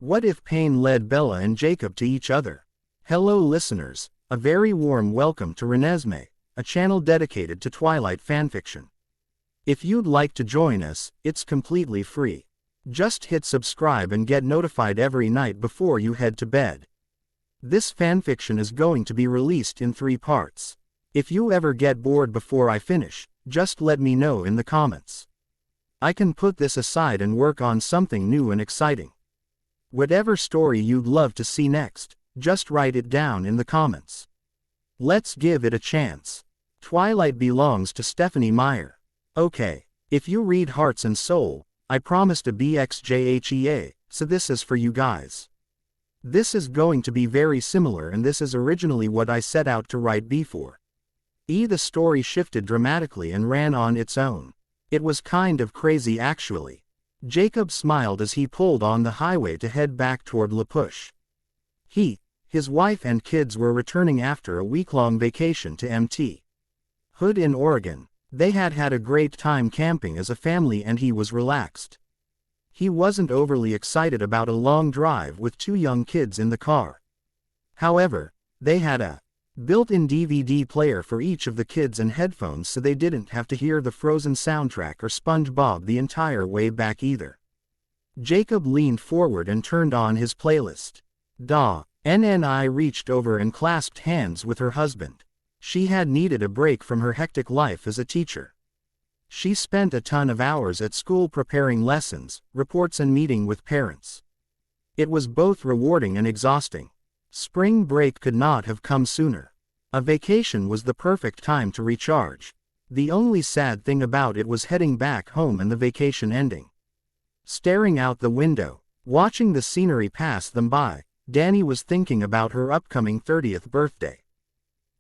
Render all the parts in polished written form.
What if pain led Bella and Jacob to each other? Hello listeners, a very warm welcome to Renesmee, a channel dedicated to Twilight fanfiction. If you'd like to join us, it's completely free. Just hit subscribe and get notified every night before you head to bed. This fanfiction is going to be released in 3 parts. If you ever get bored before I finish, just let me know in the comments. I can put this aside and work on something new and exciting. Whatever story you'd love to see next, just write it down in the comments. Let's give it a chance. Twilight belongs to Stephenie Meyer. Okay, if you read Hearts and Soul, I promised a BXJHEA, so this is for you guys. This is going to be very similar, and this is originally what I set out to write before. The story shifted dramatically and ran on its own. It was kind of crazy actually. Jacob smiled as he pulled on the highway to head back toward La Push. His wife and kids were returning after a week-long vacation to Mt. Hood in Oregon. They had had a great time camping as a family and he was relaxed. He wasn't overly excited about a long drive with 2 young kids in the car. However, they had a built-in DVD player for each of the kids and headphones, so they didn't have to hear the Frozen soundtrack or SpongeBob the entire way back either. Jacob leaned forward and turned on his playlist. NNI reached over and clasped hands with her husband. She had needed a break from her hectic life as a teacher. She spent a ton of hours at school preparing lessons, reports and meeting with parents. It was both rewarding and exhausting. Spring break could not have come sooner. A vacation was the perfect time to recharge. The only sad thing about it was heading back home and the vacation ending. Staring out the window, watching the scenery pass them by, Dani was thinking about her upcoming 30th birthday.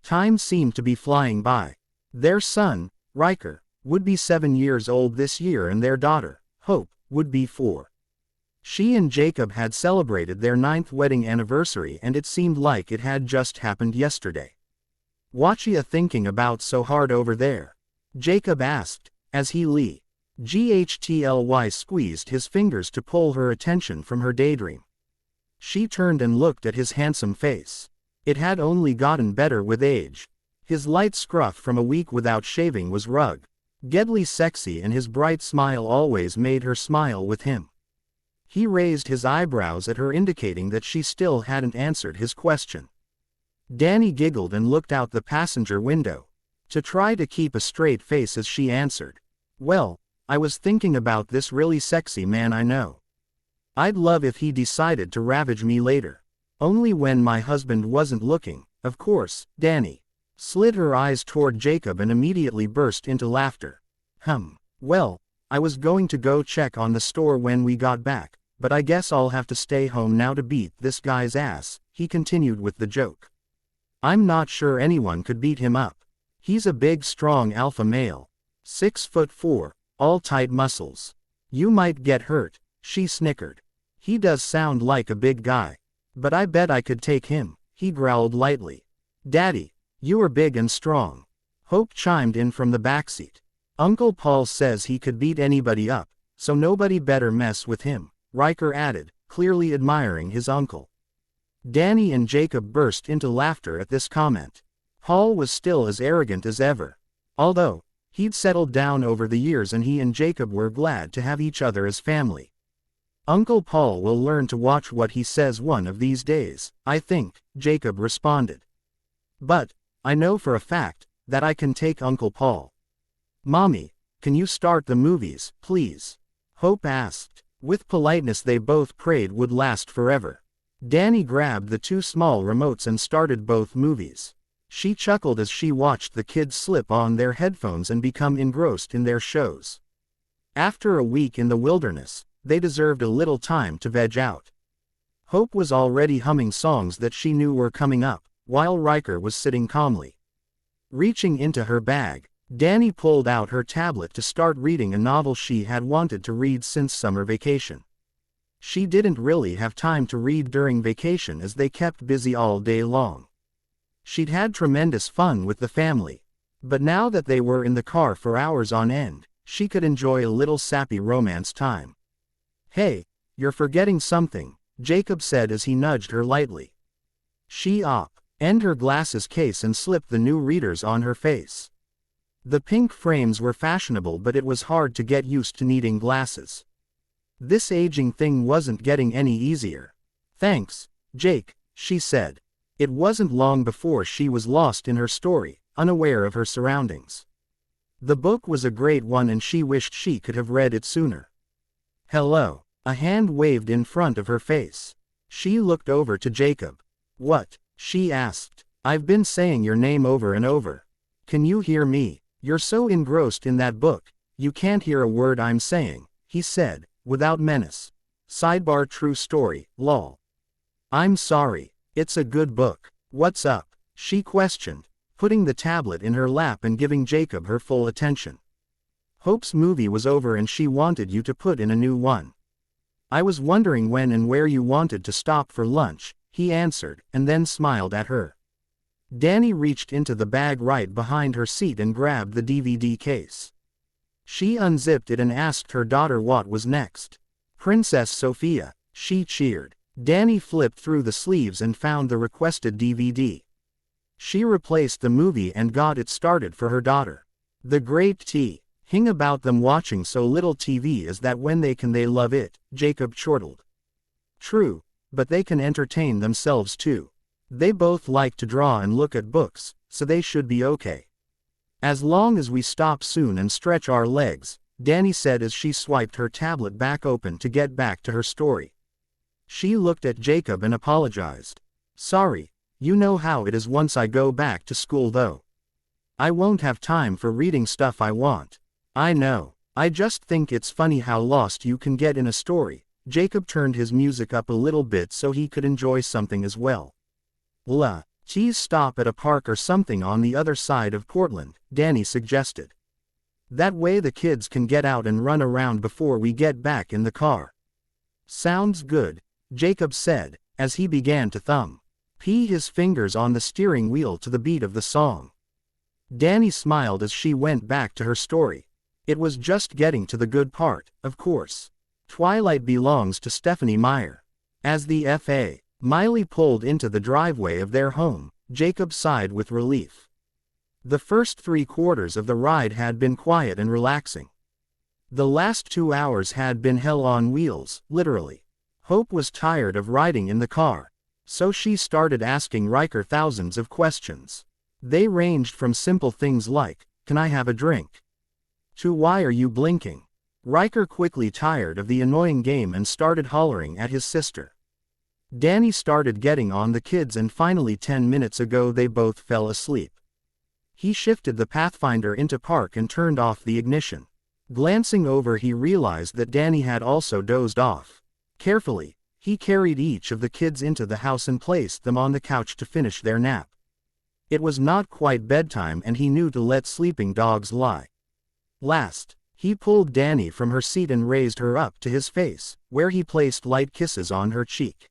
Time seemed to be flying by. Their son, Riker, would be 7 years old this year and their daughter, Hope, would be 4. She and Jacob had celebrated their 9th wedding anniversary and it seemed like it had just happened yesterday. "What ya thinking about so hard over there?" Jacob asked, as he squeezed his fingers to pull her attention from her daydream. She turned and looked at his handsome face. It had only gotten better with age. His light scruff from a week without shaving was ruggedly sexy, and his bright smile always made her smile with him. He raised his eyebrows at her, indicating that she still hadn't answered his question. Dani giggled and looked out the passenger window to try to keep a straight face as she answered, "Well, I was thinking about this really sexy man I know. I'd love if he decided to ravage me later. Only when my husband wasn't looking, of course." Dani slid her eyes toward Jacob and immediately burst into laughter. Well, I was going to go check on the store when we got back, but I guess I'll have to stay home now to beat this guy's ass," he continued with the joke. "I'm not sure anyone could beat him up. He's a big strong alpha male. 6'4", all tight muscles. You might get hurt," she snickered. "He does sound like a big guy. But I bet I could take him," he growled lightly. "Daddy, you are big and strong." Hope chimed in from the backseat. "Uncle Paul says he could beat anybody up, so nobody better mess with him," Riker added, clearly admiring his uncle. Dani and Jacob burst into laughter at this comment. Paul was still as arrogant as ever. Although, he'd settled down over the years and he and Jacob were glad to have each other as family. "Uncle Paul will learn to watch what he says one of these days, I think," Jacob responded. "But I know for a fact that I can take Uncle Paul." "Mommy, can you start the movies, please?" Hope asked. With politeness they both prayed would last forever. Dani grabbed the 2 small remotes and started both movies. She chuckled as she watched the kids slip on their headphones and become engrossed in their shows. After a week in the wilderness, they deserved a little time to veg out. Hope was already humming songs that she knew were coming up, while Riker was sitting calmly. Reaching into her bag, Dani pulled out her tablet to start reading a novel she had wanted to read since summer vacation. She didn't really have time to read during vacation as they kept busy all day long. She'd had tremendous fun with the family, but now that they were in the car for hours on end, she could enjoy a little sappy romance time. "Hey, you're forgetting something," Jacob said as he nudged her lightly. She opened her glasses case and slipped the new readers on her face. The pink frames were fashionable, but it was hard to get used to needing glasses. This aging thing wasn't getting any easier. Thanks, Jake, she said. It wasn't long before she was lost in her story, unaware of her surroundings. The book was a great one and she wished she could have read it sooner. Hello. A hand waved in front of her face. She looked over to Jacob. What? She asked. I've been saying your name over and over. Can you hear me? You're so engrossed in that book, you can't hear a word I'm saying, he said, without menace. Sidebar true story, lol. I'm sorry. It's a good book. What's up? She questioned, putting the tablet in her lap and giving Jacob her full attention. Hope's movie was over and she wanted you to put in a new one. I was wondering when and where you wanted to stop for lunch, he answered, and then smiled at her. Danny reached into the bag right behind her seat and grabbed the DVD case. She unzipped it and asked her daughter what was next. Princess Sophia, she cheered. Danny flipped through the sleeves and found the requested DVD. She replaced the movie and got it started for her daughter. The great thing about them watching so little TV is that when they can they love it, Jacob chortled. True, but they can entertain themselves too. They both like to draw and look at books, so they should be okay. As long as we stop soon and stretch our legs, Danny said as she swiped her tablet back open to get back to her story. She looked at Jacob and apologized. Sorry, you know how it is once I go back to school though. I won't have time for reading stuff I want. I know, I just think it's funny how lost you can get in a story. Jacob turned his music up a little bit so he could enjoy something as well. Let's stop at a park or something on the other side of Portland, Danny suggested. That way the kids can get out and run around before we get back in the car. Sounds good, Jacob said, as he began to thumb his fingers on the steering wheel to the beat of the song. Danny smiled as she went back to her story. It was just getting to the good part, of course. Twilight belongs to Stephenie Meyer. As the F.A. Miley pulled into the driveway of their home, Jacob sighed with relief. The first 3/4 of the ride had been quiet and relaxing. The last 2 hours had been hell on wheels, literally. Hope was tired of riding in the car, so she started asking Riker thousands of questions. They ranged from simple things like, "Can I have a drink?" to "Why are you blinking?" Riker quickly tired of the annoying game and started hollering at his sister. Danny started getting on the kids and finally 10 minutes ago they both fell asleep. He shifted the Pathfinder into park and turned off the ignition. Glancing over he realized that Danny had also dozed off. Carefully, he carried each of the kids into the house and placed them on the couch to finish their nap. It was not quite bedtime and he knew to let sleeping dogs lie. Last, he pulled Danny from her seat and raised her up to his face, where he placed light kisses on her cheek.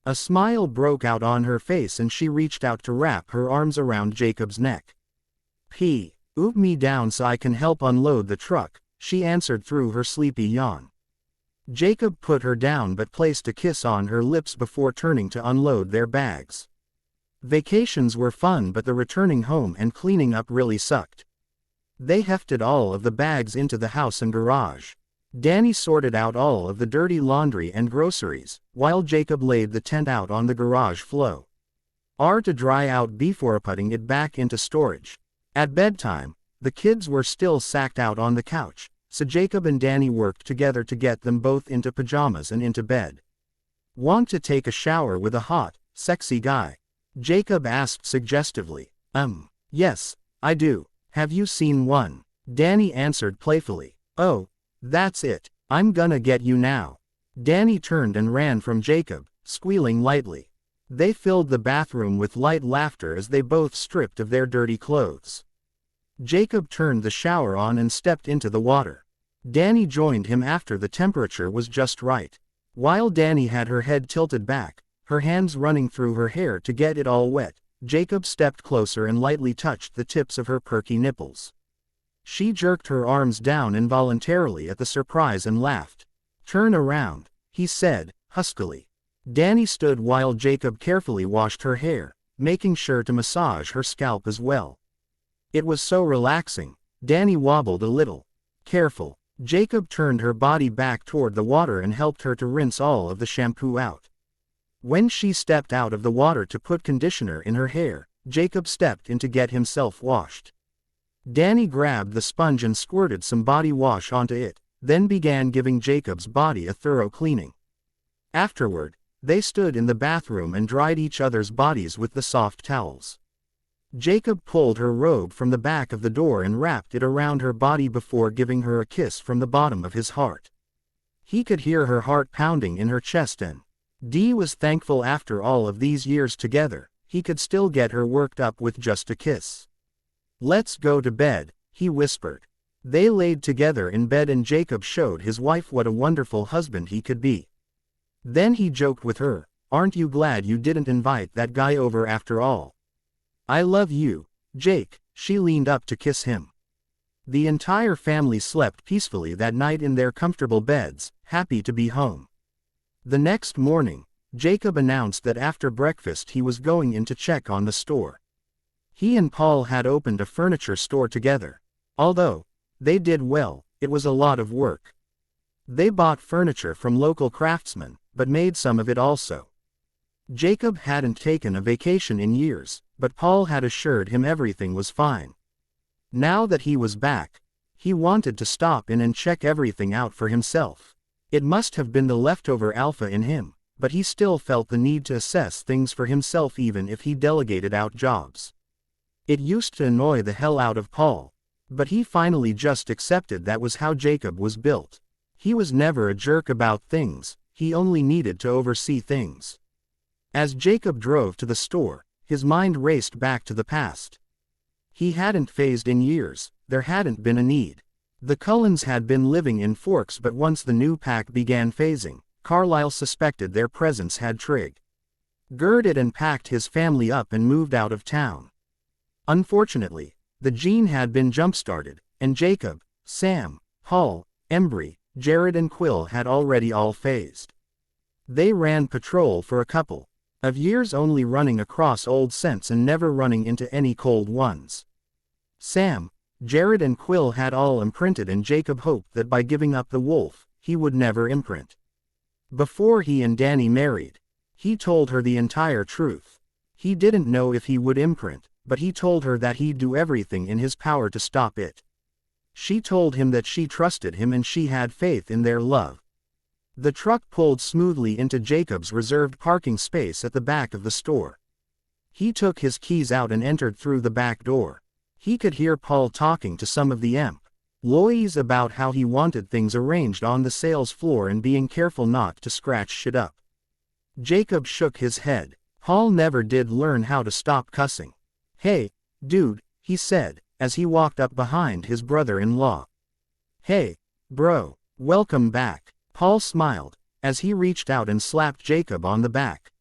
A smile broke out on her face and she reached out to wrap her arms around Jacob's neck. "Oop me down so I can help unload the truck," she answered through her sleepy yawn. Jacob put her down but placed a kiss on her lips before turning to unload their bags. Vacations were fun but the returning home and cleaning up really sucked. They hefted all of the bags into the house and garage. Danny sorted out all of the dirty laundry and groceries, while Jacob laid the tent out on the garage floor to dry out before putting it back into storage. At bedtime, the kids were still sacked out on the couch, so Jacob and Danny worked together to get them both into pajamas and into bed. "Want to take a shower with a hot, sexy guy?" Jacob asked suggestively. Yes, I do. Have you seen one?" Danny answered playfully. "Oh, that's it. I'm gonna get you now." Danny turned and ran from Jacob, squealing lightly. They filled the bathroom with light laughter as they both stripped of their dirty clothes. Jacob turned the shower on and stepped into the water. Danny joined him after the temperature was just right. While Danny had her head tilted back, her hands running through her hair to get it all wet, Jacob stepped closer and lightly touched the tips of her perky nipples. She jerked her arms down involuntarily at the surprise and laughed. "Turn around," he said, huskily. Danny stood while Jacob carefully washed her hair, making sure to massage her scalp as well. It was so relaxing. Danny wobbled a little. Careful. Jacob turned her body back toward the water and helped her to rinse all of the shampoo out. When she stepped out of the water to put conditioner in her hair, Jacob stepped in to get himself washed. Danny grabbed the sponge and squirted some body wash onto it, then began giving Jacob's body a thorough cleaning. Afterward, they stood in the bathroom and dried each other's bodies with the soft towels. Jacob pulled her robe from the back of the door and wrapped it around her body before giving her a kiss from the bottom of his heart. He could hear her heart pounding in her chest and Dee was thankful after all of these years together, he could still get her worked up with just a kiss. "Let's go to bed," he whispered. They laid together in bed and Jacob showed his wife what a wonderful husband he could be. Then he joked with her, "Aren't you glad you didn't invite that guy over after all? I love you, Jake." She leaned up to kiss him. The entire family slept peacefully that night in their comfortable beds, happy to be home. The next morning, Jacob announced that after breakfast he was going in to check on the store. He and Paul had opened a furniture store together. Although they did well, it was a lot of work. They bought furniture from local craftsmen, but made some of it also. Jacob hadn't taken a vacation in years, but Paul had assured him everything was fine. Now that he was back, he wanted to stop in and check everything out for himself. It must have been the leftover alpha in him, but he still felt the need to assess things for himself even if he delegated out jobs. It used to annoy the hell out of Paul, but he finally just accepted that was how Jacob was built. He was never a jerk about things, he only needed to oversee things. As Jacob drove to the store, his mind raced back to the past. He hadn't phased in years, there hadn't been a need. The Cullens had been living in Forks, but once the new pack began phasing, Carlisle suspected their presence had triggered and packed his family up and moved out of town. Unfortunately, the gene had been jump-started, and Jacob, Sam, Paul, Embry, Jared and Quill had already all phased. They ran patrol for a couple of years, only running across old scents and never running into any cold ones. Sam, Jared and Quill had all imprinted, and Jacob hoped that by giving up the wolf, he would never imprint. Before he and Danny married, he told her the entire truth. He didn't know if he would imprint, but he told her that he'd do everything in his power to stop it. She told him that she trusted him and she had faith in their love. The truck pulled smoothly into Jacob's reserved parking space at the back of the store. He took his keys out and entered through the back door. He could hear Paul talking to some of the employees about how he wanted things arranged on the sales floor and being careful not to scratch shit up. Jacob shook his head. Paul never did learn how to stop cussing. "Hey, dude," he said, as he walked up behind his brother-in-law. "Hey, bro, welcome back." Paul smiled, as he reached out and slapped Jacob on the back.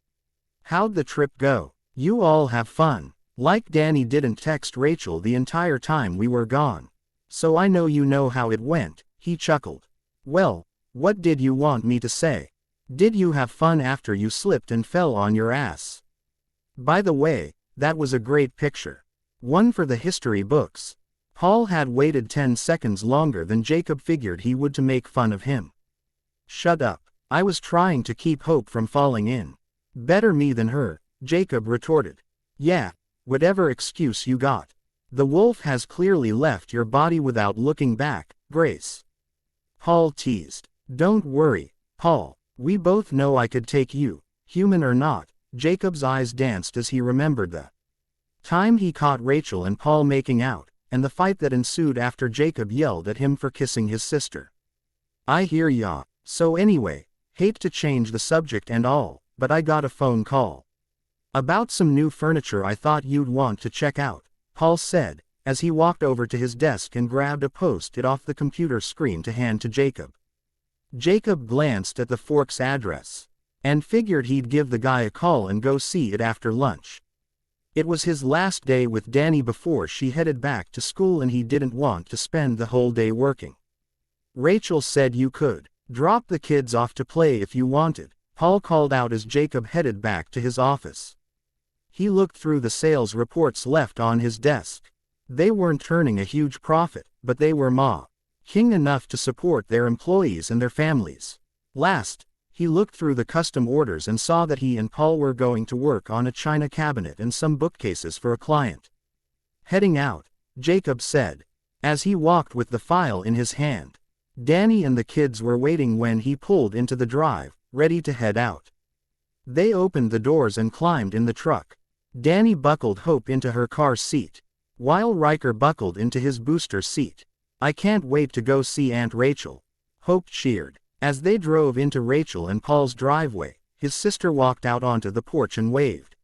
"How'd the trip go? You all have fun?" Like Danny didn't text Rachel the entire time we were gone. "So I know you know how it went," he chuckled. "Well, what did you want me to say? Did you have fun after you slipped and fell on your ass? By the way, that was a great picture. One for the history books." Paul had waited 10 seconds longer than Jacob figured he would to make fun of him. "Shut up. I was trying to keep Hope from falling in." "Better me than her," Jacob retorted. "Yeah, whatever excuse you got. The wolf has clearly left your body without looking back, Grace." Paul teased. "Don't worry, Paul. We both know I could take you, human or not." Jacob's eyes danced as he remembered the time he caught Rachel and Paul making out, and the fight that ensued after Jacob yelled at him for kissing his sister. "I hear ya. So anyway, hate to change the subject and all, but I got a phone call about some new furniture I thought you'd want to check out," Paul said, as he walked over to his desk and grabbed a post-it off the computer screen to hand to Jacob. Jacob glanced at the Forks address and figured he'd give the guy a call and go see it after lunch. It was his last day with Danny before she headed back to school, and he didn't want to spend the whole day working. "Rachel said you could drop the kids off to play if you wanted," Paul called out as Jacob headed back to his office. He looked through the sales reports left on his desk. They weren't turning a huge profit, but they were king enough to support their employees and their families. Last, he looked through the custom orders and saw that he and Paul were going to work on a china cabinet and some bookcases for a client. Heading out, Jacob said, as he walked with the file in his hand. Danny and the kids were waiting when he pulled into the drive, ready to head out. They opened the doors and climbed in the truck. Danny buckled Hope into her car seat, while Riker buckled into his booster seat. "I can't wait to go see Aunt Rachel," Hope cheered. As they drove into Rachel and Paul's driveway, his sister walked out onto the porch and waved.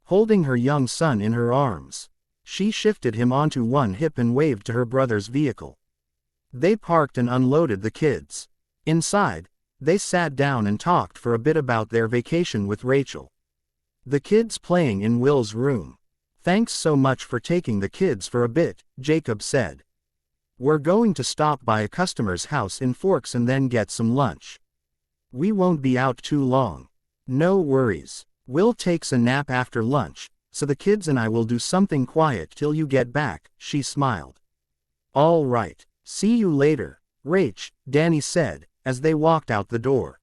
Holding her young son in her arms, she shifted him onto one hip and waved to her brother's vehicle. They parked and unloaded the kids. Inside, they sat down and talked for a bit about their vacation with Rachel. The kids playing in Will's room. "Thanks so much for taking the kids for a bit," Jacob said. "We're going to stop by a customer's house in Forks and then get some lunch. We won't be out too long." "No worries. Will takes a nap after lunch, so the kids and I will do something quiet till you get back," she smiled. "All right. See you later, Rach," Danny said, as they walked out the door.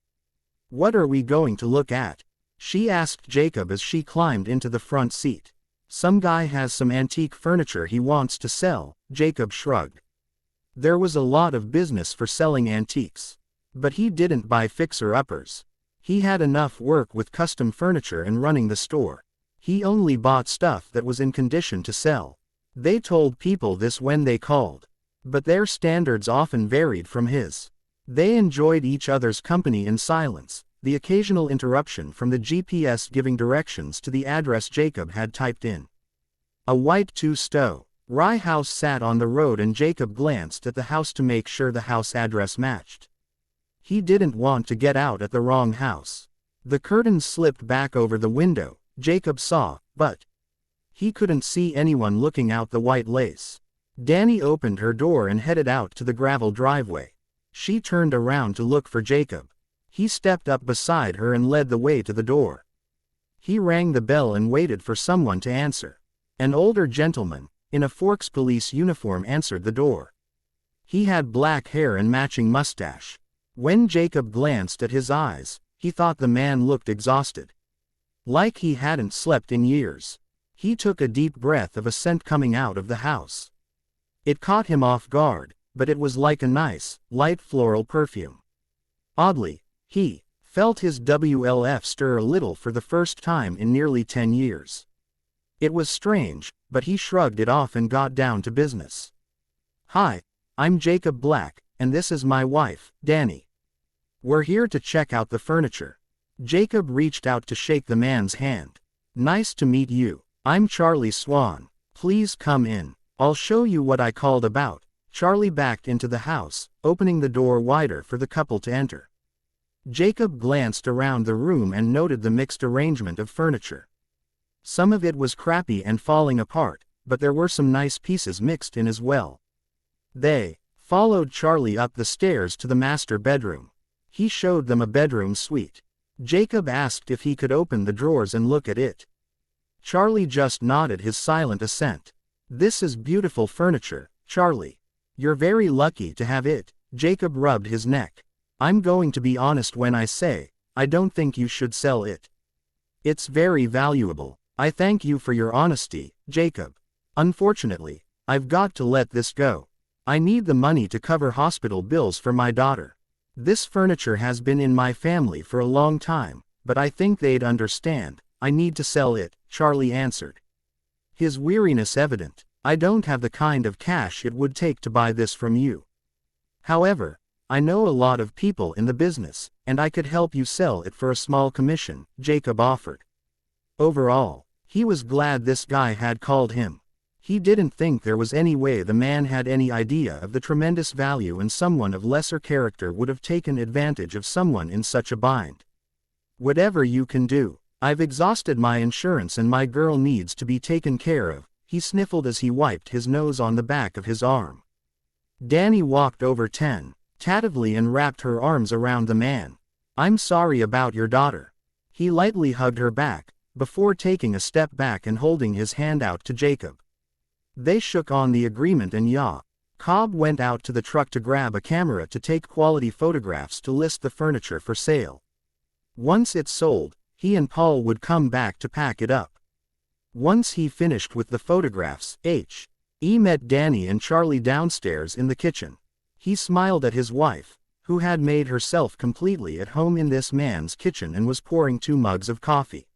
"What are we going to look at?" she asked Jacob as she climbed into the front seat. "Some guy has some antique furniture he wants to sell," Jacob shrugged. There was a lot of business for selling antiques. But he didn't buy fixer-uppers. He had enough work with custom furniture and running the store. He only bought stuff that was in condition to sell. They told people this when they called. But their standards often varied from his. They enjoyed each other's company in silence, the occasional interruption from the GPS giving directions to the address Jacob had typed in. A white two-story house sat on the road and Jacob glanced at the house to make sure the house address matched. He didn't want to get out at the wrong house. The curtains slipped back over the window, Jacob saw, but he couldn't see anyone looking out the white lace. Danny opened her door and headed out to the gravel driveway. She turned around to look for Jacob. He stepped up beside her and led the way to the door. He rang the bell and waited for someone to answer. An older gentleman, in a Forks police uniform, answered the door. He had black hair and matching mustache. When Jacob glanced at his eyes, he thought the man looked exhausted. Like he hadn't slept in years. He took a deep breath of a scent coming out of the house. It caught him off guard, but it was like a nice, light floral perfume. Oddly, he felt his WLF stir a little for the first time in nearly 10 years. It was strange, but he shrugged it off and got down to business. "Hi, I'm Jacob Black, and this is my wife, Danny. We're here to check out the furniture." Jacob reached out to shake the man's hand. "Nice to meet you. I'm Charlie Swan. Please come in. I'll show you what I called about." Charlie backed into the house, opening the door wider for the couple to enter. Jacob glanced around the room and noted the mixed arrangement of furniture. Some of it was crappy and falling apart, but there were some nice pieces mixed in as well. They followed Charlie up the stairs to the master bedroom. He showed them a bedroom suite. Jacob asked if he could open the drawers and look at it. Charlie just nodded his silent assent. "This is beautiful furniture, Charlie. You're very lucky to have it." Jacob rubbed his neck. "I'm going to be honest when I say, I don't think you should sell it. It's very valuable." "I thank you for your honesty, Jacob. Unfortunately, I've got to let this go. I need the money to cover hospital bills for my daughter. This furniture has been in my family for a long time, but I think they'd understand. I need to sell it," Charlie answered. His weariness evident. "I don't have the kind of cash it would take to buy this from you. However, I know a lot of people in the business, and I could help you sell it for a small commission," Jacob offered. Overall, he was glad this guy had called him. He didn't think there was any way the man had any idea of the tremendous value, and someone of lesser character would have taken advantage of someone in such a bind. "Whatever you can do. I've exhausted my insurance and my girl needs to be taken care of," he sniffled as he wiped his nose on the back of his arm. Danny walked over tentatively and wrapped her arms around the man. I'm sorry about your daughter. He lightly hugged her back, before taking a step back and holding his hand out to Jacob. They shook on the agreement and Cobb went out to the truck to grab a camera to take quality photographs to list the furniture for sale. Once it's sold, he and Paul would come back to pack it up. Once he finished with the photographs, He met Danny and Charlie downstairs in the kitchen. He smiled at his wife, who had made herself completely at home in this man's kitchen and was pouring 2 mugs of coffee.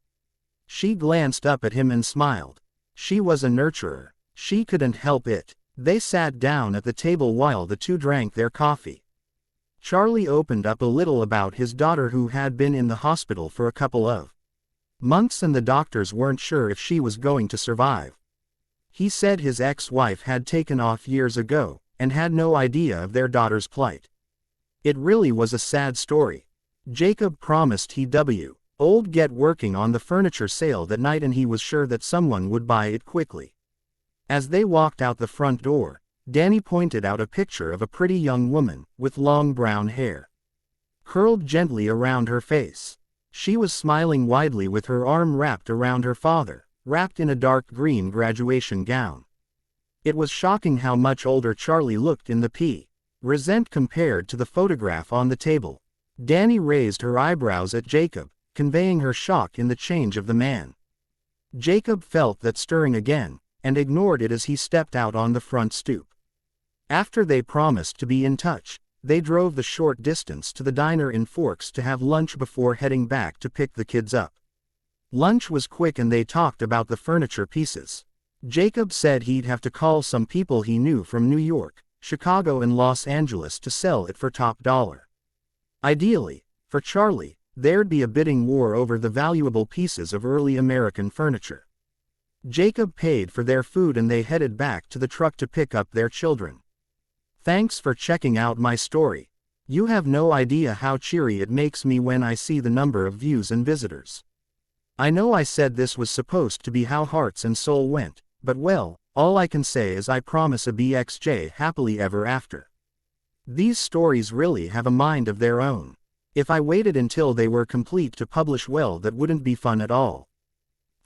She glanced up at him and smiled. She was a nurturer. She couldn't help it. They sat down at the table while the two drank their coffee. Charlie opened up a little about his daughter who had been in the hospital for a couple of months and the doctors weren't sure if she was going to survive. He said his ex-wife had taken off years ago, and had no idea of their daughter's plight. It really was a sad story. Jacob promised he'd get working on the furniture sale that night and he was sure that someone would buy it quickly. As they walked out the front door, Danny pointed out a picture of a pretty young woman, with long brown hair curled gently around her face. She was smiling widely with her arm wrapped around her father, wrapped in a dark green graduation gown. It was shocking how much older Charlie looked in the present compared to the photograph on the table. Danny raised her eyebrows at Jacob, conveying her shock in the change of the man. Jacob felt that stirring again, and ignored it as he stepped out on the front stoop. After they promised to be in touch, they drove the short distance to the diner in Forks to have lunch before heading back to pick the kids up. Lunch was quick and they talked about the furniture pieces. Jacob said he'd have to call some people he knew from New York, Chicago and Los Angeles to sell it for top dollar. Ideally, for Charlie, there'd be a bidding war over the valuable pieces of early American furniture. Jacob paid for their food and they headed back to the truck to pick up their children. Thanks for checking out my story. You have no idea how cheery it makes me when I see the number of views and visitors. I know I said this was supposed to be how Hearts and Soul went, but well, all I can say is I promise a BXJ happily ever after. These stories really have a mind of their own. If I waited until they were complete to publish, well, that wouldn't be fun at all.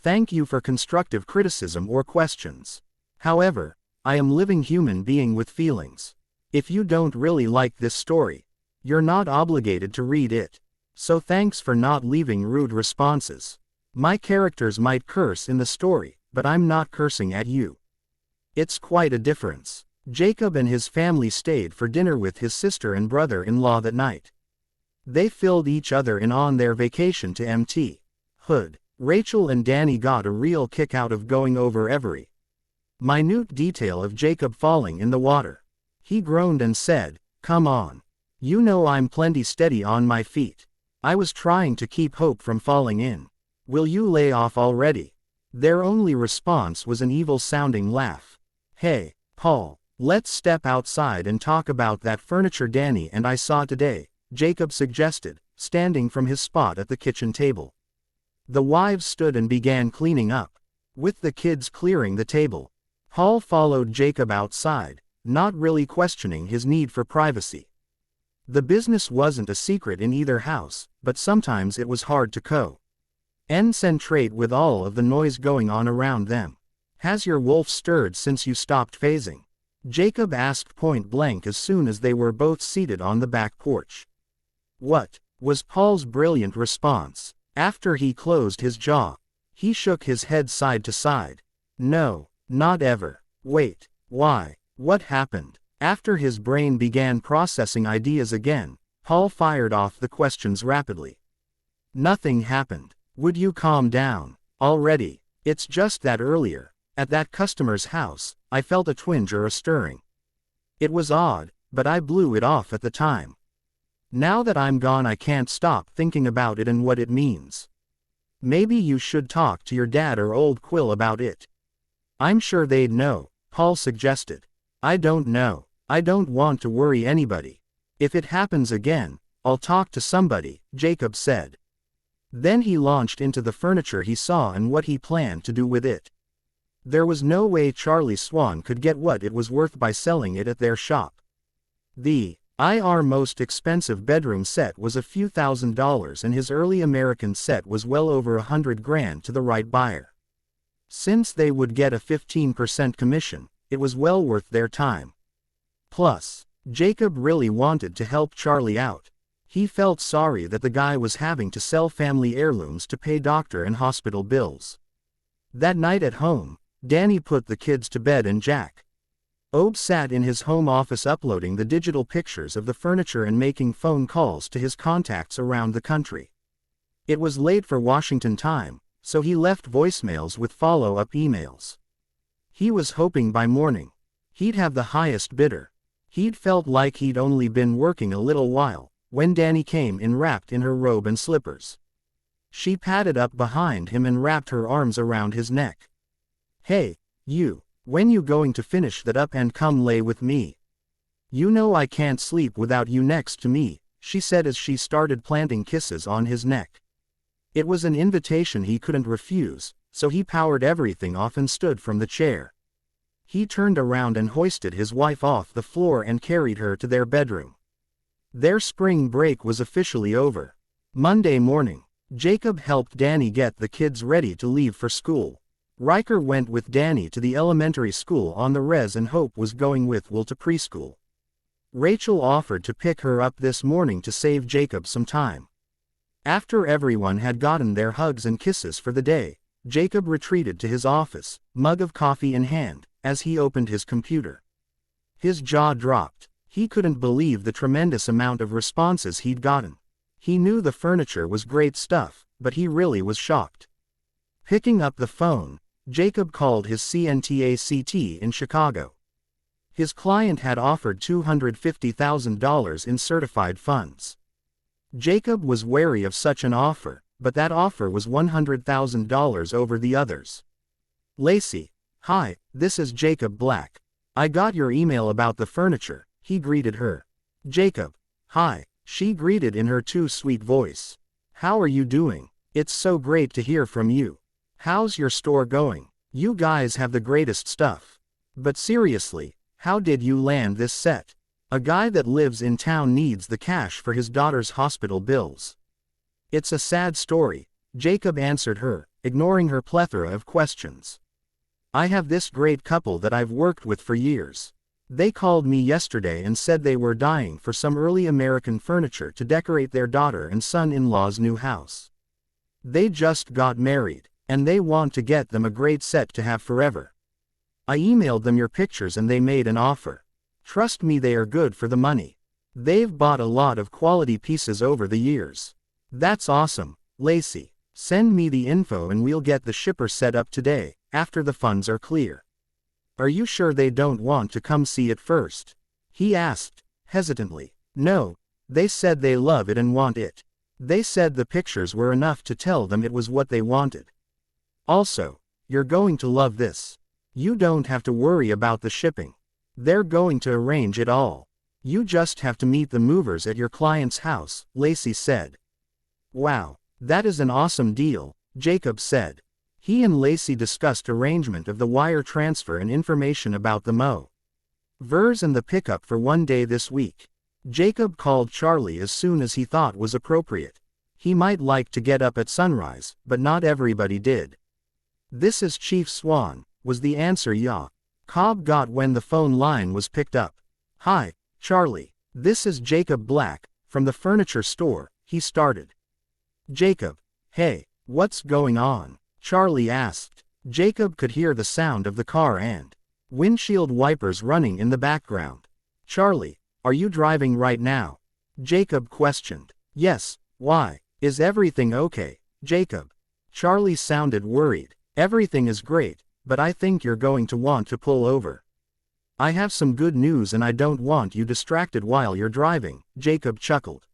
Thank you for constructive criticism or questions. However, I am living human being with feelings. If you don't really like this story, you're not obligated to read it. So thanks for not leaving rude responses. My characters might curse in the story, but I'm not cursing at you. It's quite a difference. Jacob and his family stayed for dinner with his sister and brother-in-law that night. They filled each other in on their vacation to Mt. Hood. Rachel and Danny got a real kick out of going over every minute detail of Jacob falling in the water. He groaned and said, "Come on. You know I'm plenty steady on my feet. I was trying to keep hope from falling in. Will you lay off already?" Their only response was an evil-sounding laugh. "Hey, Paul, let's step outside and talk about that furniture Danny and I saw today," Jacob suggested, standing from his spot at the kitchen table. The wives stood and began cleaning up. With the kids clearing the table, Paul followed Jacob outside, not really questioning his need for privacy. The business wasn't a secret in either house, but sometimes it was hard to concentrate with all of the noise going on around them. "Has your wolf stirred since you stopped phasing?" Jacob asked point blank as soon as they were both seated on the back porch. "What?" was Paul's brilliant response. After he closed his jaw, he shook his head side to side. "No, not ever." "Wait, why? What happened?" After his brain began processing ideas again, Paul fired off the questions rapidly. "Nothing happened. Would you calm down already? It's just that earlier, at that customer's house, I felt a twinge or a stirring. It was odd, but I blew it off at the time. Now that I'm gone I can't stop thinking about it and what it means. Maybe you should talk to your dad or old Quill about it. I'm sure they'd know," Paul suggested. "I don't know. I don't want to worry anybody. If it happens again, I'll talk to somebody," Jacob said. Then he launched into the furniture he saw and what he planned to do with it. There was no way Charlie Swan could get what it was worth by selling it at their shop. The Our most expensive bedroom set was a few $1,000s and his early American set was well over $100,000 to the right buyer. Since they would get a 15% commission, it was well worth their time. Plus, Jacob really wanted to help Charlie out. He felt sorry that the guy was having to sell family heirlooms to pay doctor and hospital bills. That night at home, Danny put the kids to bed and Jack sat in his home office uploading the digital pictures of the furniture and making phone calls to his contacts around the country. It was late for Washington time, so he left voicemails with follow-up emails. He was hoping by morning he'd have the highest bidder. He'd felt like he'd only been working a little while, when Danny came in wrapped in her robe and slippers. She padded up behind him and wrapped her arms around his neck. "Hey, you, when you going to finish that up and come lay with me? You know I can't sleep without you next to me," she said as she started planting kisses on his neck. It was an invitation he couldn't refuse, so he powered everything off and stood from the chair. He turned around and hoisted his wife off the floor and carried her to their bedroom. Their spring break was officially over. Monday morning, Jacob helped Danny get the kids ready to leave for school. Riker went with Danny to the elementary school on the res and Hope was going with Will to preschool. Rachel offered to pick her up this morning to save Jacob some time. After everyone had gotten their hugs and kisses for the day, Jacob retreated to his office, mug of coffee in hand, as he opened his computer. His jaw dropped. He couldn't believe the tremendous amount of responses he'd gotten. He knew the furniture was great stuff, but he really was shocked. Picking up the phone, Jacob called his CNTACT in Chicago. His client had offered $250,000 in certified funds. Jacob was wary of such an offer, but that offer was $100,000 over the others. "Lacey, hi, this is Jacob Black. I got your email about the furniture," he greeted her. "Jacob, hi," she greeted in her too sweet voice. "How are you doing? It's so great to hear from you. How's your store going? You guys have the greatest stuff. But seriously, how did you land this set? A guy that lives in town needs the cash for his daughter's hospital bills." "It's a sad story," Jacob answered her, ignoring her plethora of questions. "I have this great couple that I've worked with for years. They called me yesterday and said they were dying for some early American furniture to decorate their daughter and son-in-law's new house. They just got married, and they want to get them a great set to have forever. I emailed them your pictures and they made an offer. Trust me, they are good for the money. They've bought a lot of quality pieces over the years." "That's awesome, Lacey. Send me the info and we'll get the shipper set up today, after the funds are clear." "Are you sure they don't want to come see it first?" he asked, hesitantly. "No, they said they love it and want it. They said the pictures were enough to tell them it was what they wanted. Also, you're going to love this. You don't have to worry about the shipping. They're going to arrange it all. You just have to meet the movers at your client's house," Lacey said. "Wow, that is an awesome deal," Jacob said. He and Lacey discussed arrangement of the wire transfer and information about the movers and the pickup for one day this week. Jacob called Charlie as soon as he thought was appropriate. He might like to get up at sunrise, but not everybody did. "This is Chief Swan," was the answer Cobb got when the phone line was picked up. "Hi, Charlie. This is Jacob Black, from the furniture store," he started. "Jacob, hey, what's going on?" Charlie asked. Jacob could hear the sound of the car and windshield wipers running in the background. "Charlie, are you driving right now?" Jacob questioned. "Yes, why? Is everything okay, Jacob?" Charlie sounded worried. "Everything is great, but I think you're going to want to pull over. I have some good news and I don't want you distracted while you're driving," Jacob chuckled.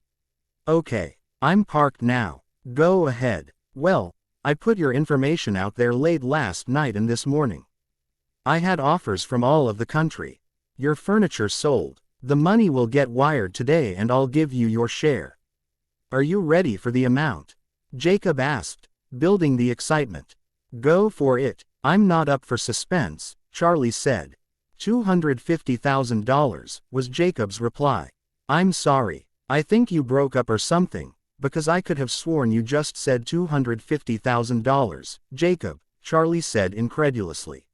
"Okay, I'm parked now. Go ahead." "Well, I put your information out there late last night and this morning. I had offers from all of the country. Your furniture sold. The money will get wired today and I'll give you your share. Are you ready for the amount?" Jacob asked, building the excitement. "Go for it. I'm not up for suspense," Charlie said. $250,000, was Jacob's reply. I'm sorry. I think you broke up or something, because I could have sworn you just said $250,000, Jacob, Charlie said incredulously.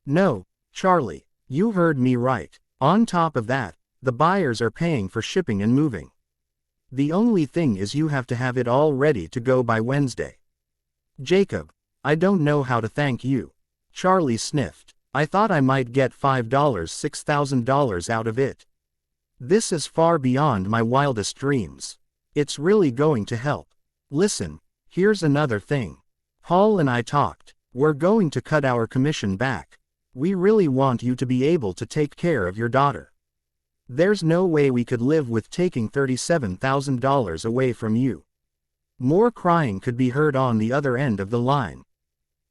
No, Charlie, you heard me right. On top of that, the buyers are paying for shipping and moving. The only thing is you have to have it all ready to go by Wednesday. Jacob, I don't know how to thank you. Charlie sniffed. I thought I might get $6,000 out of it. This is far beyond my wildest dreams. It's really going to help. Listen, here's another thing. Paul and I talked. We're going to cut our commission back. We really want you to be able to take care of your daughter. There's no way we could live with taking $37,000 away from you. More crying could be heard on the other end of the line.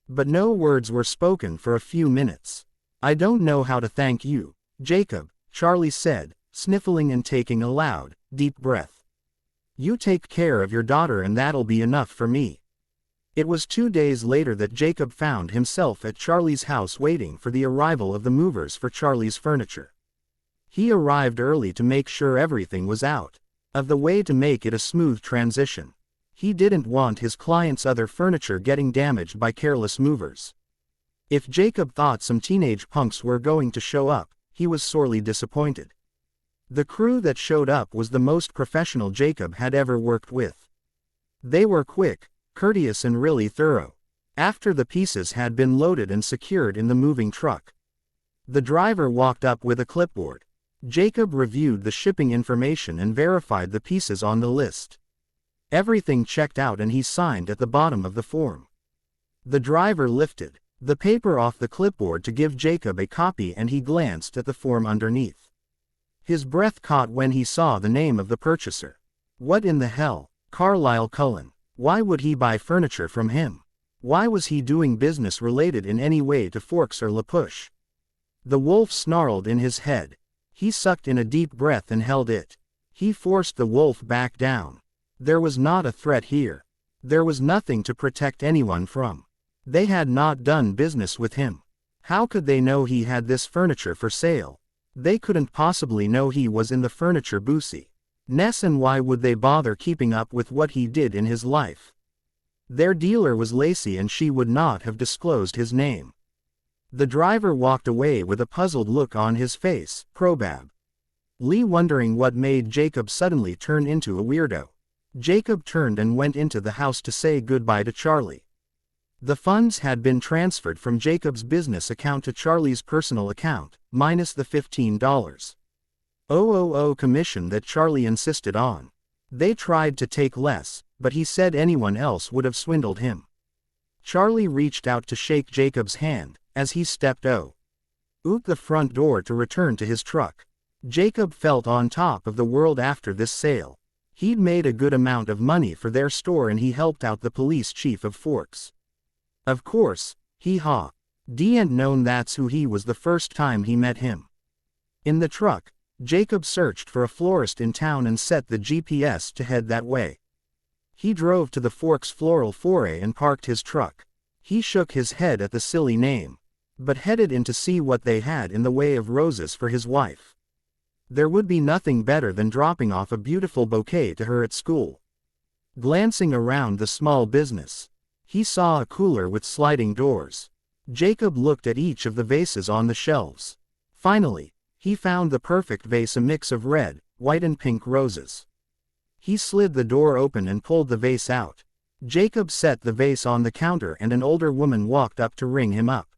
But no words were spoken for a few minutes. I don't know how to thank you, Jacob, Charlie said, sniffling and taking a loud, deep breath. You take care of your daughter and that'll be enough for me. It was 2 days later that Jacob found himself at Charlie's house waiting for the arrival of the movers for Charlie's furniture. He arrived early to make sure everything was out of the way to make it a smooth transition. He didn't want his client's other furniture getting damaged by careless movers. If Jacob thought some teenage punks were going to show up, he was sorely disappointed. The crew that showed up was the most professional Jacob had ever worked with. They were quick, courteous and really thorough. After the pieces had been loaded and secured in the moving truck, the driver walked up with a clipboard. Jacob reviewed the shipping information and verified the pieces on the list. Everything checked out and he signed at the bottom of the form. The driver lifted the paper off the clipboard to give Jacob a copy and he glanced at the form underneath. His breath caught when he saw the name of the purchaser. What in the hell? Carlisle Cullen. Why would he buy furniture from him? Why was he doing business related in any way to Forks or La Push? The wolf snarled in his head. He sucked in a deep breath and held it. He forced the wolf back down. There was not a threat here. There was nothing to protect anyone from. They had not done business with him. How could they know he had this furniture for sale? They couldn't possibly know he was in the furniture business, and why would they bother keeping up with what he did in his life? Their dealer was Lacey and she would not have disclosed his name. The driver walked away with a puzzled look on his face, probably wondering what made Jacob suddenly turn into a weirdo. Jacob turned and went into the house to say goodbye to Charlie. The funds had been transferred from Jacob's business account to Charlie's personal account, minus the $15,000 commission that Charlie insisted on. They tried to take less, but he said anyone else would have swindled him. Charlie reached out to shake Jacob's hand as he stepped out the front door to return to his truck. Jacob felt on top of the world after this sale. He'd made a good amount of money for their store and he helped out the police chief of Forks. Of course, didn't known that's who he was the first time he met him. In the truck, Jacob searched for a florist in town and set the GPS to head that way. He drove to the Forks Floral Foray and parked his truck. He shook his head at the silly name, but headed in to see what they had in the way of roses for his wife. There would be nothing better than dropping off a beautiful bouquet to her at school. Glancing around the small business, he saw a cooler with sliding doors. Jacob looked at each of the vases on the shelves. Finally, he found the perfect vase, a mix of red, white and pink roses. He slid the door open and pulled the vase out. Jacob set the vase on the counter and an older woman walked up to ring him up.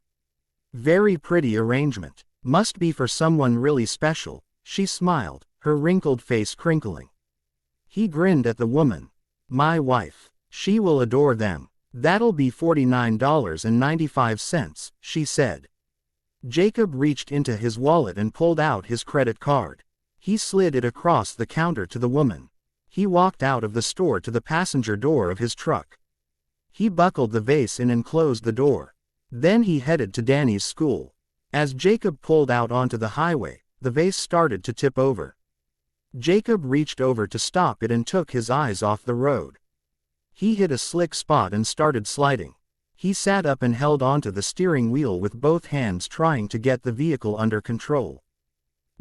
Very pretty arrangement. Must be for someone really special, she smiled, her wrinkled face crinkling. He grinned at the woman. My wife. She will adore them. That'll be $49.95, she said. Jacob reached into his wallet and pulled out his credit card. He slid it across the counter to the woman. He walked out of the store to the passenger door of his truck. He buckled the vase in and closed the door. Then he headed to Danny's school. As Jacob pulled out onto the highway, the vase started to tip over. Jacob reached over to stop it and took his eyes off the road. He hit a slick spot and started sliding. He sat up and held onto the steering wheel with both hands trying to get the vehicle under control.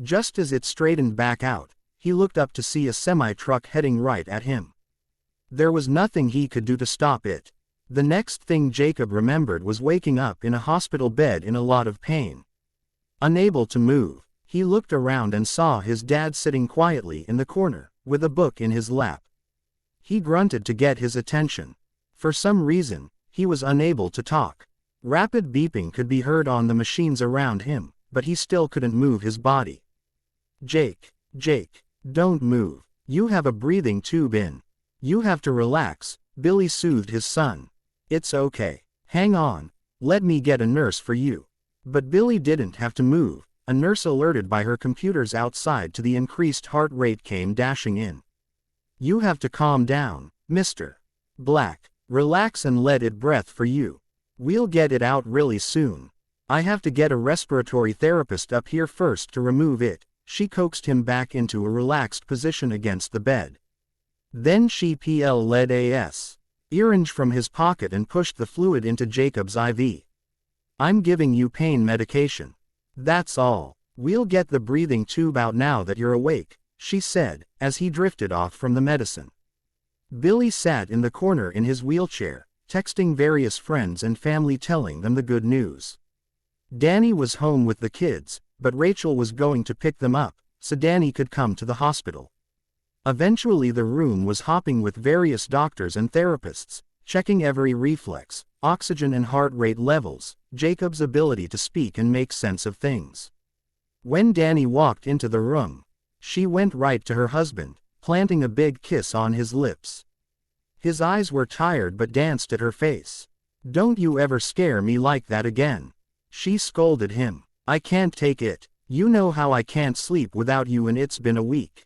Just as it straightened back out, he looked up to see a semi-truck heading right at him. There was nothing he could do to stop it. The next thing Jacob remembered was waking up in a hospital bed in a lot of pain. Unable to move, he looked around and saw his dad sitting quietly in the corner, with a book in his lap. He grunted to get his attention. For some reason, he was unable to talk. Rapid beeping could be heard on the machines around him, but he still couldn't move his body. Jake, don't move. You have a breathing tube in. You have to relax, Billy soothed his son. It's okay. Hang on. Let me get a nurse for you. But Billy didn't have to move. A nurse alerted by her computers outside to the increased heart rate came dashing in. You have to calm down, Mr. Black. Relax and let it breathe for you. We'll get it out really soon. I have to get a respiratory therapist up here first to remove it. She coaxed him back into a relaxed position against the bed. Then she led a syringe from his pocket and pushed the fluid into Jacob's IV. I'm giving you pain medication. That's all. We'll get the breathing tube out now that you're awake, she said, as he drifted off from the medicine. Billy sat in the corner in his wheelchair, texting various friends and family telling them the good news. Danny was home with the kids, but Rachel was going to pick them up, so Danny could come to the hospital. Eventually the room was hopping with various doctors and therapists, checking every reflex, oxygen and heart rate levels, Jacob's ability to speak and make sense of things. When Danny walked into the room, she went right to her husband, planting a big kiss on his lips. His eyes were tired but danced at her face. Don't you ever scare me like that again. She scolded him. I can't take it. You know how I can't sleep without you and it's been a week.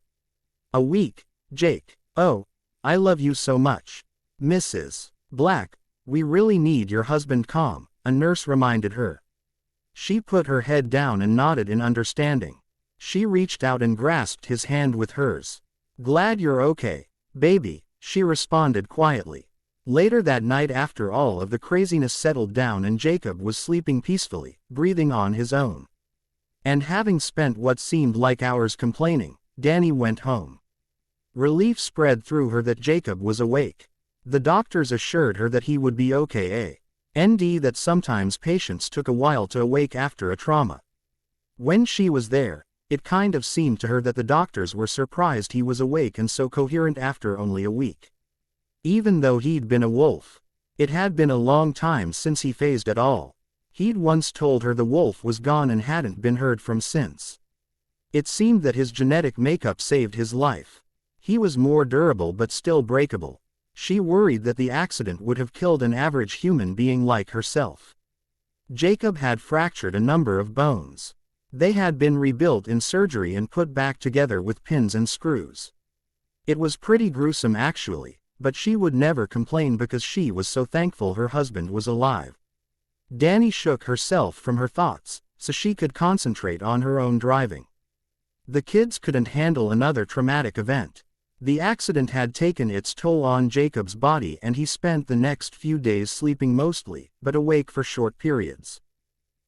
A week, Jake. Oh, I love you so much. Mrs. Black, we really need your husband calm, a nurse reminded her. She put her head down and nodded in understanding. She reached out and grasped his hand with hers. Glad you're okay, baby, she responded quietly. Later that night, after all of the craziness settled down and Jacob was sleeping peacefully, breathing on his own, and having spent what seemed like hours complaining, Danny went home. Relief spread through her that Jacob was awake. The doctors assured her that he would be okay, and that sometimes patients took a while to awake after a trauma. When she was there, it kind of seemed to her that the doctors were surprised he was awake and so coherent after only a week. Even though he'd been a wolf, it had been a long time since he phased at all. He'd once told her the wolf was gone and hadn't been heard from since. It seemed that his genetic makeup saved his life. He was more durable but still breakable. She worried that the accident would have killed an average human being like herself. Jacob had fractured a number of bones. They had been rebuilt in surgery and put back together with pins and screws. It was pretty gruesome actually, but she would never complain because she was so thankful her husband was alive. Danny shook herself from her thoughts, so she could concentrate on her own driving. The kids couldn't handle another traumatic event. The accident had taken its toll on Jacob's body and he spent the next few days sleeping mostly, but awake for short periods.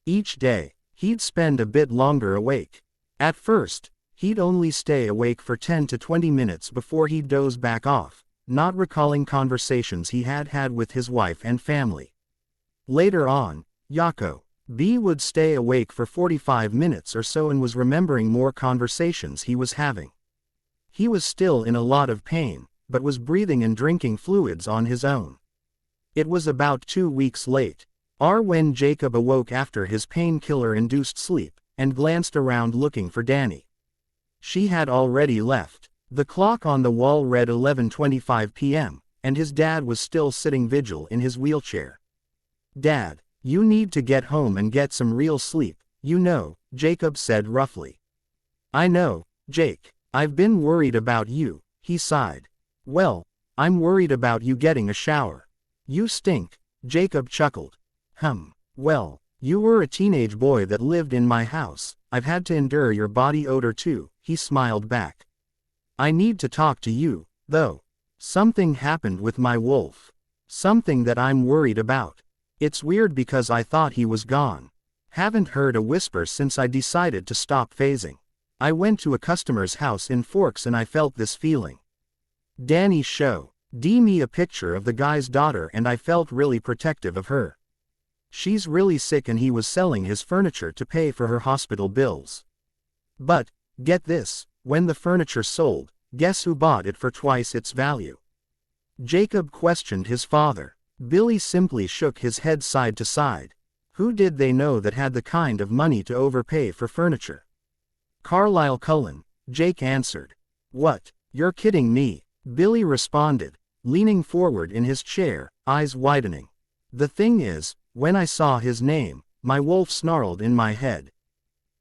Each day, he'd spend a bit longer awake. At first, he'd only stay awake for 10 to 20 minutes before he'd doze back off, not recalling conversations he had had with his wife and family. Later on, Yako B would stay awake for 45 minutes or so and was remembering more conversations he was having. He was still in a lot of pain, but was breathing and drinking fluids on his own. It was about 2 weeks late, when Jacob awoke after his painkiller-induced sleep, and glanced around looking for Danny. She had already left. The clock on the wall read 11:25 p.m., and his dad was still sitting vigil in his wheelchair. Dad, you need to get home and get some real sleep, you know, Jacob said roughly. I know, Jake. I've been worried about you, he sighed. Well, I'm worried about you getting a shower. You stink, Jacob chuckled. Well, you were a teenage boy that lived in my house, I've had to endure your body odor too, he smiled back. I need to talk to you, though. Something happened with my wolf. Something that I'm worried about. It's weird because I thought he was gone. Haven't heard a whisper since I decided to stop phasing. I went to a customer's house in Forks and I felt this feeling. Danny showed me a picture of the guy's daughter and I felt really protective of her. She's really sick and he was selling his furniture to pay for her hospital bills. But, get this, when the furniture sold, guess who bought it for twice its value? Jacob questioned his father. Billy simply shook his head side to side. Who did they know that had the kind of money to overpay for furniture? Carlisle Cullen, Jake answered. What, you're kidding me, Billy responded, leaning forward in his chair, eyes widening. The thing is, when I saw his name, my wolf snarled in my head.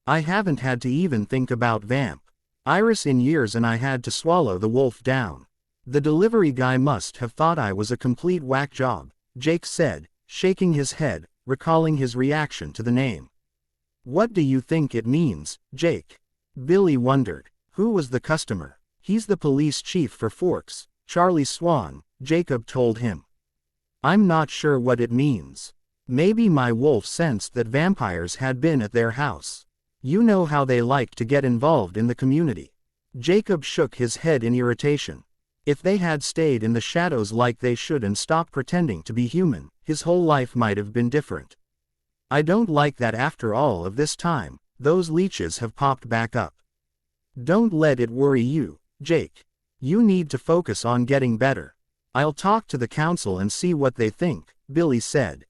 I haven't had to even think about Vamp Iris in years and I had to swallow the wolf down. The delivery guy must have thought I was a complete whack job, Jake said, shaking his head, recalling his reaction to the name. What do you think it means, Jake? Billy wondered. Who was the customer? He's the police chief for Forks, Charlie Swan, Jacob told him. I'm not sure what it means. Maybe my wolf sensed that vampires had been at their house. You know how they like to get involved in the community. Jacob shook his head in irritation. If they had stayed in the shadows like they should and stopped pretending to be human, his whole life might have been different. I don't like that after all of this time, those leeches have popped back up. Don't let it worry you, Jake. You need to focus on getting better. I'll talk to the council and see what they think, Billy said.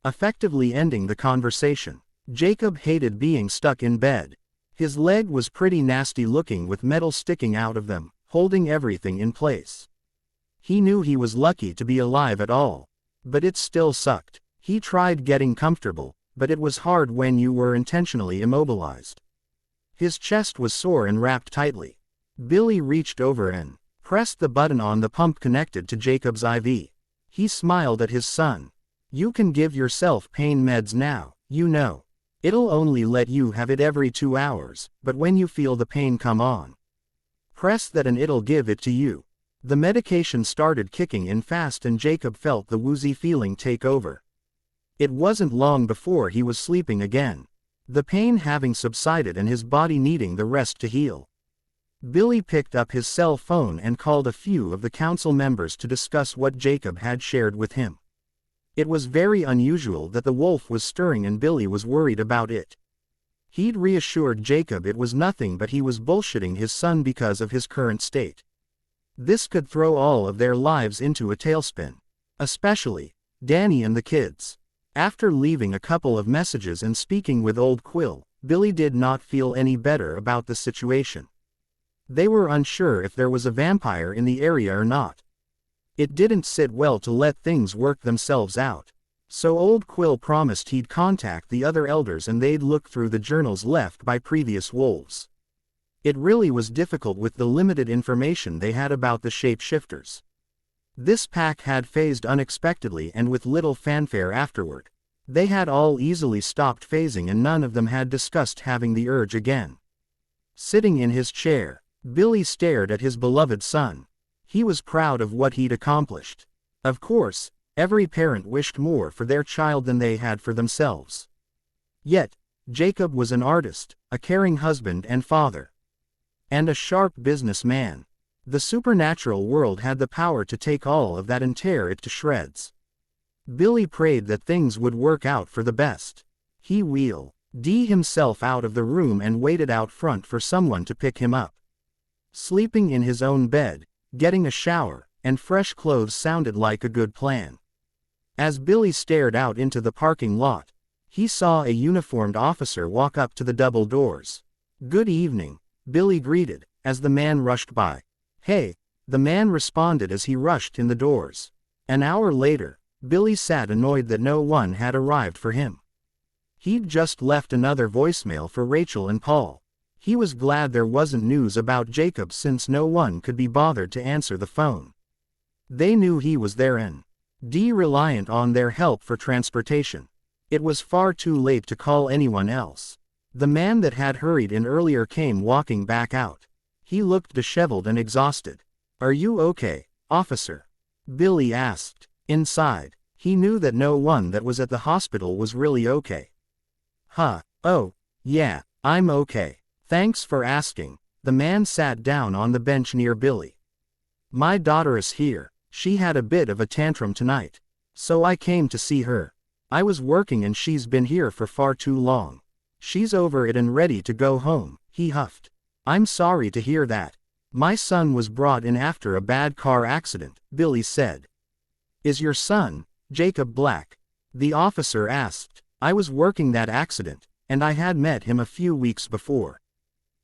Effectively ending the conversation. Jacob hated being stuck in bed. His leg was pretty nasty looking with metal sticking out of them, holding everything in place. He knew he was lucky to be alive at all. But it still sucked. He tried getting comfortable, but it was hard when you were intentionally immobilized. His chest was sore and wrapped tightly. Billy reached over and pressed the button on the pump connected to Jacob's IV. He smiled at his son. You can give yourself pain meds now, you know. It'll only let you have it every 2 hours, but when you feel the pain come on, press that and it'll give it to you. The medication started kicking in fast and Jacob felt the woozy feeling take over. It wasn't long before he was sleeping again, the pain having subsided and his body needing the rest to heal. Billy picked up his cell phone and called a few of the council members to discuss what Jacob had shared with him. It was very unusual that the wolf was stirring and Billy was worried about it. He'd reassured Jacob it was nothing but he was bullshitting his son because of his current state. This could throw all of their lives into a tailspin. Especially Danny and the kids. After leaving a couple of messages and speaking with Old Quill, Billy did not feel any better about the situation. They were unsure if there was a vampire in the area or not. It didn't sit well to let things work themselves out. So Old Quill promised he'd contact the other elders and they'd look through the journals left by previous wolves. It really was difficult with the limited information they had about the shapeshifters. This pack had phased unexpectedly and with little fanfare afterward. They had all easily stopped phasing and none of them had discussed having the urge again. Sitting in his chair, Billy stared at his beloved son. He was proud of what he'd accomplished. Of course, every parent wished more for their child than they had for themselves. Yet, Jacob was an artist, a caring husband and father, and a sharp businessman. The supernatural world had the power to take all of that and tear it to shreds. Billy prayed that things would work out for the best. He wheeled himself out of the room and waited out front for someone to pick him up. Sleeping in his own bed, getting a shower, and fresh clothes sounded like a good plan. As Billy stared out into the parking lot, he saw a uniformed officer walk up to the double doors. "Good evening," Billy greeted, as the man rushed by. "Hey," the man responded as he rushed in the doors. An hour later, Billy sat annoyed that no one had arrived for him. He'd just left another voicemail for Rachel and Paul. He was glad there wasn't news about Jacob since no one could be bothered to answer the phone. They knew he was there and reliant on their help for transportation. It was far too late to call anyone else. The man that had hurried in earlier came walking back out. He looked disheveled and exhausted. "Are you okay, officer?" Billy asked. Inside, he knew that no one that was at the hospital was really okay. "Huh, oh, yeah, I'm okay. Thanks for asking. The man sat down on the bench near Billy. My daughter is here. She had a bit of a tantrum tonight. So I came to see her. I was working and she's been here for far too long. She's over it and ready to go home, he huffed. I'm sorry to hear that. My son was brought in after a bad car accident, Billy said. Is your son, Jacob Black? The officer asked. I was working that accident, and I had met him a few weeks before.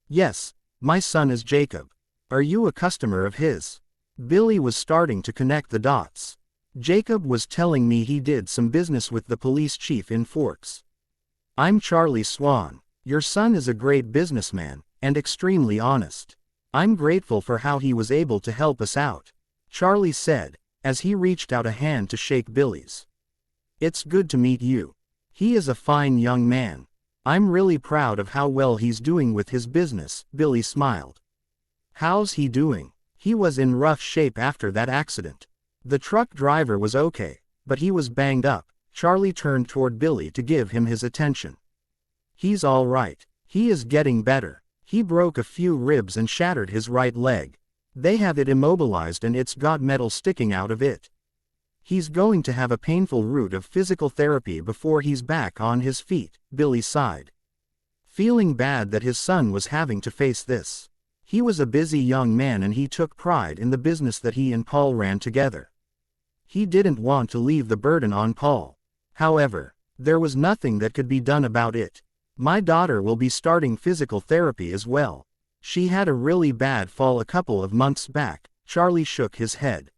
Yes, my son is Jacob. Are you a customer of his? Billy was starting to connect the dots. Jacob was telling me he did some business with the police chief in Forks. I'm Charlie Swan. Your son is a great businessman, and extremely honest. I'm grateful for how he was able to help us out, Charlie said, as he reached out a hand to shake Billy's. It's good to meet you. He is a fine young man. I'm really proud of how well he's doing with his business, Billy smiled. How's he doing? He was in rough shape after that accident. The truck driver was okay, but he was banged up. Charlie turned toward Billy to give him his attention. He's all right. He is getting better. He broke a few ribs and shattered his right leg. They have it immobilized and it's got metal sticking out of it. He's going to have a painful route of physical therapy before he's back on his feet, Billy sighed. Feeling bad that his son was having to face this. He was a busy young man and he took pride in the business that he and Paul ran together. He didn't want to leave the burden on Paul. However, there was nothing that could be done about it. My daughter will be starting physical therapy as well. She had a really bad fall a couple of months back. Charlie shook his head.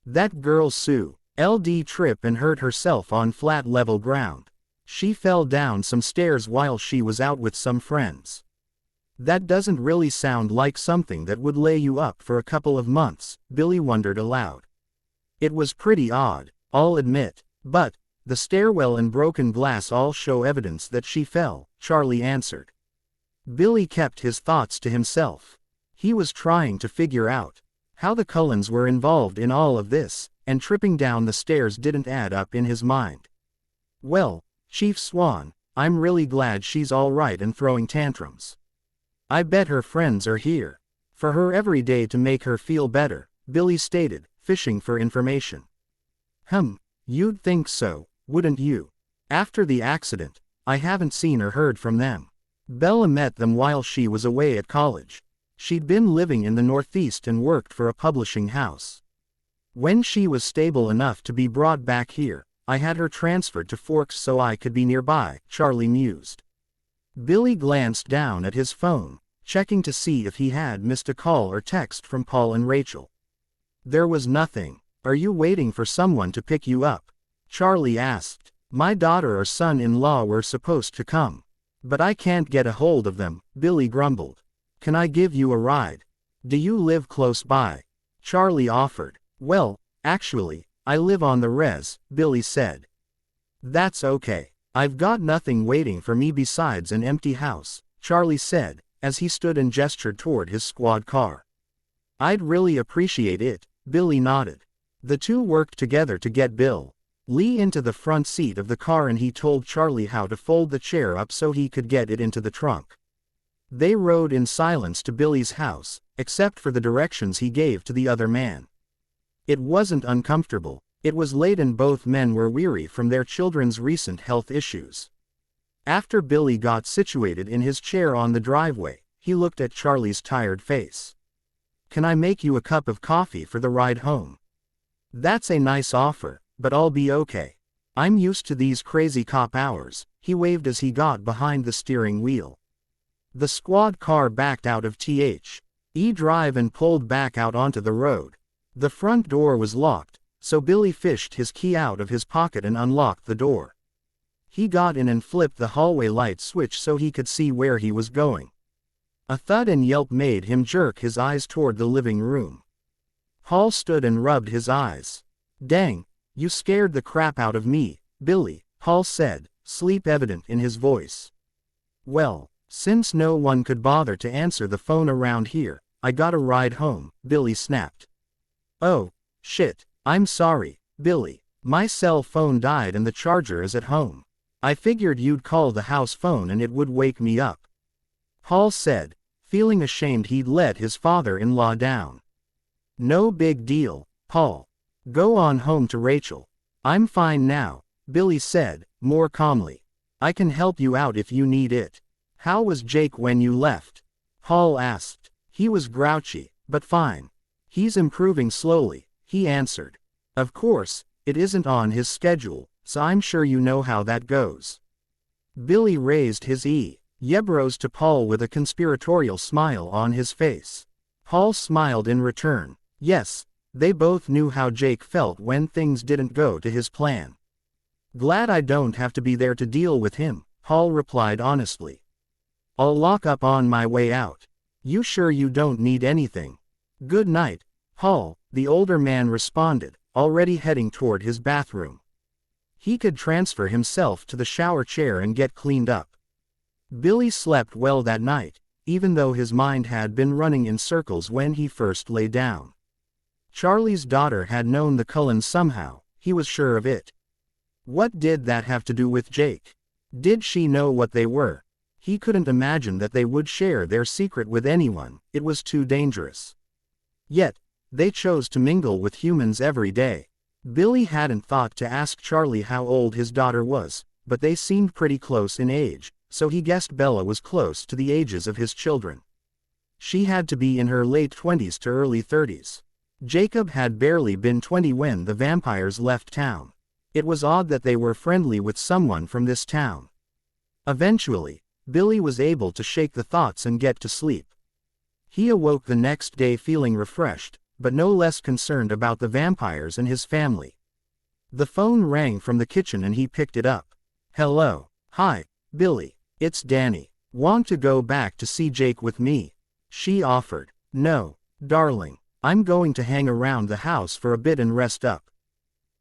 That girl Sue, LD tripped and hurt herself on flat level ground. She fell down some stairs while she was out with some friends. That doesn't really sound like something that would lay you up for a couple of months, Billy wondered aloud. It was pretty odd, I'll admit, but the stairwell and broken glass all show evidence that she fell, Charlie answered. Billy kept his thoughts to himself. He was trying to figure out how the Cullens were involved in all of this, and tripping down the stairs didn't add up in his mind. Well, Chief Swan, I'm really glad she's all right and throwing tantrums. I bet her friends are here for her every day to make her feel better, Billy stated, fishing for information. You'd think so, wouldn't you? After the accident, I haven't seen or heard from them. Bella met them while she was away at college. She'd been living in the Northeast and worked for a publishing house. When she was stable enough to be brought back here, I had her transferred to Forks so I could be nearby, Charlie mused. Billy glanced down at his phone, checking to see if he had missed a call or text from Paul and Rachel. There was nothing. Are you waiting for someone to pick you up? Charlie asked. My daughter or son-in-law were supposed to come. But I can't get a hold of them, Billy grumbled. Can I give you a ride? Do you live close by? Charlie offered. Well, actually, I live on the res, Billy said. That's okay. I've got nothing waiting for me besides an empty house, Charlie said, as he stood and gestured toward his squad car. I'd really appreciate it, Billy nodded. The two worked together to get Bill Lee into the front seat of the car and he told Charlie how to fold the chair up so he could get it into the trunk. They rode in silence to Billy's house, except for the directions he gave to the other man. It wasn't uncomfortable. It was late and both men were weary from their children's recent health issues. After Billy got situated in his chair on the driveway, he looked at Charlie's tired face. Can I make you a cup of coffee for the ride home? That's a nice offer, but I'll be okay. I'm used to these crazy cop hours, he waved as he got behind the steering wheel. The squad car backed out of THE drive and pulled back out onto the road. The front door was locked, so Billy fished his key out of his pocket and unlocked the door. He got in and flipped the hallway light switch so he could see where he was going. A thud and yelp made him jerk his eyes toward the living room. Paul stood and rubbed his eyes. Dang, you scared the crap out of me, Billy, Paul said, sleep evident in his voice. Well, since no one could bother to answer the phone around here, I got a ride home, Billy snapped. Oh, shit, I'm sorry, Billy. My cell phone died and the charger is at home. I figured you'd call the house phone and it would wake me up. Paul said, feeling ashamed he'd let his father-in-law down. No big deal, Paul. Go on home to Rachel. I'm fine now, Billy said, more calmly. I can help you out if you need it. How was Jake when you left? Paul asked. He was grouchy, but fine. He's improving slowly, he answered. Of course, it isn't on his schedule, so I'm sure you know how that goes. Billy raised his eyebrows to Paul with a conspiratorial smile on his face. Paul smiled in return. Yes, they both knew how Jake felt when things didn't go to his plan. Glad I don't have to be there to deal with him, Paul replied honestly. I'll lock up on my way out. You sure you don't need anything? Good night, Paul, the older man responded, already heading toward his bathroom. He could transfer himself to the shower chair and get cleaned up. Billy slept well that night, even though his mind had been running in circles when he first lay down. Charlie's daughter had known the Cullens somehow, he was sure of it. What did that have to do with Jake? Did she know what they were? He couldn't imagine that they would share their secret with anyone, it was too dangerous. Yet, they chose to mingle with humans every day. Billy hadn't thought to ask Charlie how old his daughter was, but they seemed pretty close in age, so he guessed Bella was close to the ages of his children. She had to be in her late 20s to early 30s. Jacob had barely been 20 when the vampires left town. It was odd that they were friendly with someone from this town. Eventually, Billy was able to shake the thoughts and get to sleep. He awoke the next day feeling refreshed, but no less concerned about the vampires and his family. The phone rang from the kitchen and he picked it up. Hello. Hi, Billy. It's Danny. Want to go back to see Jake with me? She offered. No, darling. I'm going to hang around the house for a bit and rest up.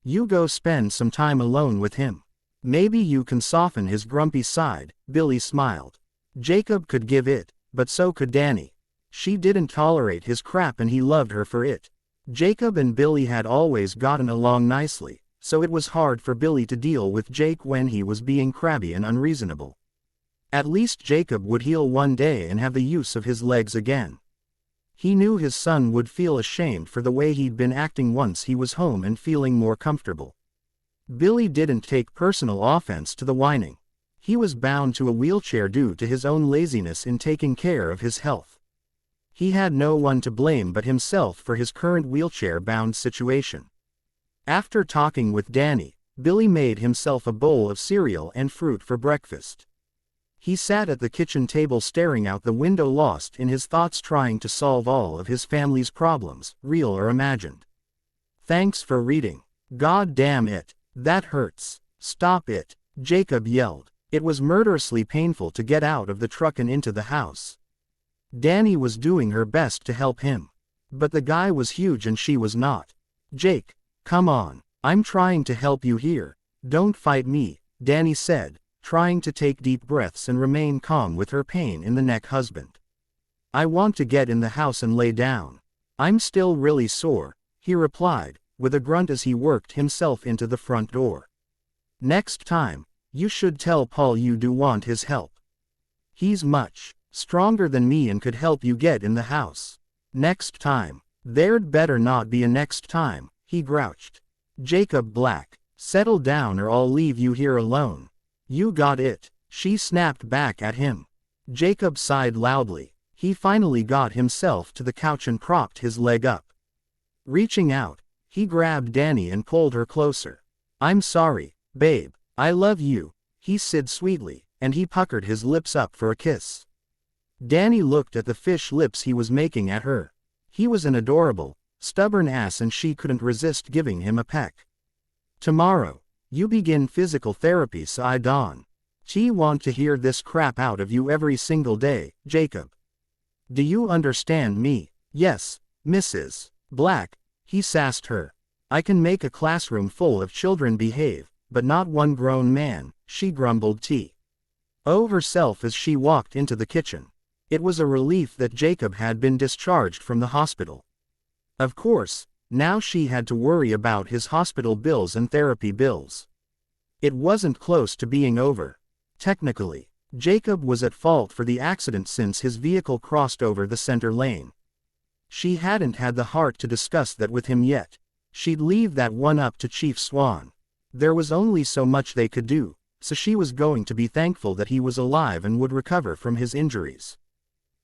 You go spend some time alone with him. Maybe you can soften his grumpy side, Billy smiled. Jacob could give it, but so could Danny. She didn't tolerate his crap and he loved her for it. Jacob and Billy had always gotten along nicely, so it was hard for Billy to deal with Jake when he was being crabby and unreasonable. At least Jacob would heal one day and have the use of his legs again. He knew his son would feel ashamed for the way he'd been acting once he was home and feeling more comfortable. Billy didn't take personal offense to the whining. He was bound to a wheelchair due to his own laziness in taking care of his health. He had no one to blame but himself for his current wheelchair-bound situation. After talking with Danny, Billy made himself a bowl of cereal and fruit for breakfast. He sat at the kitchen table staring out the window, lost in his thoughts, trying to solve all of his family's problems, real or imagined. Thanks for reading. God damn it. That hurts. Stop it, Jacob yelled. It was murderously painful to get out of the truck and into the house. Danny was doing her best to help him. But the guy was huge and she was not. Jake, come on. I'm trying to help you here. Don't fight me, Danny said, trying to take deep breaths and remain calm with her pain in the neck. Husband. I want to get in the house and lay down. I'm still really sore, he replied, with a grunt as he worked himself into the front door. Next time, you should tell Paul you do want his help. He's much stronger than me and could help you get in the house. Next time. There'd better not be a next time, he grouched. Jacob Black, settle down or I'll leave you here alone. You got it, she snapped back at him. Jacob sighed loudly. He finally got himself to the couch and propped his leg up. Reaching out, he grabbed Danny and pulled her closer. I'm sorry, babe. I love you, he said sweetly, and he puckered his lips up for a kiss. Danny looked at the fish lips he was making at her. He was an adorable, stubborn ass and she couldn't resist giving him a peck. Tomorrow, you begin physical therapy, so I don't want to hear this crap out of you every single day, Jacob. Do you understand me? Yes, Mrs. Black, he sassed her. I can make a classroom full of children behave, but not one grown man, she grumbled herself as she walked into the kitchen. It was a relief that Jacob had been discharged from the hospital. Of course, now she had to worry about his hospital bills and therapy bills. It wasn't close to being over. Technically, Jacob was at fault for the accident since his vehicle crossed over the center lane. She hadn't had the heart to discuss that with him yet. She'd leave that one up to Chief Swan. There was only so much they could do, so she was going to be thankful that he was alive and would recover from his injuries.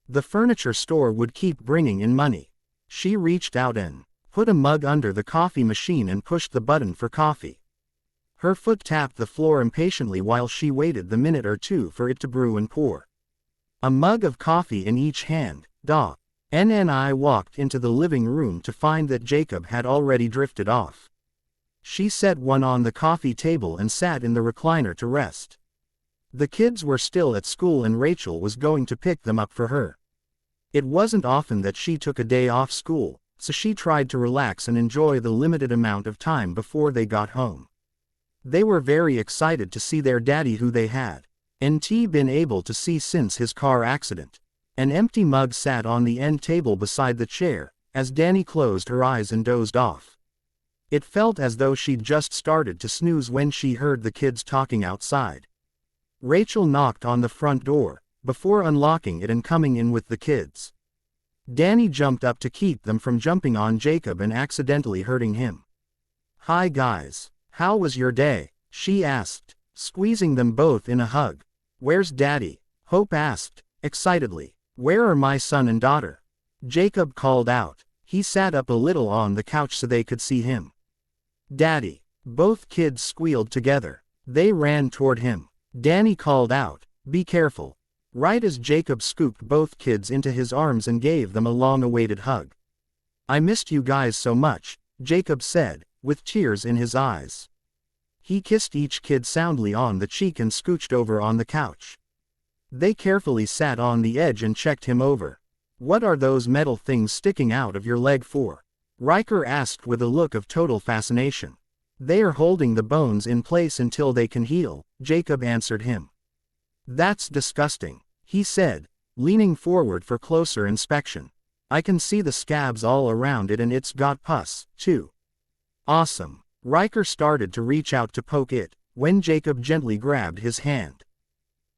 The furniture store would keep bringing in money. She reached out and put a mug under the coffee machine and pushed the button for coffee. Her foot tapped the floor impatiently while she waited the minute or two for it to brew and pour. A mug of coffee in each hand. I walked into the living room to find that Jacob had already drifted off. She set one on the coffee table and sat in the recliner to rest. The kids were still at school and Rachel was going to pick them up for her. It wasn't often that she took a day off school, so she tried to relax and enjoy the limited amount of time before they got home. They were very excited to see their daddy, who they hadn't been able to see since his car accident. An empty mug sat on the end table beside the chair, as Dani closed her eyes and dozed off. It felt as though she'd just started to snooze when she heard the kids talking outside. Rachel knocked on the front door, before unlocking it and coming in with the kids. Dani jumped up to keep them from jumping on Jacob and accidentally hurting him. "Hi guys, how was your day?" she asked, squeezing them both in a hug. "Where's Daddy?" Hope asked, excitedly. "Where are my son and daughter?" Jacob called out. He sat up a little on the couch so they could see him. "Daddy." Both kids squealed together. They ran toward him. Dani called out, "Be careful," right as Jacob scooped both kids into his arms and gave them a long-awaited hug. "I missed you guys so much," Jacob said, with tears in his eyes. He kissed each kid soundly on the cheek and scooched over on the couch. They carefully sat on the edge and checked him over. "What are those metal things sticking out of your leg for?" Riker asked with a look of total fascination. "They are holding the bones in place until they can heal," Jacob answered him. "That's disgusting," he said, leaning forward for closer inspection. "I can see the scabs all around it and it's got pus, too." "Awesome." Riker started to reach out to poke it, when Jacob gently grabbed his hand.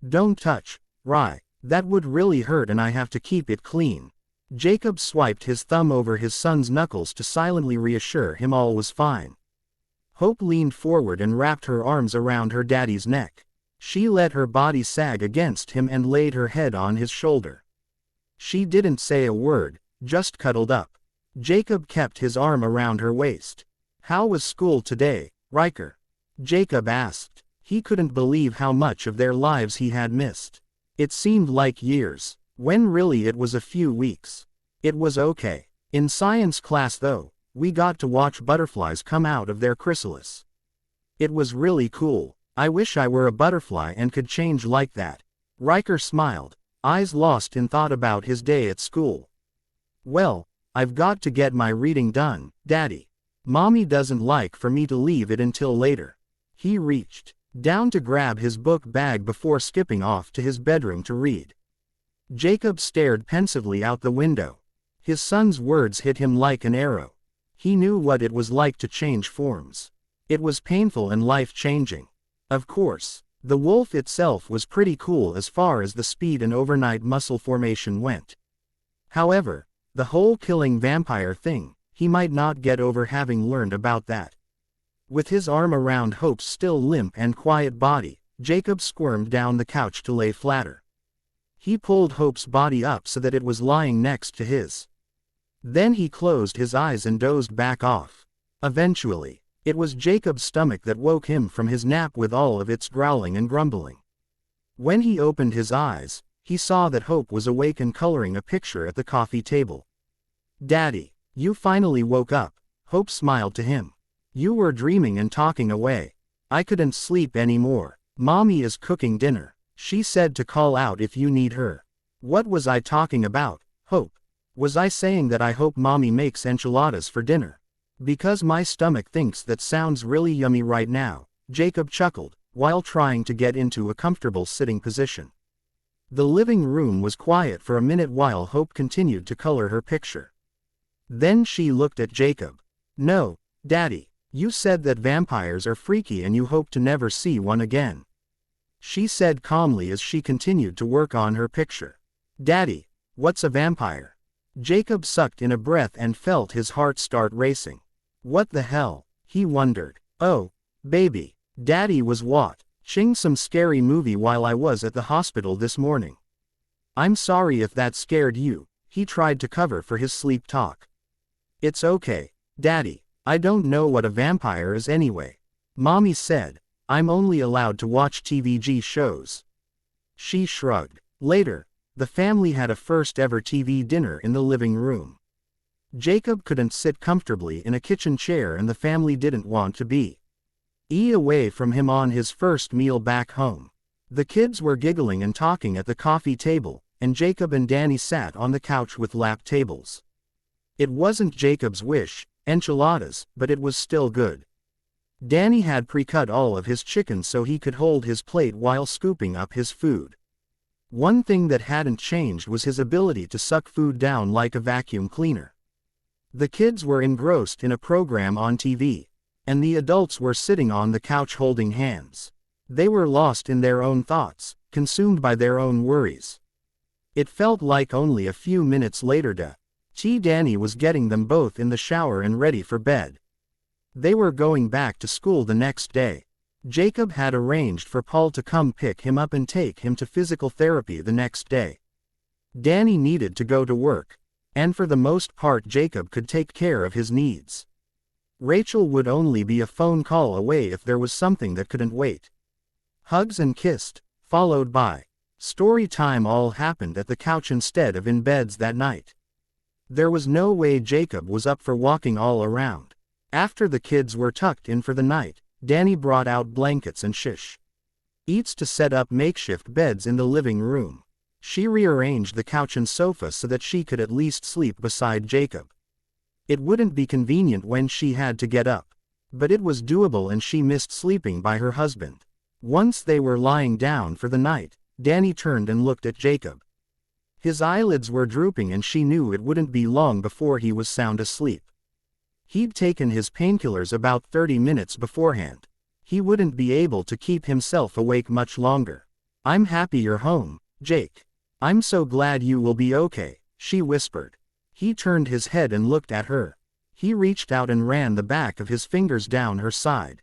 "Don't touch, Ry. That would really hurt and I have to keep it clean." Jacob swiped his thumb over his son's knuckles to silently reassure him all was fine. Hope leaned forward and wrapped her arms around her daddy's neck. She let her body sag against him and laid her head on his shoulder. She didn't say a word, just cuddled up. Jacob kept his arm around her waist. "How was school today, Riker?" Jacob asked. He couldn't believe how much of their lives he had missed. It seemed like years, when really it was a few weeks. It was okay. In science class though, we got to watch butterflies come out of their chrysalis. It was really cool. I wish I were a butterfly and could change like that. Riker smiled, eyes lost in thought about his day at school. "Well, I've got to get my reading done, Daddy. Mommy doesn't like for me to leave it until later." He reached down to grab his book bag before skipping off to his bedroom to read. Jacob stared pensively out the window. His son's words hit him like an arrow. He knew what it was like to change forms. It was painful and life-changing. Of course, the wolf itself was pretty cool as far as the speed and overnight muscle formation went. However, the whole killing vampire thing, he might not get over having learned about that. With his arm around Hope's still limp and quiet body, Jacob squirmed down the couch to lay flatter. He pulled Hope's body up so that it was lying next to his. Then he closed his eyes and dozed back off. Eventually, it was Jacob's stomach that woke him from his nap with all of its growling and grumbling. When he opened his eyes, he saw that Hope was awake and coloring a picture at the coffee table. "Daddy, you finally woke up," Hope smiled to him. "You were dreaming and talking away. I couldn't sleep anymore. Mommy is cooking dinner. She said to call out if you need her." "What was I talking about, Hope? Was I saying that I hope Mommy makes enchiladas for dinner? Because my stomach thinks that sounds really yummy right now," Jacob chuckled, while trying to get into a comfortable sitting position. The living room was quiet for a minute while Hope continued to color her picture. Then she looked at Jacob. "No, Daddy, you said that vampires are freaky and you hope to never see one again." she said calmly as she continued to work on her picture. Daddy, what's a vampire? Jacob sucked in a breath and felt his heart start racing. What the hell? He wondered. Oh, baby, Daddy was watching some scary movie while I was at the hospital this morning. I'm sorry if that scared you, he tried to cover for his sleep talk. It's okay, Daddy, I don't know what a vampire is anyway. Mommy said, I'm only allowed to watch TVG shows. She shrugged. Later, the family had a first-ever TV dinner in the living room. Jacob couldn't sit comfortably in a kitchen chair and the family didn't want to be away from him on his first meal back home. The kids were giggling and talking at the coffee table, and Jacob and Danny sat on the couch with lap tables. It wasn't Jacob's wish, enchiladas, but it was still good. Danny had pre-cut all of his chicken so he could hold his plate while scooping up his food. One thing that hadn't changed was his ability to suck food down like a vacuum cleaner. The kids were engrossed in a program on TV, and the adults were sitting on the couch holding hands. They were lost in their own thoughts, consumed by their own worries. It felt like only a few minutes later Danny was getting them both in the shower and ready for bed. They were going back to school the next day. Jacob had arranged for Paul to come pick him up and take him to physical therapy the next day. Danny needed to go to work, and for the most part Jacob could take care of his needs. Rachel would only be a phone call away if there was something that couldn't wait. Hugs and kissed, followed by story time all happened at the couch instead of in beds that night. There was no way Jacob was up for walking all around. After the kids were tucked in for the night, Danny brought out blankets and sheets to set up makeshift beds in the living room. She rearranged the couch and sofa so that she could at least sleep beside Jacob. It wouldn't be convenient when she had to get up, but it was doable and she missed sleeping by her husband. Once they were lying down for the night, Danny turned and looked at Jacob. His eyelids were drooping and she knew it wouldn't be long before he was sound asleep. He'd taken his painkillers about 30 minutes beforehand. He wouldn't be able to keep himself awake much longer. I'm happy you're home, Jake. I'm so glad you will be okay, she whispered. He turned his head and looked at her. He reached out and ran the back of his fingers down her side.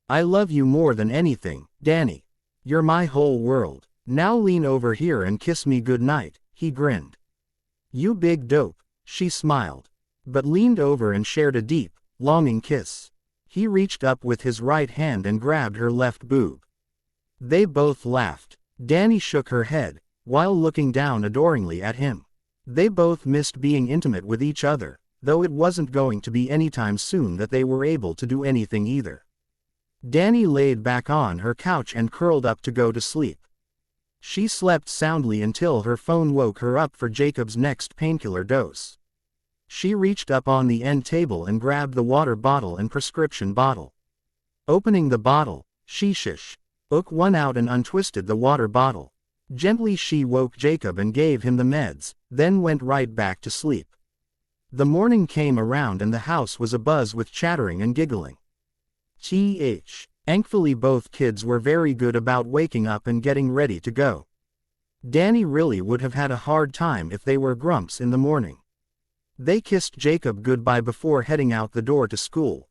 I love you more than anything, Danny. You're my whole world. Now lean over here and kiss me goodnight, he grinned. You big dope, she smiled, but leaned over and shared a deep, longing kiss. He reached up with his right hand and grabbed her left boob. They both laughed. Danny shook her head, while looking down adoringly at him. They both missed being intimate with each other, though it wasn't going to be anytime soon that they were able to do anything either. Danny laid back on her couch and curled up to go to sleep. She slept soundly until her phone woke her up for Jacob's next painkiller dose. She reached up on the end table and grabbed the water bottle and prescription bottle. Opening the bottle, she took one out and untwisted the water bottle. Gently she woke Jacob and gave him the meds, then went right back to sleep. The morning came around and the house was abuzz with chattering and giggling. Thankfully both kids were very good about waking up and getting ready to go. Danny really would have had a hard time if they were grumps in the morning. They kissed Jacob goodbye before heading out the door to school.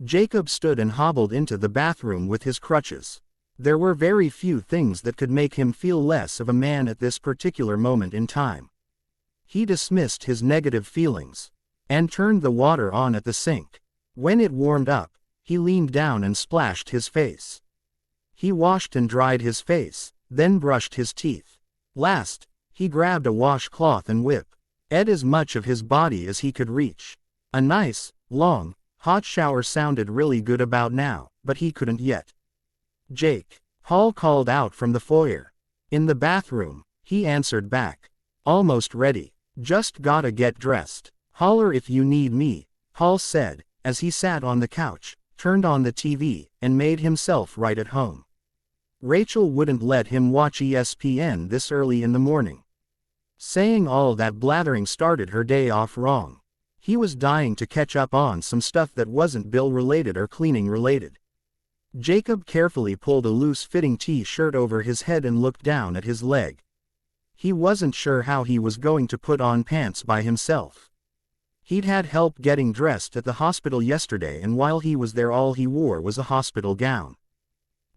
Jacob stood and hobbled into the bathroom with his crutches. There were very few things that could make him feel less of a man at this particular moment in time. He dismissed his negative feelings and turned the water on at the sink. When it warmed up, he leaned down and splashed his face. He washed and dried his face, then brushed his teeth. Last, he grabbed a washcloth and wiped as much of his body as he could reach. A nice, long, hot shower sounded really good about now, but he couldn't yet. Jake, Paul called out from the foyer. In the bathroom, he answered back. Almost ready. Just gotta get dressed. Holler if you need me, Paul said, as he sat on the couch, turned on the TV, and made himself right at home. Rachel wouldn't let him watch ESPN this early in the morning. Saying all that blathering started her day off wrong. He was dying to catch up on some stuff that wasn't bill-related or cleaning-related. Jacob carefully pulled a loose-fitting t-shirt over his head and looked down at his leg. He wasn't sure how he was going to put on pants by himself. He'd had help getting dressed at the hospital yesterday, and while he was there all he wore was a hospital gown.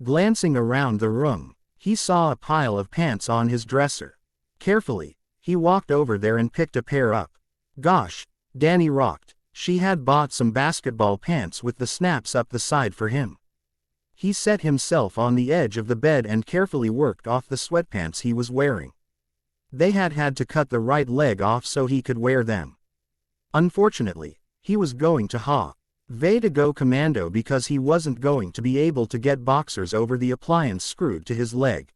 Glancing around the room, he saw a pile of pants on his dresser. Carefully, he walked over there and picked a pair up. Gosh, Danny rocked. She had bought some basketball pants with the snaps up the side for him. He set himself on the edge of the bed and carefully worked off the sweatpants he was wearing. They had to cut the right leg off so he could wear them. Unfortunately, he was going to go commando because he wasn't going to be able to get boxers over the appliance screwed to his leg.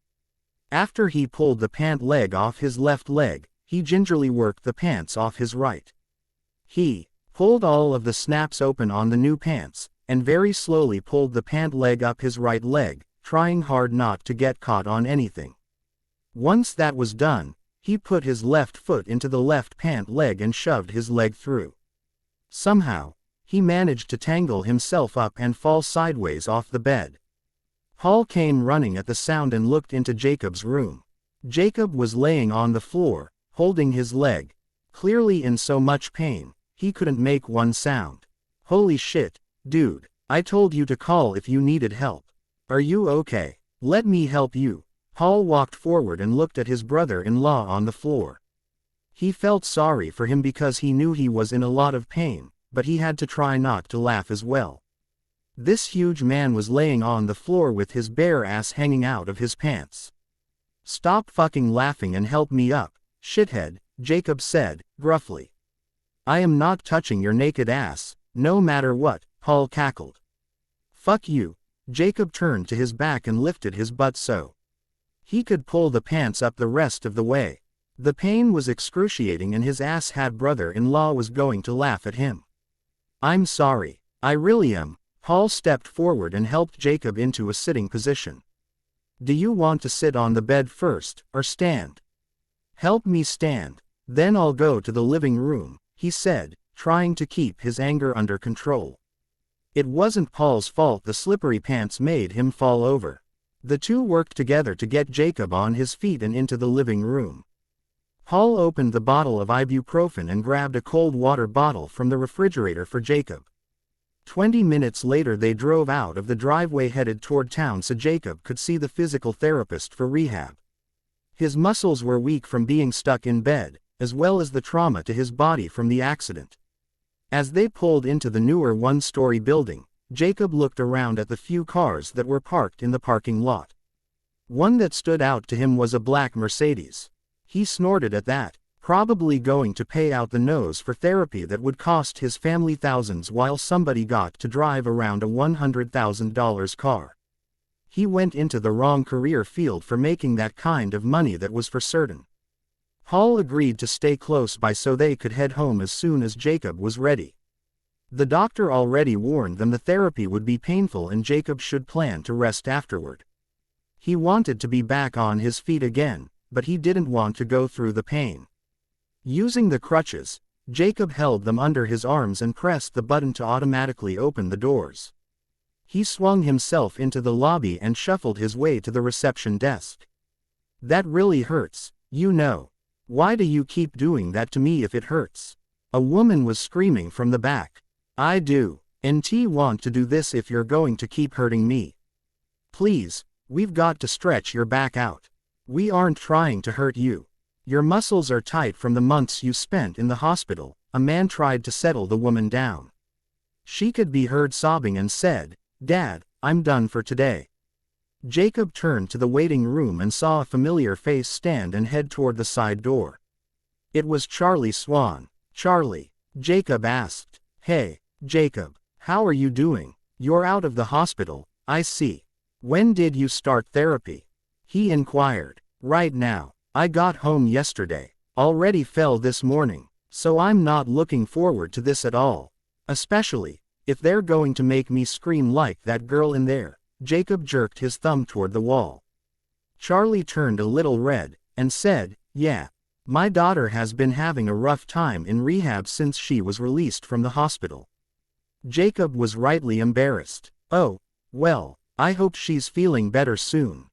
After he pulled the pant leg off his left leg, he gingerly worked the pants off his right. He pulled all of the snaps open on the new pants, and very slowly pulled the pant leg up his right leg, trying hard not to get caught on anything. Once that was done, he put his left foot into the left pant leg and shoved his leg through. Somehow, he managed to tangle himself up and fall sideways off the bed. Paul came running at the sound and looked into Jacob's room. Jacob was laying on the floor, holding his leg. Clearly in so much pain, he couldn't make one sound. Holy shit, dude, I told you to call if you needed help. Are you okay? Let me help you. Paul walked forward and looked at his brother-in-law on the floor. He felt sorry for him because he knew he was in a lot of pain, but he had to try not to laugh as well. This huge man was laying on the floor with his bare ass hanging out of his pants. Stop fucking laughing and help me up, shithead, Jacob said, gruffly. I am not touching your naked ass, no matter what, Paul cackled. Fuck you. Jacob turned to his back and lifted his butt so he could pull the pants up the rest of the way. The pain was excruciating and his ass-hat brother-in-law was going to laugh at him. I'm sorry. I really am. Paul stepped forward and helped Jacob into a sitting position. Do you want to sit on the bed first, or stand? Help me stand. Then I'll go to the living room, he said, trying to keep his anger under control. It wasn't Paul's fault the slippery pants made him fall over. The two worked together to get Jacob on his feet and into the living room. Paul opened the bottle of ibuprofen and grabbed a cold water bottle from the refrigerator for Jacob. 20 minutes later they drove out of the driveway headed toward town so Jacob could see the physical therapist for rehab. His muscles were weak from being stuck in bed, as well as the trauma to his body from the accident. As they pulled into the newer one-story building, Jacob looked around at the few cars that were parked in the parking lot. One that stood out to him was a black Mercedes. He snorted at that, probably going to pay out the nose for therapy that would cost his family thousands while somebody got to drive around a $100,000 car. He went into the wrong career field for making that kind of money, that was for certain. Paul agreed to stay close by so they could head home as soon as Jacob was ready. The doctor already warned them the therapy would be painful and Jacob should plan to rest afterward. He wanted to be back on his feet again, but he didn't want to go through the pain. Using the crutches, Jacob held them under his arms and pressed the button to automatically open the doors. He swung himself into the lobby and shuffled his way to the reception desk. That really hurts, you know. Why do you keep doing that to me if it hurts? A woman was screaming from the back. I do, and want to do this if you're going to keep hurting me. Please, we've got to stretch your back out. We aren't trying to hurt you. Your muscles are tight from the months you spent in the hospital. A man tried to settle the woman down. She could be heard sobbing and said, Dad, I'm done for today. Jacob turned to the waiting room and saw a familiar face stand and head toward the side door. It was Charlie Swan. Charlie, Jacob asked. Hey, Jacob, how are you doing? You're out of the hospital, I see. When did you start therapy? He inquired. Right now. I got home yesterday. Already fell this morning. So I'm not looking forward to this at all. Especially, if they're going to make me scream like that girl in there. Jacob jerked his thumb toward the wall. Charlie turned a little red, and said, Yeah. My daughter has been having a rough time in rehab since she was released from the hospital. Jacob was rightly embarrassed. Oh, well, I hope she's feeling better soon.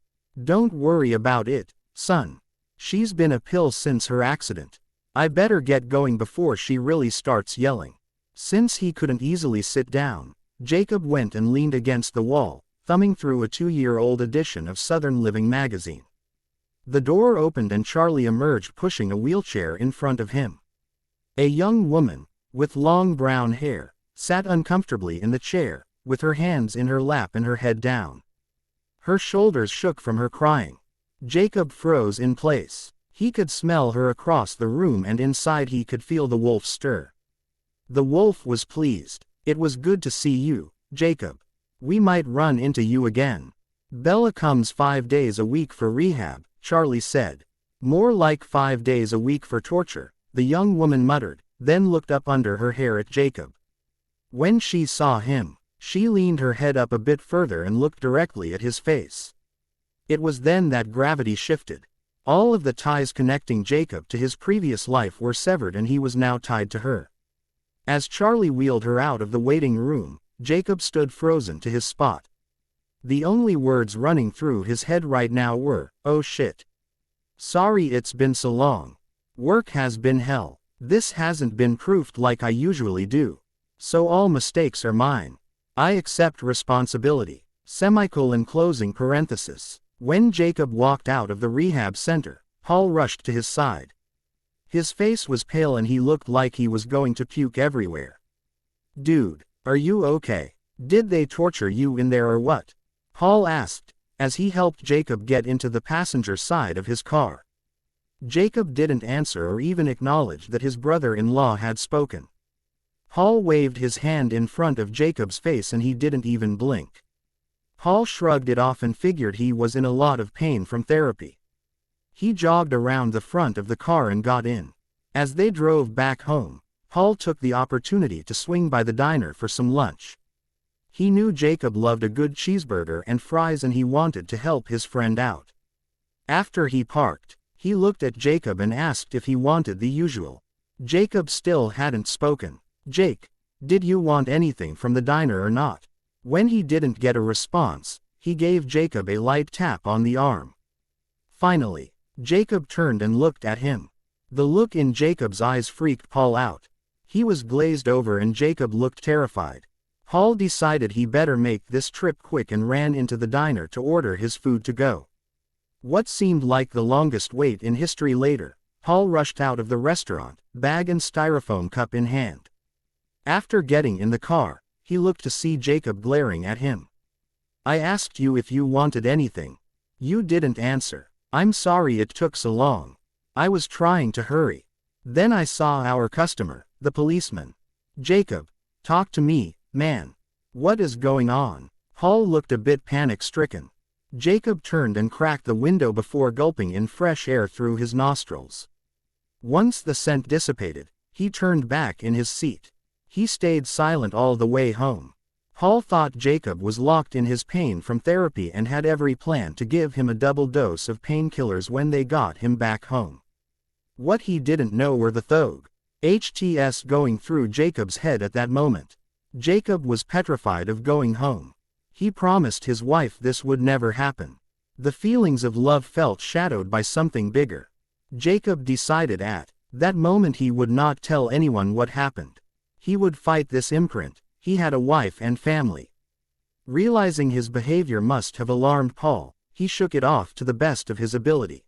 Don't worry about it, son. She's been a pill since her accident. I better get going before she really starts yelling. Since he couldn't easily sit down, Jacob went and leaned against the wall, thumbing through a 2-year-old edition of Southern Living magazine. The door opened and Charlie emerged pushing a wheelchair in front of him. A young woman, with long brown hair, sat uncomfortably in the chair, with her hands in her lap and her head down. Her shoulders shook from her crying. Jacob froze in place. He could smell her across the room and inside he could feel the wolf stir. The wolf was pleased. It was good to see you, Jacob. We might run into you again. Bella comes 5 days a week for rehab, Charlie said. More like 5 days a week for torture, the young woman muttered, then looked up under her hair at Jacob. When she saw him, she leaned her head up a bit further and looked directly at his face. It was then that gravity shifted. All of the ties connecting Jacob to his previous life were severed and he was now tied to her. As Charlie wheeled her out of the waiting room, Jacob stood frozen to his spot. The only words running through his head right now were, "Oh shit. Sorry it's been so long. Work has been hell. This hasn't been proofed like I usually do. So all mistakes are mine. I accept responsibility." Closing parenthesis. When Jacob walked out of the rehab center, Paul rushed to his side. His face was pale and he looked like he was going to puke everywhere. "Dude, are you okay? Did they torture you in there or what?" Paul asked, as he helped Jacob get into the passenger side of his car. Jacob didn't answer or even acknowledge that his brother-in-law had spoken. Paul waved his hand in front of Jacob's face and he didn't even blink. Paul shrugged it off and figured he was in a lot of pain from therapy. He jogged around the front of the car and got in. As they drove back home, Paul took the opportunity to swing by the diner for some lunch. He knew Jacob loved a good cheeseburger and fries and he wanted to help his friend out. After he parked, he looked at Jacob and asked if he wanted the usual. Jacob still hadn't spoken. "Jake, did you want anything from the diner or not?" When he didn't get a response, he gave Jacob a light tap on the arm. Finally, Jacob turned and looked at him. The look in Jacob's eyes freaked Paul out. He was glazed over and Jacob looked terrified. Paul decided he better make this trip quick and ran into the diner to order his food to go. What seemed like the longest wait in history later, Paul rushed out of the restaurant, bag and styrofoam cup in hand. After getting in the car, he looked to see Jacob glaring at him. "I asked you if you wanted anything. You didn't answer. I'm sorry it took so long. I was trying to hurry. Then I saw our customer, the policeman." "Jacob, talk to me, man. What is going on?" Paul looked a bit panic-stricken. Jacob turned and cracked the window before gulping in fresh air through his nostrils. Once the scent dissipated, he turned back in his seat. He stayed silent all the way home. Paul thought Jacob was locked in his pain from therapy and had every plan to give him a double dose of painkillers when they got him back home. What he didn't know were the thoughts going through Jacob's head at that moment. Jacob was petrified of going home. He promised his wife this would never happen. The feelings of love felt shadowed by something bigger. Jacob decided at that moment he would not tell anyone what happened. He would fight this imprint. He had a wife and family. Realizing his behavior must have alarmed Paul, he shook it off to the best of his ability.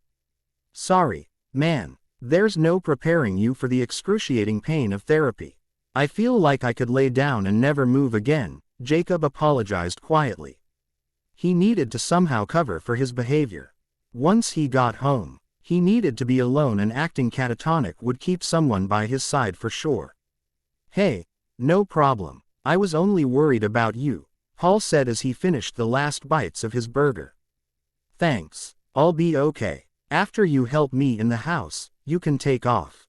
"Sorry, man. There's no preparing you for the excruciating pain of therapy. I feel like I could lay down and never move again," Jacob apologized quietly. He needed to somehow cover for his behavior. Once he got home, he needed to be alone and acting catatonic would keep someone by his side for sure. "Hey, no problem. I was only worried about you," Paul said as he finished the last bites of his burger. "Thanks. I'll be okay. After you help me in the house, you can take off."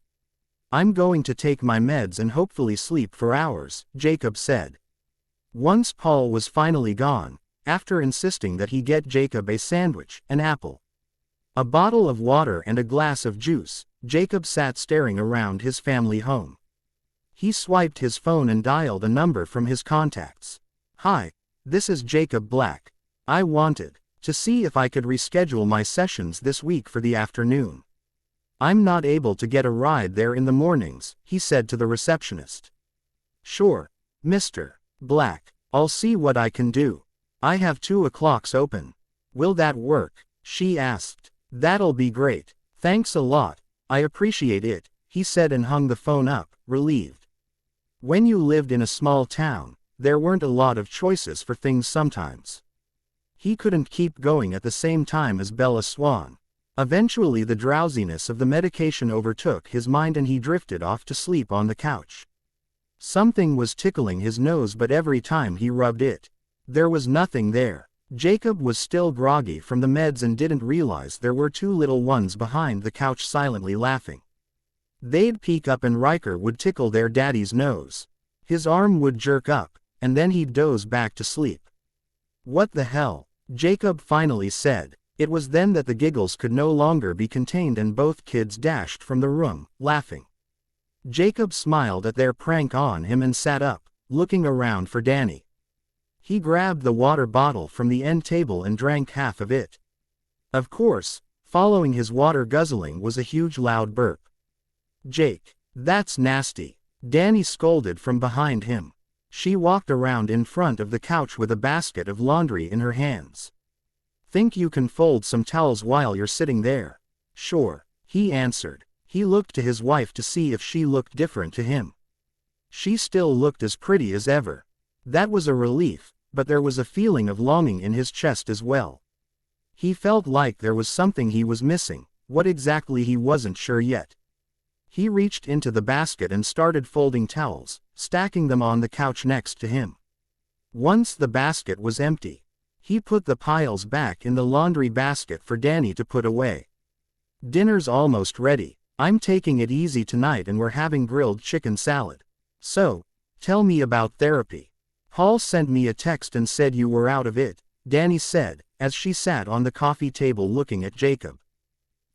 "I'm going to take my meds and hopefully sleep for hours," Jacob said. Once Paul was finally gone, after insisting that he get Jacob a sandwich, an apple, a bottle of water and a glass of juice, Jacob sat staring around his family home. He swiped his phone and dialed a number from his contacts. "Hi, this is Jacob Black. I wanted to see if I could reschedule my sessions this week for the afternoon. I'm not able to get a ride there in the mornings, he said to the receptionist. Sure, Mr. Black, I'll see what I can do. I have 2 o'clocks open. Will that work? She asked. That'll be great. Thanks a lot. I appreciate it, he said and hung the phone up, relieved. When you lived in a small town, there weren't a lot of choices for things sometimes. He couldn't keep going at the same time as Bella Swan. Eventually the drowsiness of the medication overtook his mind and he drifted off to sleep on the couch. Something was tickling his nose, but every time he rubbed it, there was nothing there. Jacob was still groggy from the meds and didn't realize there were 2 little ones behind the couch silently laughing. They'd peek up and Riker would tickle their daddy's nose. His arm would jerk up, and then he'd doze back to sleep. What the hell? Jacob finally said. It was then that the giggles could no longer be contained and both kids dashed from the room, laughing. Jacob smiled at their prank on him and sat up, looking around for Danny. He grabbed the water bottle from the end table and drank half of it. Of course, following his water guzzling was a huge loud burp. Jake, that's nasty, Danny scolded from behind him. She walked around in front of the couch with a basket of laundry in her hands. Think you can fold some towels while you're sitting there? Sure, he answered. He looked to his wife to see if she looked different to him. She still looked as pretty as ever. That was a relief, but there was a feeling of longing in his chest as well. He felt like there was something he was missing, what exactly he wasn't sure yet. He reached into the basket and started folding towels, stacking them on the couch next to him. Once the basket was empty, he put the piles back in the laundry basket for Danny to put away. Dinner's almost ready. I'm taking it easy tonight and we're having grilled chicken salad. So, tell me about therapy. Paul sent me a text and said you were out of it, Danny said, as she sat on the coffee table looking at Jacob.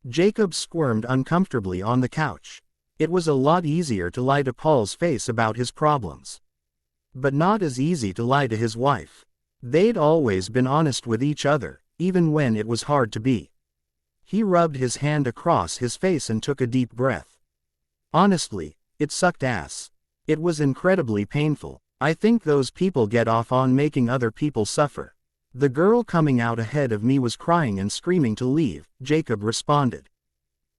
Jacob squirmed uncomfortably on the couch. It was a lot easier to lie to Paul's face about his problems. But not as easy to lie to his wife. They'd always been honest with each other, even when it was hard to be. He rubbed his hand across his face and took a deep breath. Honestly, it sucked ass. It was incredibly painful. I think those people get off on making other people suffer. The girl coming out ahead of me was crying and screaming to leave, Jacob responded.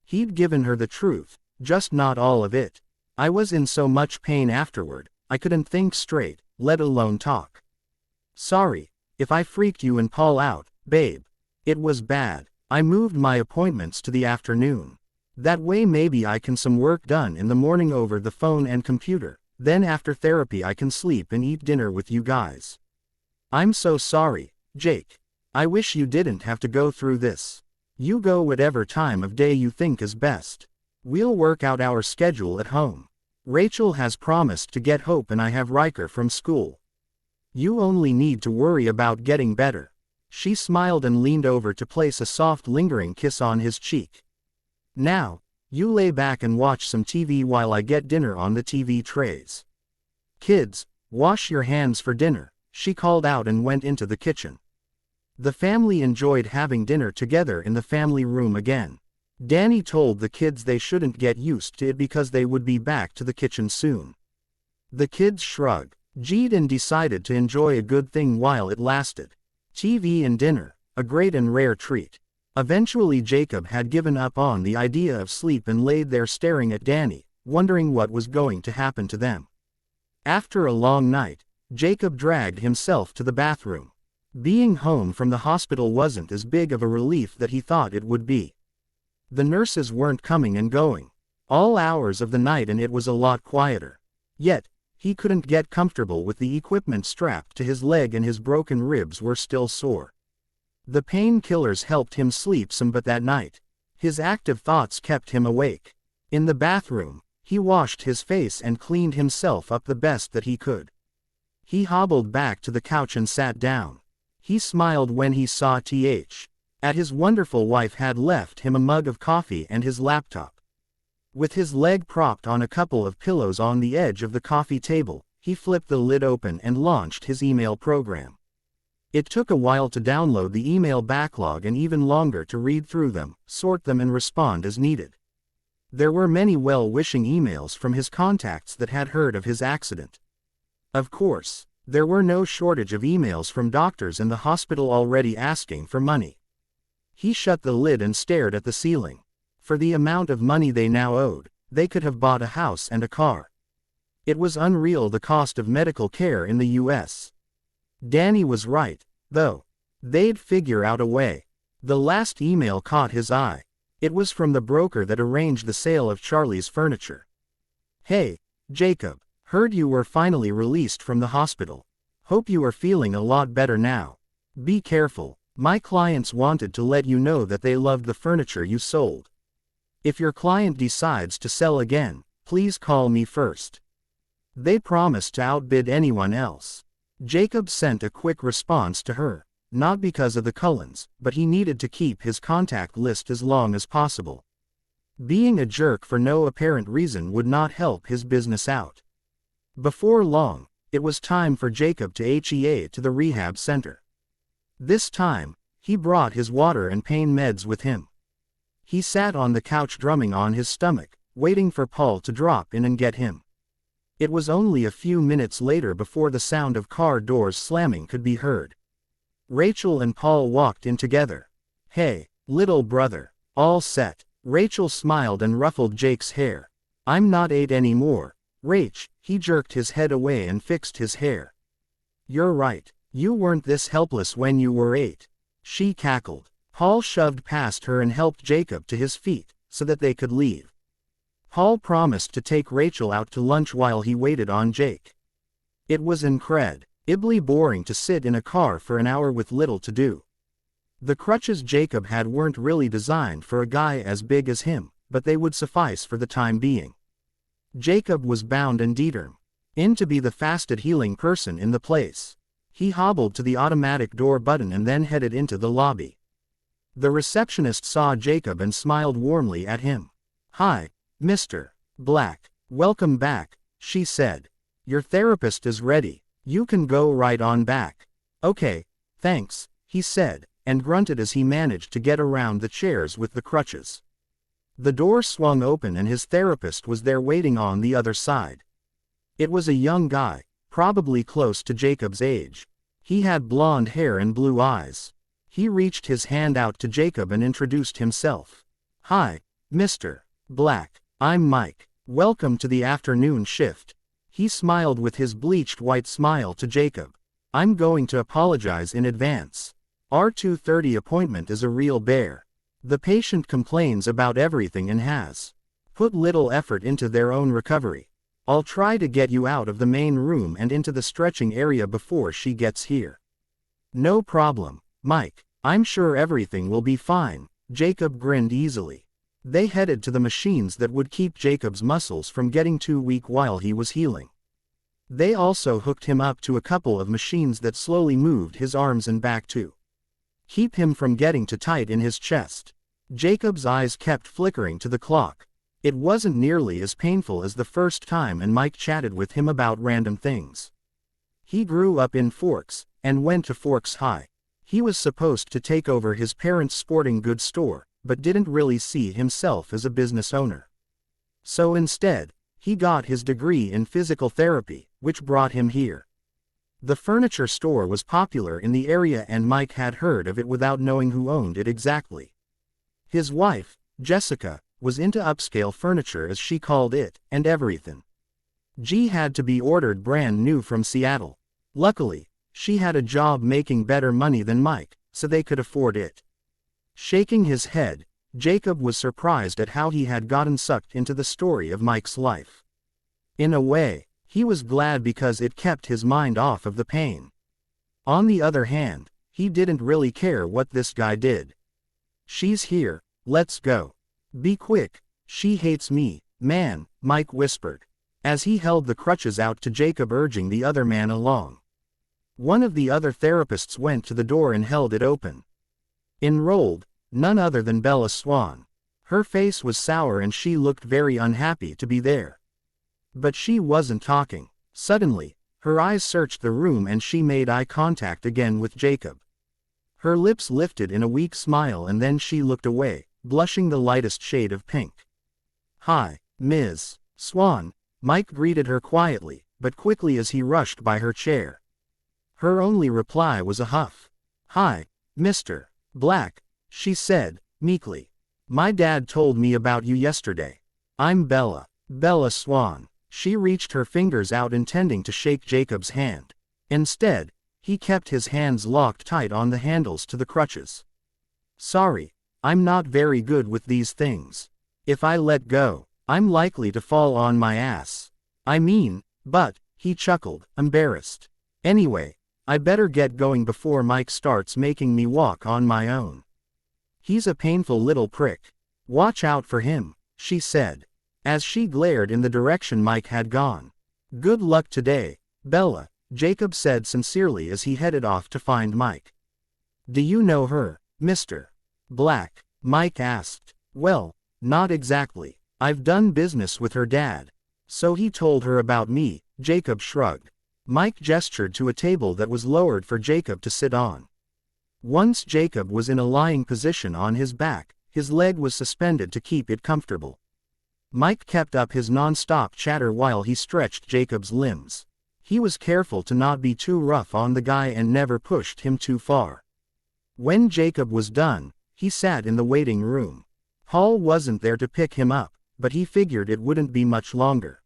He'd given her the truth, just not all of it. I was in so much pain afterward, I couldn't think straight, let alone talk. Sorry, if I freaked you and Paul out, babe. It was bad. I moved my appointments to the afternoon. That way maybe I can some work done in the morning over the phone and computer, then after therapy I can sleep and eat dinner with you guys. I'm so sorry, Jake. I wish you didn't have to go through this. You go whatever time of day you think is best. We'll work out our schedule at home. Rachel has promised to get Hope and I have Riker from school. You only need to worry about getting better. She smiled and leaned over to place a soft lingering kiss on his cheek. Now, you lay back and watch some TV while I get dinner on the TV trays. Kids, wash your hands for dinner, she called out and went into the kitchen. The family enjoyed having dinner together in the family room again. Danny told the kids they shouldn't get used to it because they would be back to the kitchen soon. The kids shrugged, G'd and decided to enjoy a good thing while it lasted. TV and dinner, a great and rare treat. Eventually Jacob had given up on the idea of sleep and laid there staring at Danny, wondering what was going to happen to them. After a long night, Jacob dragged himself to the bathroom. Being home from the hospital wasn't as big of a relief that he thought it would be. The nurses weren't coming and going all hours of the night and it was a lot quieter. Yet, he couldn't get comfortable with the equipment strapped to his leg and his broken ribs were still sore. The painkillers helped him sleep some, but that night, his active thoughts kept him awake. In the bathroom, he washed his face and cleaned himself up the best that he could. He hobbled back to the couch and sat down. He smiled when he saw his wonderful wife had left him a mug of coffee and his laptop. With his leg propped on a couple of pillows on the edge of the coffee table, he flipped the lid open and launched his email program. It took a while to download the email backlog and even longer to read through them, sort them and respond as needed. There were many well-wishing emails from his contacts that had heard of his accident. Of course, there were no shortage of emails from doctors in the hospital already asking for money. He shut the lid and stared at the ceiling. For the amount of money they now owed, they could have bought a house and a car. It was unreal, the cost of medical care in the US. Danny was right, though. They'd figure out a way. The last email caught his eye. It was from the broker that arranged the sale of Charlie's furniture. "Hey, Jacob, heard you were finally released from the hospital. Hope you are feeling a lot better now. Be careful, my clients wanted to let you know that they loved the furniture you sold. If your client decides to sell again, please call me first." They promised to outbid anyone else. Jacob sent a quick response to her, not because of the Cullens, but he needed to keep his contact list as long as possible. Being a jerk for no apparent reason would not help his business out. Before long, it was time for Jacob to HEA to the rehab center. This time, he brought his water and pain meds with him. He sat on the couch drumming on his stomach, waiting for Paul to drop in and get him. It was only a few minutes later before the sound of car doors slamming could be heard. Rachel and Paul walked in together. "Hey, little brother, all set?" Rachel smiled and ruffled Jake's hair. "I'm not 8 anymore, Rach." He jerked his head away and fixed his hair. "You're right, you weren't this helpless when you were 8. She cackled. Paul shoved past her and helped Jacob to his feet, so that they could leave. Paul promised to take Rachel out to lunch while he waited on Jake. It was incredibly boring to sit in a car for an hour with little to do. The crutches Jacob had weren't really designed for a guy as big as him, but they would suffice for the time being. Jacob was bound and determined to be the fastest healing person in the place. He hobbled to the automatic door button and then headed into the lobby. The receptionist saw Jacob and smiled warmly at him. "Hi, Mr. Black. Welcome back," she said. "Your therapist is ready. You can go right on back." "Okay, thanks," he said, and grunted as he managed to get around the chairs with the crutches. The door swung open and his therapist was there waiting on the other side. It was a young guy, probably close to Jacob's age. He had blonde hair and blue eyes. He reached his hand out to Jacob and introduced himself. "Hi, Mr. Black. I'm Mike. Welcome to the afternoon shift." He smiled with his bleached white smile to Jacob. "I'm going to apologize in advance. Our 2:30 appointment is a real bear. The patient complains about everything and has put little effort into their own recovery. I'll try to get you out of the main room and into the stretching area before she gets here." "No problem, Mike. I'm sure everything will be fine." Jacob grinned easily. They headed to the machines that would keep Jacob's muscles from getting too weak while he was healing. They also hooked him up to a couple of machines that slowly moved his arms and back to keep him from getting too tight in his chest. Jacob's eyes kept flickering to the clock. It wasn't nearly as painful as the first time, and Mike chatted with him about random things. He grew up in Forks, and went to Forks High. He was supposed to take over his parents' sporting goods store, but didn't really see himself as a business owner. So instead, he got his degree in physical therapy, which brought him here. The furniture store was popular in the area and Mike had heard of it without knowing who owned it exactly. His wife, Jessica, was into upscale furniture as she called it, and everything G had to be ordered brand new from Seattle. Luckily, she had a job making better money than Mike, so they could afford it. Shaking his head, Jacob was surprised at how he had gotten sucked into the story of Mike's life. In a way, he was glad because it kept his mind off of the pain. On the other hand, he didn't really care what this guy did. "She's here, let's go. Be quick, she hates me, man," Mike whispered, as he held the crutches out to Jacob, urging the other man along. One of the other therapists went to the door and held it open. Enrolled, none other than Bella Swan. Her face was sour and she looked very unhappy to be there. But she wasn't talking. Suddenly, Her eyes searched the room and she made eye contact again with Jacob. Her lips lifted in a weak smile and then she looked away, blushing the lightest shade of pink. "Hi, Ms. Swan," Mike greeted her quietly, but quickly as he rushed by her chair. Her only reply was a huff. "Hi, Mr. Black," she said, meekly. "My dad told me about you yesterday. I'm Bella. Bella Swan." She reached her fingers out intending to shake Jacob's hand. Instead, he kept his hands locked tight on the handles to the crutches. "Sorry, I'm not very good with these things. If I let go, I'm likely to fall on my ass. But," he chuckled, embarrassed. "Anyway, I better get going before Mike starts making me walk on my own. He's a painful little prick. Watch out for him," she said, as she glared in the direction Mike had gone. "Good luck today, Bella," Jacob said sincerely as he headed off to find Mike. "Do you know her, Mr. Black?" Mike asked. "Well, not exactly. I've done business with her dad. So he told her about me," Jacob shrugged. Mike gestured to a table that was lowered for Jacob to sit on. Once Jacob was in a lying position on his back, his leg was suspended to keep it comfortable. Mike kept up his non-stop chatter while he stretched Jacob's limbs. He was careful to not be too rough on the guy and never pushed him too far. When Jacob was done, he sat in the waiting room. Paul wasn't there to pick him up, but he figured it wouldn't be much longer.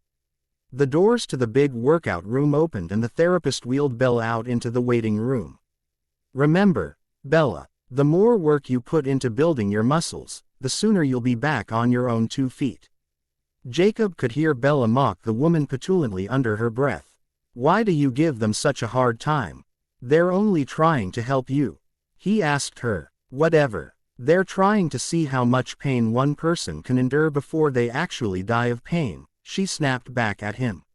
The doors to the big workout room opened and the therapist wheeled Bella out into the waiting room. "Remember, Bella, the more work you put into building your muscles, the sooner you'll be back on your own 2 feet. Jacob could hear Bella mock the woman petulantly under her breath. "Why do you give them such a hard time? They're only trying to help you," he asked her. "Whatever. They're trying to see how much pain one person can endure before they actually die of pain," she snapped back at him.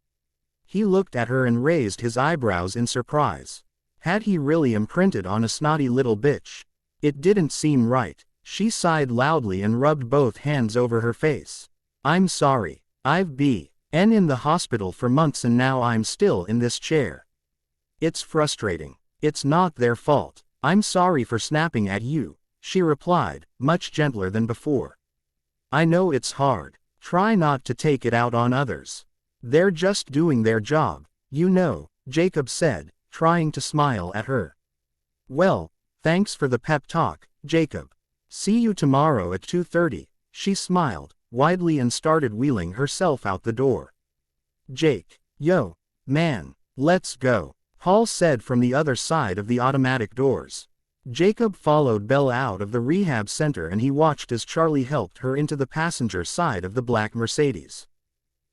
He looked at her and raised his eyebrows in surprise. Had he really imprinted on a snotty little bitch? It didn't seem right. She sighed loudly and rubbed both hands over her face. "I'm sorry. I've been in the hospital for months and now I'm still in this chair. It's frustrating. It's not their fault. I'm sorry for snapping at you," she replied, much gentler than before. "I know it's hard. Try not to take it out on others. They're just doing their job, you know," Jacob said, trying to smile at her. "Well, thanks for the pep talk, Jacob. See you tomorrow at 2:30, she smiled widely and started wheeling herself out the door. "Jake, yo, man, let's go," Paul said from the other side of the automatic doors. Jacob followed Bella out of the rehab center and he watched as Charlie helped her into the passenger side of the black Mercedes.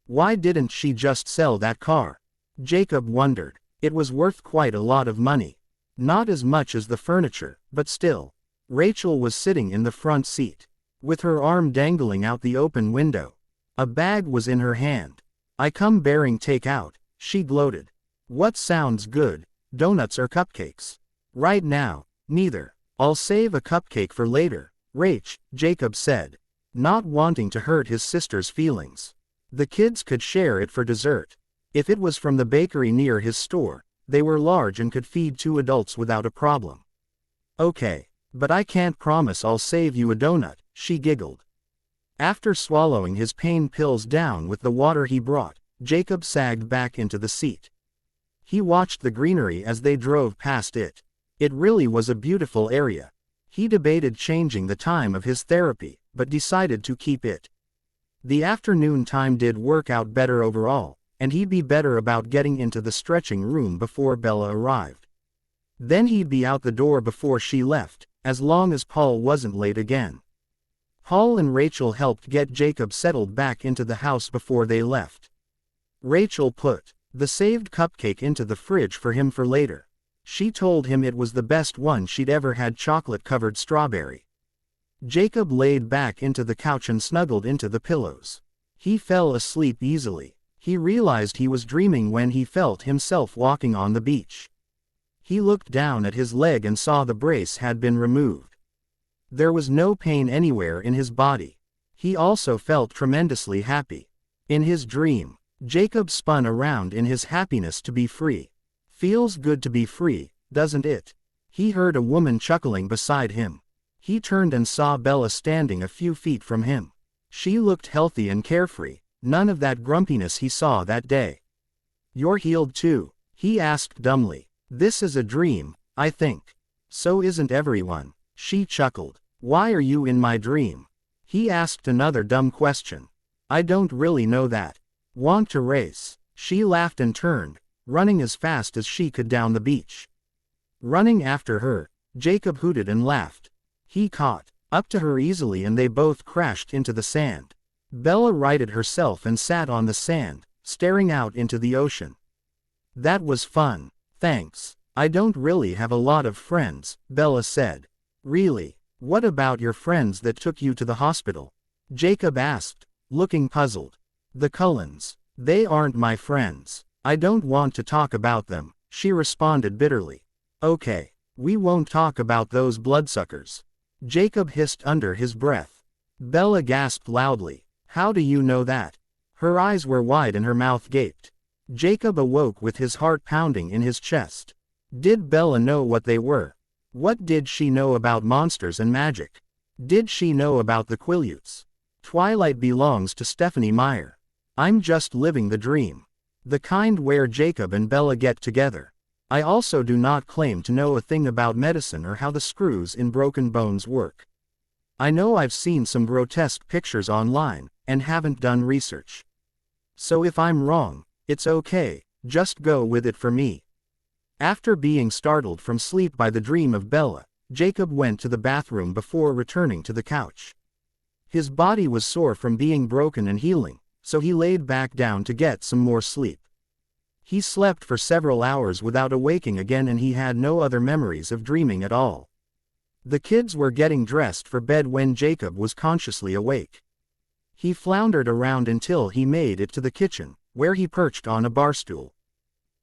Why didn't she just sell that car? Jacob wondered. It was worth quite a lot of money. Not as much as the furniture, but still. Rachel was sitting in the front seat, with her arm dangling out the open window. A bag was in her hand. "I come bearing takeout," she gloated. "What sounds good, donuts or cupcakes?" "Right now, neither. I'll save a cupcake for later, Rach," Jacob said, not wanting to hurt his sister's feelings. The kids could share it for dessert. If it was from the bakery near his store, they were large and could feed 2 adults without a problem. "Okay, but I can't promise I'll save you a donut," she giggled. After swallowing his pain pills down with the water he brought, Jacob sagged back into the seat. He watched the greenery as they drove past it. It really was a beautiful area. He debated changing the time of his therapy, but decided to keep it. The afternoon time did work out better overall, and he'd be better about getting into the stretching room before Bella arrived. Then he'd be out the door before she left, as long as Paul wasn't late again. Paul and Rachel helped get Jacob settled back into the house before they left. Rachel put the saved cupcake into the fridge for him for later. She told him it was the best one she'd ever had, chocolate-covered strawberry. Jacob laid back into the couch and snuggled into the pillows. He fell asleep easily. He realized he was dreaming when he felt himself walking on the beach. He looked down at his leg and saw the brace had been removed. There was no pain anywhere in his body. He also felt tremendously happy. In his dream, Jacob spun around in his happiness to be free. Feels good to be free, doesn't it? He heard a woman chuckling beside him. He turned and saw Bella standing a few feet from him. She looked healthy and carefree, none of that grumpiness he saw that day. "You're healed too?" he asked dumbly. "This is a dream, I think." "So isn't everyone," she chuckled. "Why are you in my dream?" He asked another dumb question. "I don't really know that." "Want to race?" She laughed and turned, running as fast as she could down the beach. Running after her, Jacob hooted and laughed. He caught up to her easily and they both crashed into the sand. Bella righted herself and sat on the sand, staring out into the ocean. "That was fun, thanks. I don't really have a lot of friends," Bella said. "Really? What about your friends that took you to the hospital?" Jacob asked, looking puzzled. "The Cullens. They aren't my friends. I don't want to talk about them," she responded bitterly. "Okay, we won't talk about those bloodsuckers," Jacob hissed under his breath. Bella gasped loudly. "How do you know that?" Her eyes were wide and her mouth gaped. Jacob awoke with his heart pounding in his chest. Did Bella know what they were? What did she know about monsters and magic? Did she know about the Quileutes? Twilight belongs to Stephanie Meyer. I'm just living the dream. The kind where Jacob and Bella get together. I also do not claim to know a thing about medicine or how the screws in broken bones work. I know I've seen some grotesque pictures online, and haven't done research. So if I'm wrong, it's okay, just go with it for me. After being startled from sleep by the dream of Bella, Jacob went to the bathroom before returning to the couch. His body was sore from being broken and healing, so he laid back down to get some more sleep. He slept for several hours without awaking again and he had no other memories of dreaming at all. The kids were getting dressed for bed when Jacob was consciously awake. He floundered around until he made it to the kitchen, where he perched on a bar stool.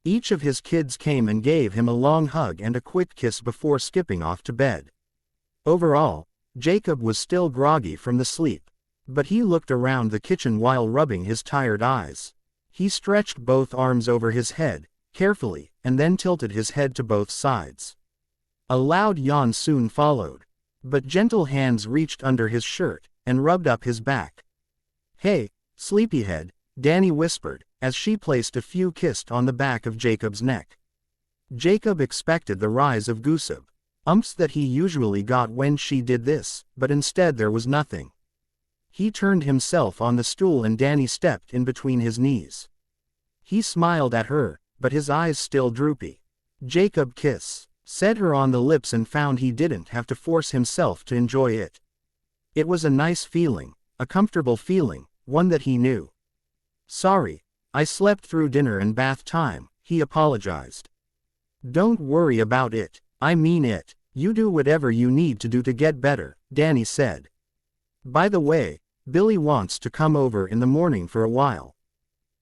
Each of his kids came and gave him a long hug and a quick kiss before skipping off to bed. Overall, Jacob was still groggy from the sleep, but he looked around the kitchen while rubbing his tired eyes. He stretched both arms over his head, carefully, and then tilted his head to both sides. A loud yawn soon followed, but gentle hands reached under his shirt and rubbed up his back. "Hey, sleepyhead," Danny whispered, as she placed a few kisses on the back of Jacob's neck. Jacob expected the rise of goosebumps that he usually got when she did this, but instead there was nothing. He turned himself on the stool and Danny stepped in between his knees. He smiled at her, but his eyes still droopy. Jacob said her on the lips and found he didn't have to force himself to enjoy it. It was a nice feeling, a comfortable feeling, one that he knew. "Sorry, I slept through dinner and bath time," he apologized. "Don't worry about it, I mean it. You do whatever you need to do to get better," Danny said. "By the way, Billy wants to come over in the morning for a while.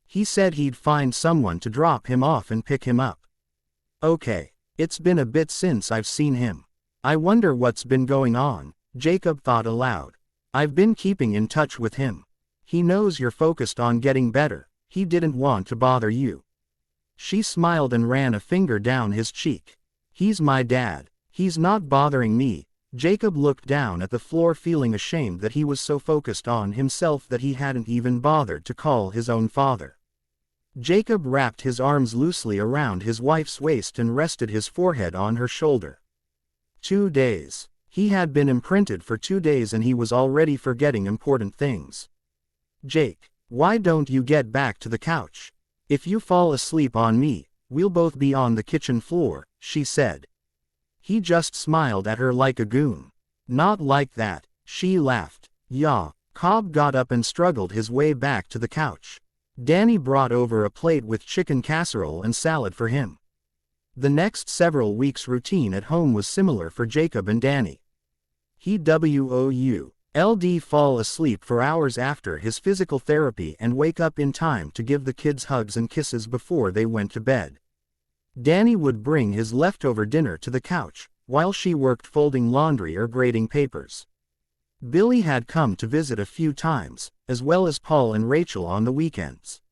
He said he'd find someone to drop him off and pick him up." "Okay, it's been a bit since I've seen him. I wonder what's been going on," Jacob thought aloud. "I've been keeping in touch with him. He knows you're focused on getting better, he didn't want to bother you." She smiled and ran a finger down his cheek. "He's my dad. He's not bothering me." Jacob looked down at the floor feeling ashamed that he was so focused on himself that he hadn't even bothered to call his own father. Jacob wrapped his arms loosely around his wife's waist and rested his forehead on her shoulder. 2 days. He had been imprinted for 2 days and he was already forgetting important things. "Jake, why don't you get back to the couch? If you fall asleep on me, we'll both be on the kitchen floor," she said. He just smiled at her like a goon. "Not like that," she laughed. "Yeah." Cobb got up and struggled his way back to the couch. Danny brought over a plate with chicken casserole and salad for him. The next several weeks' routine at home was similar for Jacob and Danny. He would fall asleep for hours after his physical therapy and wake up in time to give the kids hugs and kisses before they went to bed. Danny would bring his leftover dinner to the couch, while she worked folding laundry or grading papers. Billy had come to visit a few times, as well as Paul and Rachel on the weekends.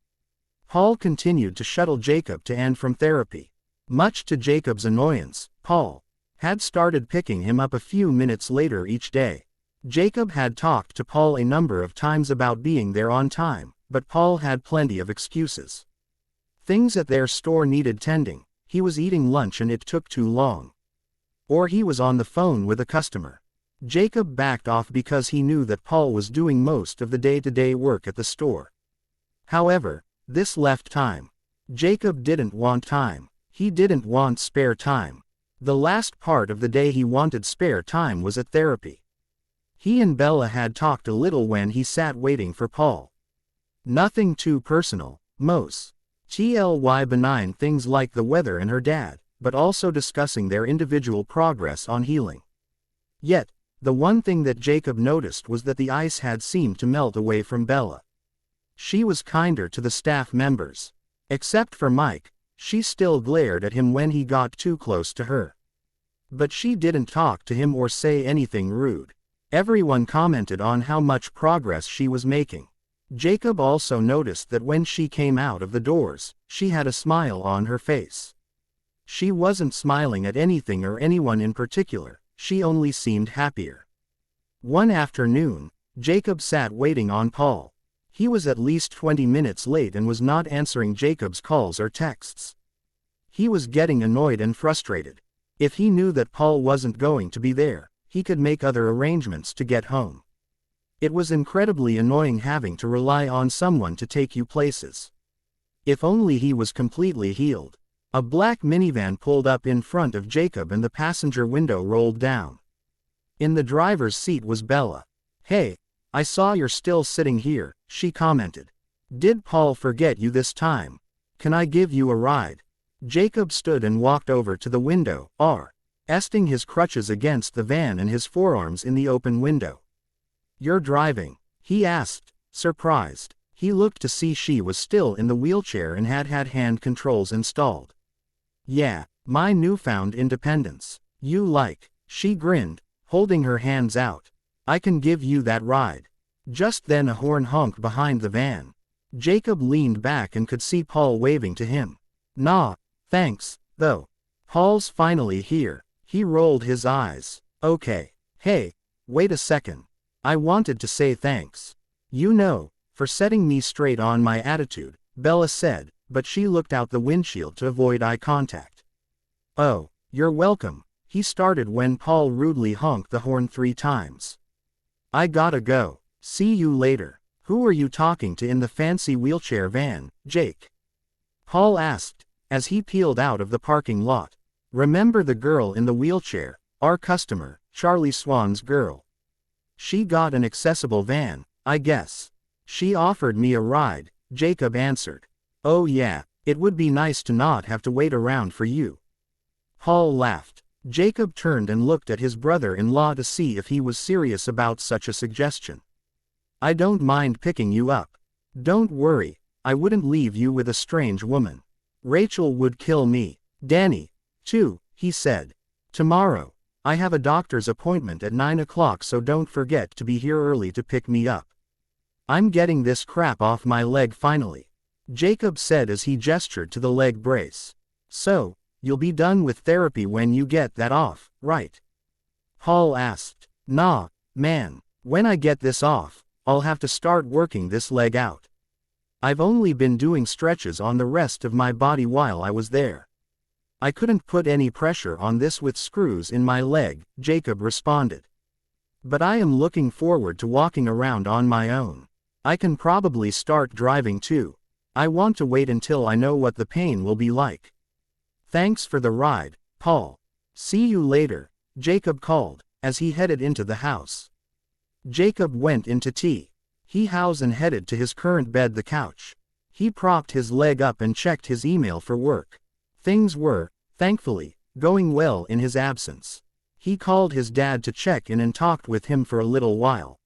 Paul continued to shuttle Jacob to and from therapy. Much to Jacob's annoyance, Paul had started picking him up a few minutes later each day. Jacob had talked to Paul a number of times about being there on time, but Paul had plenty of excuses. Things at their store needed tending, he was eating lunch and it took too long. Or he was on the phone with a customer. Jacob backed off because he knew that Paul was doing most of the day-to-day work at the store. However, this left time. Jacob didn't want time. He didn't want spare time. The last part of the day he wanted spare time was at therapy. He and Bella had talked a little when he sat waiting for Paul. Nothing too personal, mostly benign things like the weather and her dad, but also discussing their individual progress on healing. Yet, the one thing that Jacob noticed was that the ice had seemed to melt away from Bella. She was kinder to the staff members. Except for Mike, she still glared at him when he got too close to her. But she didn't talk to him or say anything rude. Everyone commented on how much progress she was making. Jacob also noticed that when she came out of the doors, she had a smile on her face. She wasn't smiling at anything or anyone in particular, she only seemed happier. One afternoon, Jacob sat waiting on Paul. He was at least 20 minutes late and was not answering Jacob's calls or texts. He was getting annoyed and frustrated. If he knew that Paul wasn't going to be there, he could make other arrangements to get home. It was incredibly annoying having to rely on someone to take you places. If only he was completely healed. A black minivan pulled up in front of Jacob and the passenger window rolled down. In the driver's seat was Bella. "Hey, I saw you're still sitting here," she commented. "Did Paul forget you this time? Can I give you a ride?" Jacob stood and walked over to the window, resting his crutches against the van and his forearms in the open window. "You're driving?" he asked, surprised. He looked to see she was still in the wheelchair and had hand controls installed. "Yeah, my newfound independence. You like?" She grinned, holding her hands out. "I can give you that ride." Just then a horn honked behind the van. Jacob leaned back and could see Paul waving to him. "Nah, thanks, though. Paul's finally here." He rolled his eyes. "Okay. Hey, wait a second. I wanted to say thanks. You know, for setting me straight on my attitude," Bella said, but she looked out the windshield to avoid eye contact. "Oh, you're welcome," he started when Paul rudely honked the horn 3 times. "I gotta go. See you later." "Who are you talking to in the fancy wheelchair van, Jake?" Paul asked, as he peeled out of the parking lot. "Remember the girl in the wheelchair, our customer, Charlie Swan's girl? She got an accessible van, I guess. She offered me a ride," Jacob answered. "Oh yeah, it would be nice to not have to wait around for you." Paul laughed. Jacob turned and looked at his brother-in-law to see if he was serious about such a suggestion. "I don't mind picking you up. Don't worry, I wouldn't leave you with a strange woman. Rachel would kill me. Danny, too," he said. "Tomorrow, I have a doctor's appointment at 9 o'clock, so don't forget to be here early to pick me up. I'm getting this crap off my leg finally," Jacob said as he gestured to the leg brace. "So, you'll be done with therapy when you get that off, right?" Paul asked. "Nah, man, when I get this off, I'll have to start working this leg out. I've only been doing stretches on the rest of my body while I was there. I couldn't put any pressure on this with screws in my leg," Jacob responded. "But I am looking forward to walking around on my own. I can probably start driving too. I want to wait until I know what the pain will be like." "Thanks for the ride, Paul. See you later," Jacob called, as he headed into the house. Jacob went into tea. He housed and headed to his current bed, the couch. He propped his leg up and checked his email for work. Things were, thankfully, going well in his absence. He called his dad to check in and talked with him for a little while.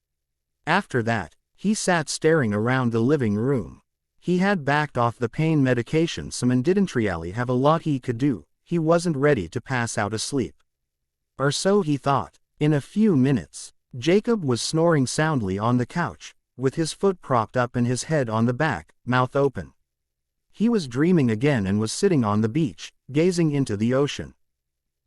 After that, he sat staring around the living room. He had backed off the pain medication some and didn't really have a lot he could do. He wasn't ready to pass out asleep. Or so he thought. In a few minutes, Jacob was snoring soundly on the couch, with his foot propped up and his head on the back, mouth open. He was dreaming again and was sitting on the beach, gazing into the ocean.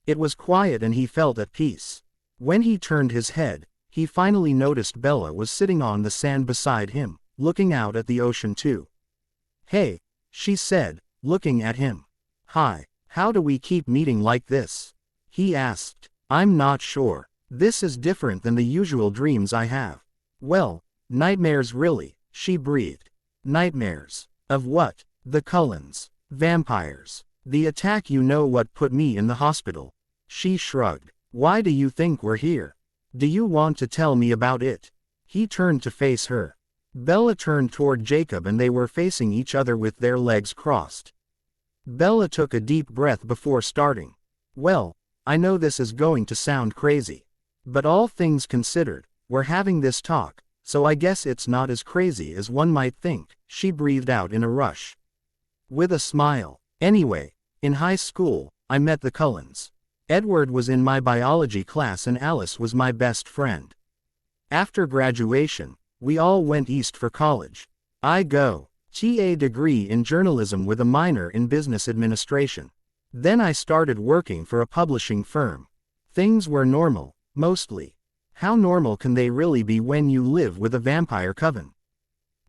It was quiet and he felt at peace. When he turned his head, he finally noticed Bella was sitting on the sand beside him, looking out at the ocean too. "Hey," she said, looking at him. "Hi, how do we keep meeting like this?" he asked. "I'm not sure. This is different than the usual dreams I have." "Well, nightmares really," she breathed. "Nightmares? Of what?" "The Cullens. Vampires. The attack, you know what put me in the hospital." She shrugged. "Why do you think we're here? Do you want to tell me about it?" He turned to face her. Bella turned toward Jacob and they were facing each other with their legs crossed. Bella took a deep breath before starting. "Well, I know this is going to sound crazy. But all things considered, we're having this talk, so I guess it's not as crazy as one might think," she breathed out in a rush. With a smile. "Anyway, in high school, I met the Cullens. Edward was in my biology class and Alice was my best friend. After graduation, we all went east for college. I got a degree in journalism with a minor in business administration. Then I started working for a publishing firm. Things were normal, mostly. How normal can they really be when you live with a vampire coven?"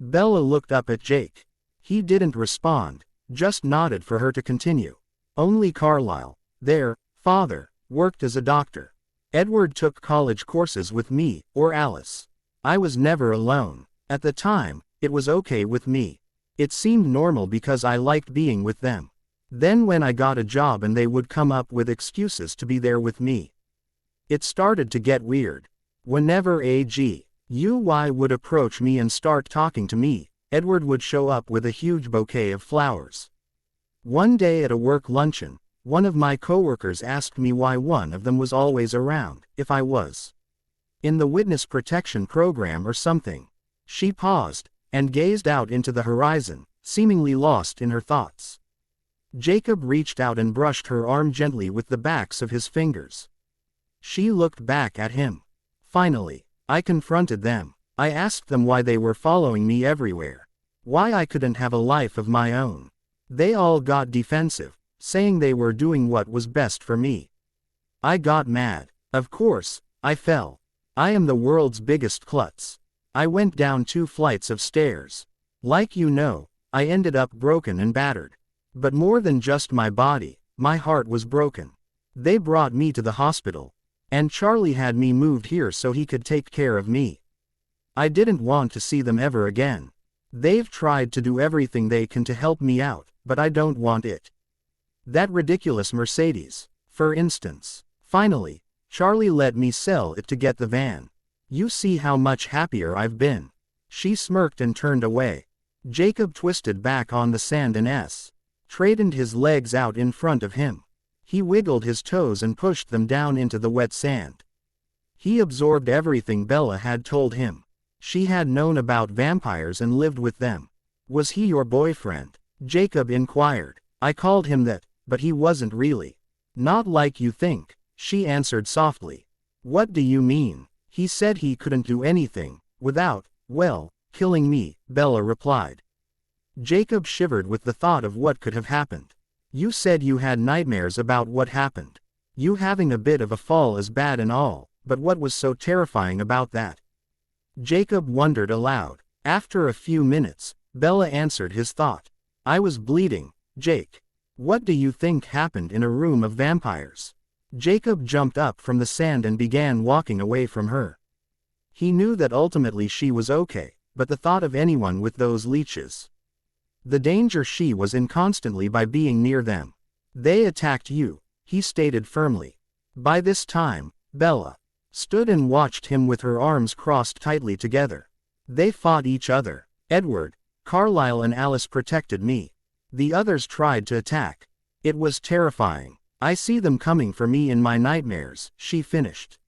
Bella looked up at Jake. He didn't respond, just nodded for her to continue. "Only Carlisle, their father, worked as a doctor. Edward took college courses with me, or Alice. I was never alone. At the time, it was okay with me. It seemed normal because I liked being with them. Then when I got a job and they would come up with excuses to be there with me, it started to get weird. Whenever AGUY would approach me and start talking to me, Edward would show up with a huge bouquet of flowers. One day at a work luncheon, one of my coworkers asked me why one of them was always around, if I was in the witness protection program or something." She paused, and gazed out into the horizon, seemingly lost in her thoughts. Jacob reached out and brushed her arm gently with the backs of his fingers. She looked back at him. "Finally, I confronted them. I asked them why they were following me everywhere. Why I couldn't have a life of my own. They all got defensive, saying they were doing what was best for me. I got mad. Of course, I fell. I am the world's biggest klutz. I went down 2 flights of stairs. Like you know, I ended up broken and battered. But more than just my body, my heart was broken. They brought me to the hospital. And Charlie had me moved here so he could take care of me. I didn't want to see them ever again. They've tried to do everything they can to help me out, but I don't want it. That ridiculous Mercedes, for instance. Finally, Charlie let me sell it to get the van. You see how much happier I've been." She smirked and turned away. Jacob twisted back on the sand and straightened his legs out in front of him. He wiggled his toes and pushed them down into the wet sand. He absorbed everything Bella had told him. She had known about vampires and lived with them. "Was he your boyfriend?" Jacob inquired. "I called him that, but he wasn't really." "Not like you think," she answered softly. "What do you mean?" "He said he couldn't do anything without, well, killing me," Bella replied. Jacob shivered with the thought of what could have happened. "You said you had nightmares about what happened. You having a bit of a fall is bad and all, but what was so terrifying about that?" Jacob wondered aloud. After a few minutes, Bella answered his thought. "I was bleeding, Jake. What do you think happened in a room of vampires?" Jacob jumped up from the sand and began walking away from her. He knew that ultimately she was okay, but the thought of anyone with those leeches. The danger she was in constantly by being near them. "They attacked you," he stated firmly. By this time, Bella stood and watched him with her arms crossed tightly together. "They fought each other. Edward, Carlisle and Alice protected me. The others tried to attack. It was terrifying. I see them coming for me in my nightmares," she finished.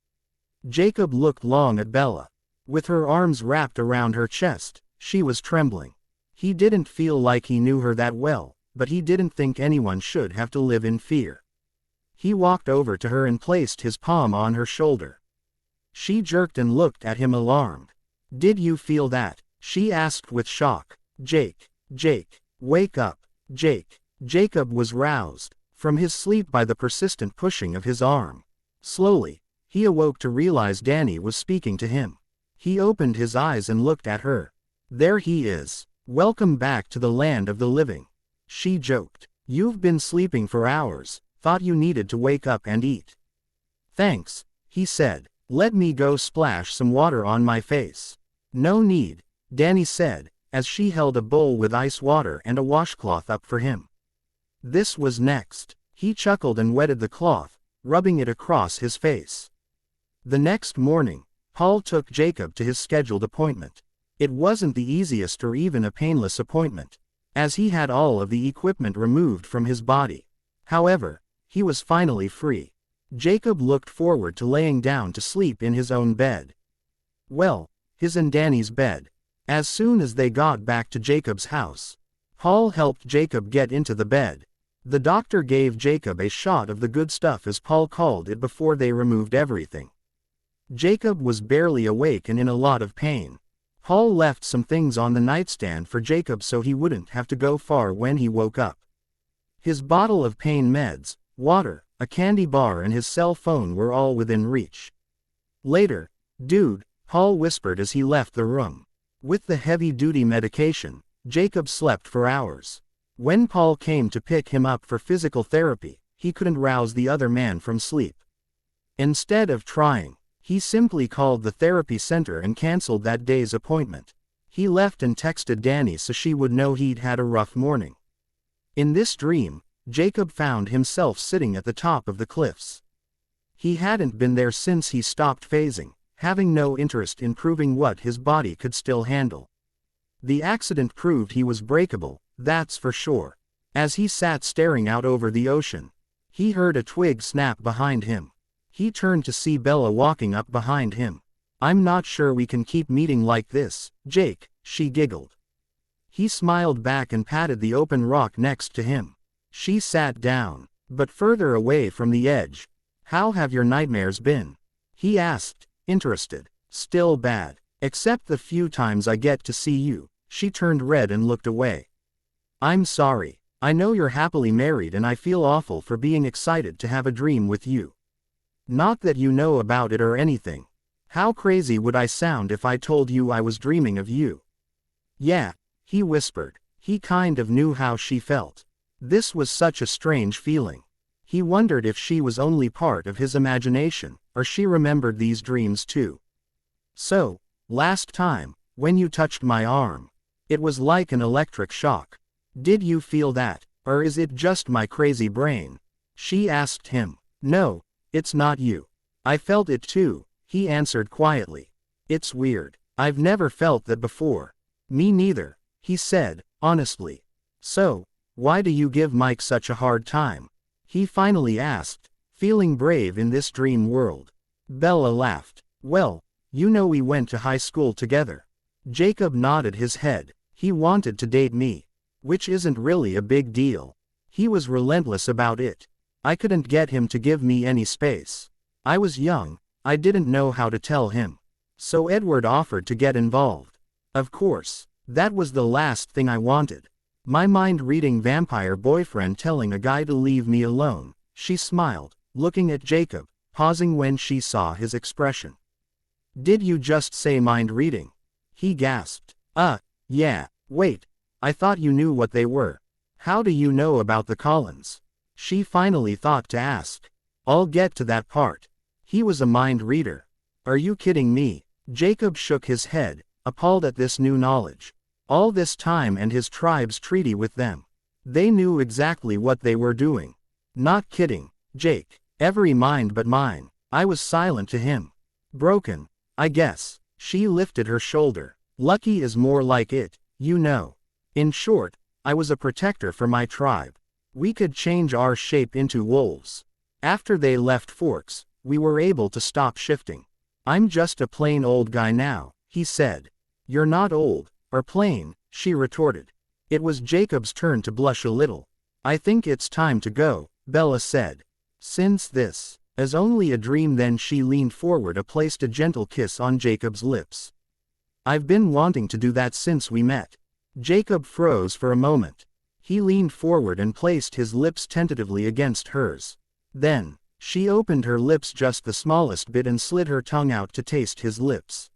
Jacob looked long at Bella. With her arms wrapped around her chest, she was trembling. He didn't feel like he knew her that well, but he didn't think anyone should have to live in fear. He walked over to her and placed his palm on her shoulder. She jerked and looked at him alarmed. "Did you feel that?" she asked with shock. Jake, wake up." Jake. Jacob was roused from his sleep by the persistent pushing of his arm. Slowly, he awoke to realize Danny was speaking to him. He opened his eyes and looked at her. There he is. Welcome back to the land of the living. She joked. You've been sleeping for hours, thought you needed to wake up and eat. Thanks, he said. Let me go splash some water on my face. No need, Danny said, as she held a bowl with ice water and a washcloth up for him. This was next. He chuckled and wetted the cloth, rubbing it across his face. The next morning, Paul took Jacob to his scheduled appointment. It wasn't the easiest or even a painless appointment, as he had all of the equipment removed from his body. However, he was finally free. Jacob looked forward to laying down to sleep in his own bed. Well, his and Danny's bed. As soon as they got back to Jacob's house, Paul helped Jacob get into the bed. The doctor gave Jacob a shot of the good stuff, as Paul called it, before they removed everything. Jacob was barely awake and in a lot of pain. Paul left some things on the nightstand for Jacob so he wouldn't have to go far when he woke up. His bottle of pain meds, water, a candy bar and his cell phone were all within reach. Later, dude, Paul whispered as he left the room. With the heavy-duty medication, Jacob slept for hours. When Paul came to pick him up for physical therapy, he couldn't rouse the other man from sleep. Instead of trying, he simply called the therapy center and canceled that day's appointment. He left and texted Danny so she would know he'd had a rough morning. In this dream, Jacob found himself sitting at the top of the cliffs. He hadn't been there since he stopped phasing, having no interest in proving what his body could still handle. The accident proved he was breakable, that's for sure. As he sat staring out over the ocean, he heard a twig snap behind him. He turned to see Bella walking up behind him. I'm not sure we can keep meeting like this, Jake, she giggled. He smiled back and patted the open rock next to him. She sat down, but further away from the edge. How have your nightmares been? He asked, interested. Still bad, except the few times I get to see you. She turned red and looked away. I'm sorry. I know you're happily married and I feel awful for being excited to have a dream with you. Not that you know about it or anything. How crazy would I sound if I told you I was dreaming of you? Yeah, he whispered. He kind of knew how she felt. This was such a strange feeling. He wondered if she was only part of his imagination, or she remembered these dreams too. So, last time, when you touched my arm, it was like an electric shock. Did you feel that, or is it just my crazy brain? She asked him. No, it's not you. I felt it too, he answered quietly. It's weird. I've never felt that before. Me neither, he said, honestly. So, why do you give Mike such a hard time? He finally asked, feeling brave in this dream world. Bella laughed. Well, you know we went to high school together. Jacob nodded his head. He wanted to date me. Which isn't really a big deal. He was relentless about it. I couldn't get him to give me any space. I was young, I didn't know how to tell him. So Edward offered to get involved. Of course, that was the last thing I wanted. My mind-reading vampire boyfriend telling a guy to leave me alone. She smiled, looking at Jacob, pausing when she saw his expression. Did you just say mind-reading? He gasped. Yeah, wait, I thought you knew what they were. How do you know about the Collins? She finally thought to ask. I'll get to that part. He was a mind reader. Are you kidding me? Jacob shook his head, appalled at this new knowledge. All this time and his tribe's treaty with them. They knew exactly what they were doing. Not kidding, Jake. Every mind but mine. I was silent to him. Broken, I guess. She lifted her shoulder. Lucky is more like it, you know. In short, I was a protector for my tribe. We could change our shape into wolves. After they left Forks, we were able to stop shifting. I'm just a plain old guy now, he said. You're not old, or plain, she retorted. It was Jacob's turn to blush a little. I think it's time to go, Bella said. Since this is only a dream, then she leaned forward and placed a gentle kiss on Jacob's lips. I've been wanting to do that since we met. Jacob froze for a moment. He leaned forward and placed his lips tentatively against hers. Then, she opened her lips just the smallest bit and slid her tongue out to taste his lips.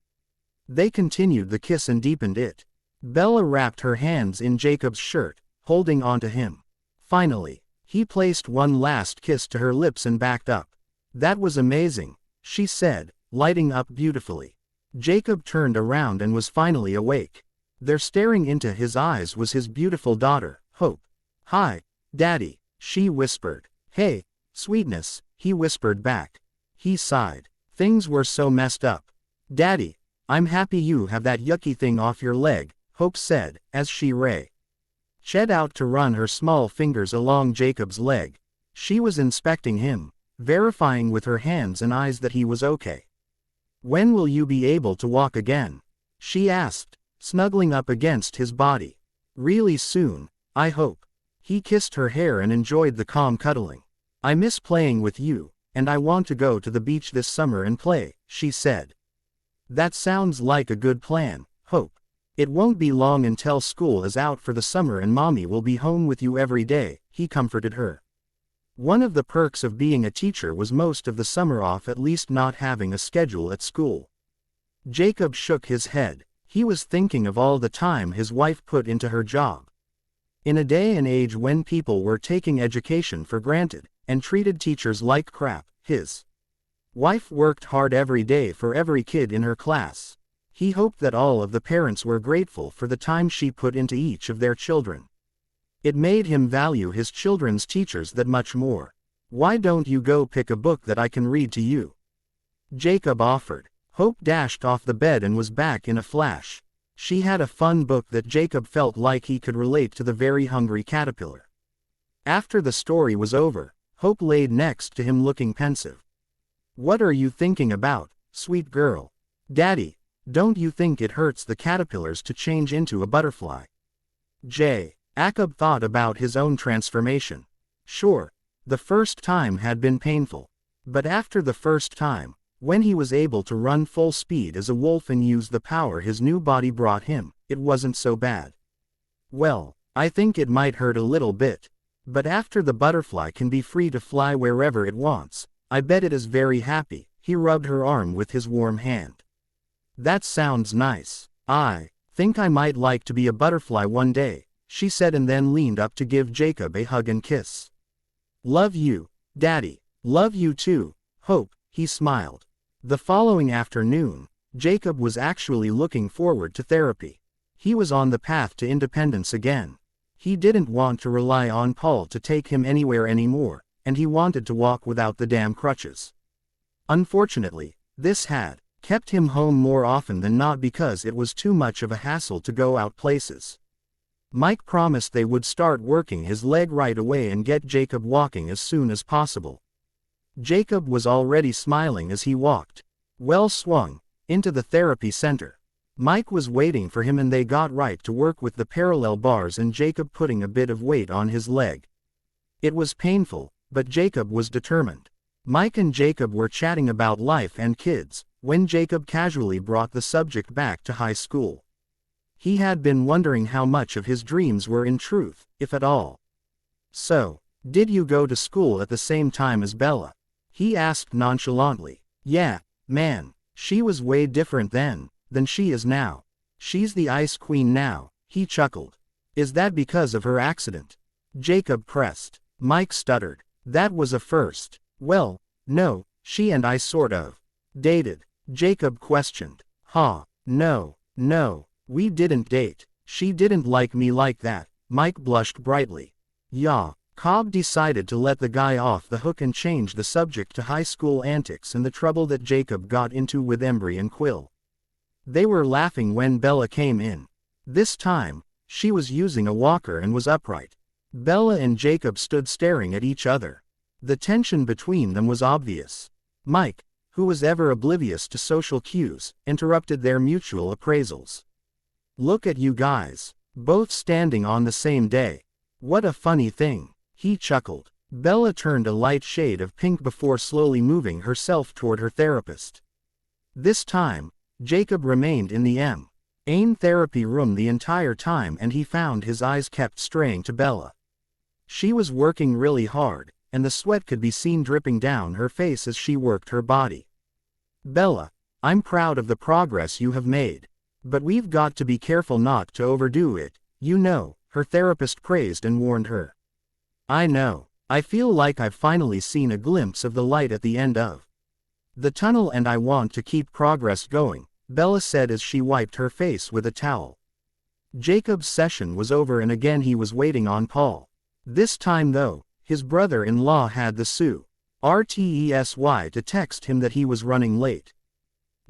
They continued the kiss and deepened it. Bella wrapped her hands in Jacob's shirt, holding onto him. Finally, he placed one last kiss to her lips and backed up. "That was amazing," she said, lighting up beautifully. Jacob turned around and was finally awake. There staring into his eyes was his beautiful daughter, Hope. "Hi, Daddy," she whispered. "Hey, sweetness," he whispered back. He sighed. Things were so messed up. "Daddy, I'm happy you have that yucky thing off your leg," Hope said, as she reached out to run her small fingers along Jacob's leg. She was inspecting him, verifying with her hands and eyes that he was okay. "When will you be able to walk again?" she asked, snuggling up against his body. "Really soon, I hope." He kissed her hair and enjoyed the calm cuddling. "I miss playing with you, and I want to go to the beach this summer and play," she said. "That sounds like a good plan, Hope. It won't be long until school is out for the summer and Mommy will be home with you every day," he comforted her. One of the perks of being a teacher was most of the summer off, at least not having a schedule at school. Jacob shook his head. He was thinking of all the time his wife put into her job. In a day and age when people were taking education for granted, and treated teachers like crap, his wife worked hard every day for every kid in her class. He hoped that all of the parents were grateful for the time she put into each of their children. It made him value his children's teachers that much more. "Why don't you go pick a book that I can read to you?" Jacob offered. Hope dashed off the bed and was back in a flash. She had a fun book that Jacob felt like he could relate to, The Very Hungry Caterpillar. After the story was over, Hope laid next to him looking pensive. "What are you thinking about, sweet girl?" "Daddy, don't you think it hurts the caterpillars to change into a butterfly?" Jacob thought about his own transformation. Sure, the first time had been painful. But after the first time, when he was able to run full speed as a wolf and use the power his new body brought him, it wasn't so bad. "Well, I think it might hurt a little bit. But after the butterfly can be free to fly wherever it wants, I bet it is very happy." He rubbed her arm with his warm hand. "That sounds nice. I think I might like to be a butterfly one day," she said, and then leaned up to give Jacob a hug and kiss. "Love you, Daddy." "Love you too, Hope," he smiled. The following afternoon, Jacob was actually looking forward to therapy. He was on the path to independence again. He didn't want to rely on Paul to take him anywhere anymore, and he wanted to walk without the damn crutches. Unfortunately, this had kept him home more often than not because it was too much of a hassle to go out places. Mike promised they would start working his leg right away and get Jacob walking as soon as possible. Jacob was already smiling as he walked, well swung, into the therapy center. Mike was waiting for him and they got right to work with the parallel bars and Jacob putting a bit of weight on his leg. It was painful, but Jacob was determined. Mike and Jacob were chatting about life and kids, when Jacob casually brought the subject back to high school. He had been wondering how much of his dreams were in truth, if at all. "So, did you go to school at the same time as Bella?" he asked nonchalantly. "Yeah, man, she was way different then than she is now. She's the ice queen now," he chuckled. "Is that because of her accident?" Jacob pressed. Mike stuttered. "That was a first." "Well, no, she and I sort of dated," Jacob questioned. No, we didn't date. She didn't like me like that." Mike blushed brightly. "Yeah." Cobb decided to let the guy off the hook and change the subject to high school antics and the trouble that Jacob got into with Embry and Quill. They were laughing when Bella came in. This time, she was using a walker and was upright. Bella and Jacob stood staring at each other. The tension between them was obvious. Mike, who was ever oblivious to social cues, interrupted their mutual appraisals. "Look at you guys, both standing on the same day. What a funny thing," he chuckled. Bella turned a light shade of pink before slowly moving herself toward her therapist. This time, Jacob remained in the in therapy room the entire time, and he found his eyes kept straying to Bella. She was working really hard, and the sweat could be seen dripping down her face as she worked her body. Bella, I'm proud of the progress you have made. But we've got to be careful not to overdo it, you know, her therapist praised and warned her. I know. I feel like I've finally seen a glimpse of the light at the end of the tunnel, and I want to keep progress going, Bella said as she wiped her face with a towel. Jacob's session was over, and again he was waiting on Paul. This time though, his brother-in-law had the RTESY to text him that he was running late.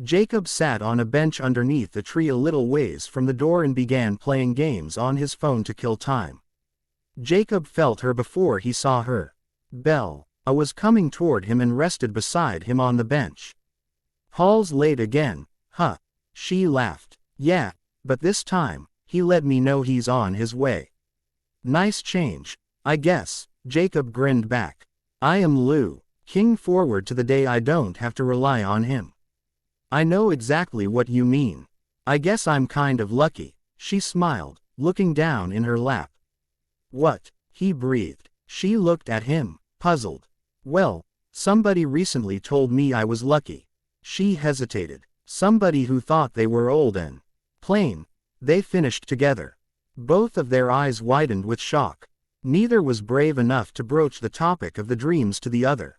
Jacob sat on a bench underneath a tree a little ways from the door and began playing games on his phone to kill time. Jacob felt her before he saw her. Bella was coming toward him and rested beside him on the bench. Paul's late again, huh? She laughed. Yeah, but this time, he let me know he's on his way. Nice change, I guess, Jacob grinned back. I am looking forward to the day I don't have to rely on him. I know exactly what you mean. I guess I'm kind of lucky, she smiled, looking down in her lap. What? He breathed. She looked at him, puzzled. Well, somebody recently told me I was lucky. She hesitated. Somebody who thought they were old and plain. They finished together. Both of their eyes widened with shock. Neither was brave enough to broach the topic of the dreams to the other.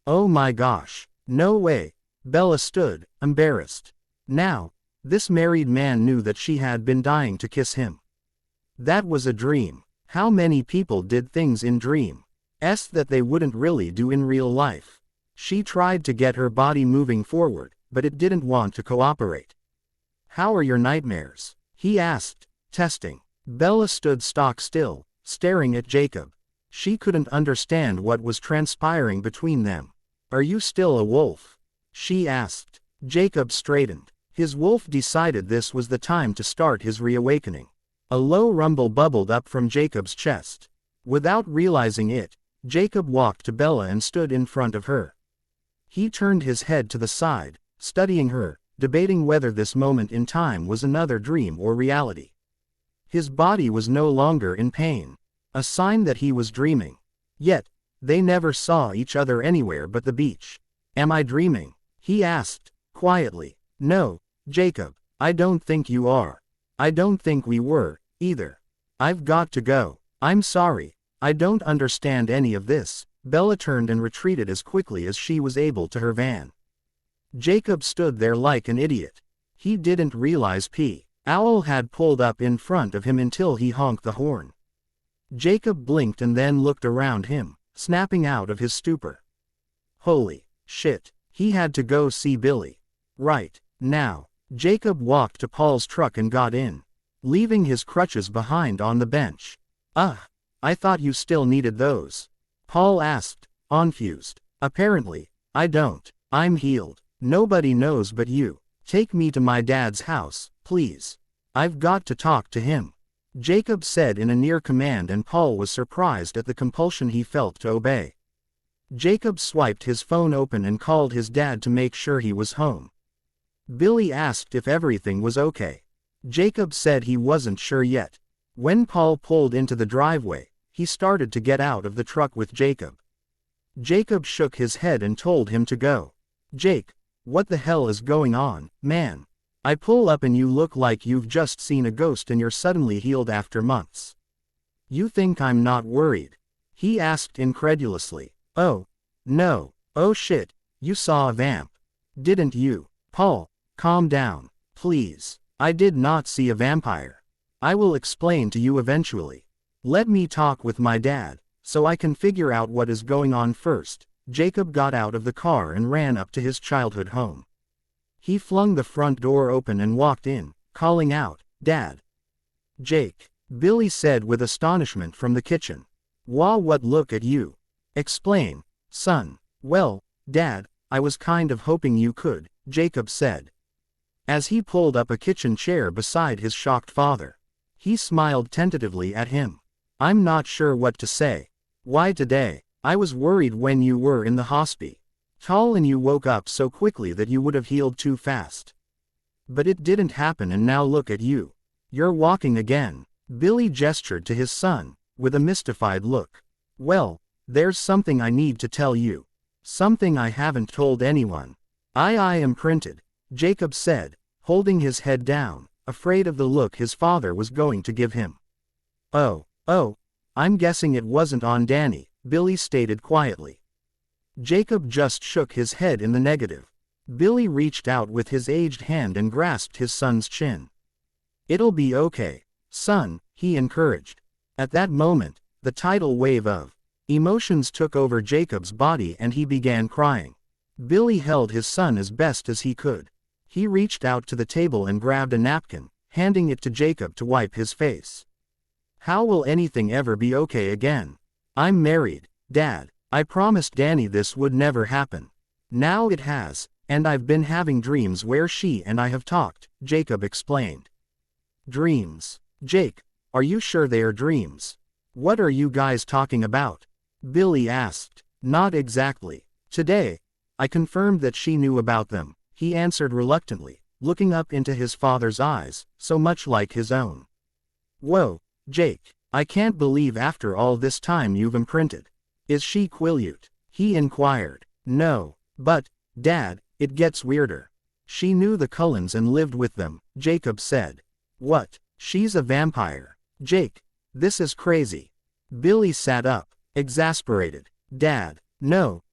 Oh my gosh. No way. Bella stood, embarrassed. Now, this married man knew that she had been dying to kiss him. That was a dream. How many people did things in dreams that they wouldn't really do in real life? She tried to get her body moving forward, but it didn't want to cooperate. How are your nightmares? He asked, testing. Bella stood stock still, staring at Jacob. She couldn't understand what was transpiring between them. Are you still a wolf? She asked. Jacob straightened. His wolf decided this was the time to start his reawakening. A low rumble bubbled up from Jacob's chest. Without realizing it, Jacob walked to Bella and stood in front of her. He turned his head to the side, studying her, debating whether this moment in time was another dream or reality. His body was no longer in pain, a sign that he was dreaming. Yet, they never saw each other anywhere but the beach. Am I dreaming? He asked, quietly. No, Jacob, I don't think you are. I don't think we were, either. I've got to go. I'm sorry. I don't understand any of this. Bella turned and retreated as quickly as she was able to her van. Jacob stood there like an idiot. He didn't realize P. Owl had pulled up in front of him until he honked the horn. Jacob blinked and then looked around him, snapping out of his stupor. Holy shit, he had to go see Billy. Right now. Jacob walked to Paul's truck and got in, leaving his crutches behind on the bench. I thought you still needed those. Paul asked, confused. Apparently, I don't. I'm healed. Nobody knows but you. Take me to my dad's house, please. I've got to talk to him. Jacob said in a near command, and Paul was surprised at the compulsion he felt to obey. Jacob swiped his phone open and called his dad to make sure he was home. Billy asked if everything was okay. Jacob said he wasn't sure yet. When Paul pulled into the driveway, he started to get out of the truck with Jacob. Jacob shook his head and told him to go. Jake, what the hell is going on, man? I pull up and you look like you've just seen a ghost and you're suddenly healed after months. You think I'm not worried? He asked incredulously. Oh, no. Oh shit, you saw a vamp. Didn't you? Paul, calm down, please. I did not see a vampire. I will explain to you eventually. Let me talk with my dad, so I can figure out what is going on first. Jacob got out of the car and ran up to his childhood home. He flung the front door open and walked in, calling out, Dad. Jake, Billy said with astonishment from the kitchen. What look at you. Explain, son. Well, Dad, I was kind of hoping you could, Jacob said. As he pulled up a kitchen chair beside his shocked father. He smiled tentatively at him. I'm not sure what to say. Why today? I was worried when you were in the hospital and you woke up so quickly that you would have healed too fast. But it didn't happen and now look at you. You're walking again. Billy gestured to his son, with a mystified look. Well, there's something I need to tell you. Something I haven't told anyone. I imprinted, Jacob said, holding his head down, afraid of the look his father was going to give him. Oh, I'm guessing it wasn't on Danny, Billy stated quietly. Jacob just shook his head in the negative. Billy reached out with his aged hand and grasped his son's chin. It'll be okay, son, he encouraged. At that moment, the tidal wave of emotions took over Jacob's body and he began crying. Billy held his son as best as he could. He reached out to the table and grabbed a napkin, handing it to Jacob to wipe his face. How will anything ever be okay again? I'm married, Dad. I promised Danny this would never happen. Now it has, and I've been having dreams where she and I have talked, Jacob explained. Dreams? Jake, are you sure they are dreams? What are you guys talking about? Billy asked. Not exactly. Today, I confirmed that she knew about them, he answered reluctantly, looking up into his father's eyes, so much like his own. Whoa, Jake, I can't believe after all this time you've imprinted. Is she Quileute? He inquired. No, but, Dad, it gets weirder. She knew the Cullens and lived with them, Jacob said. What? She's a vampire. Jake, this is crazy. Billy sat up, exasperated. Dad, no,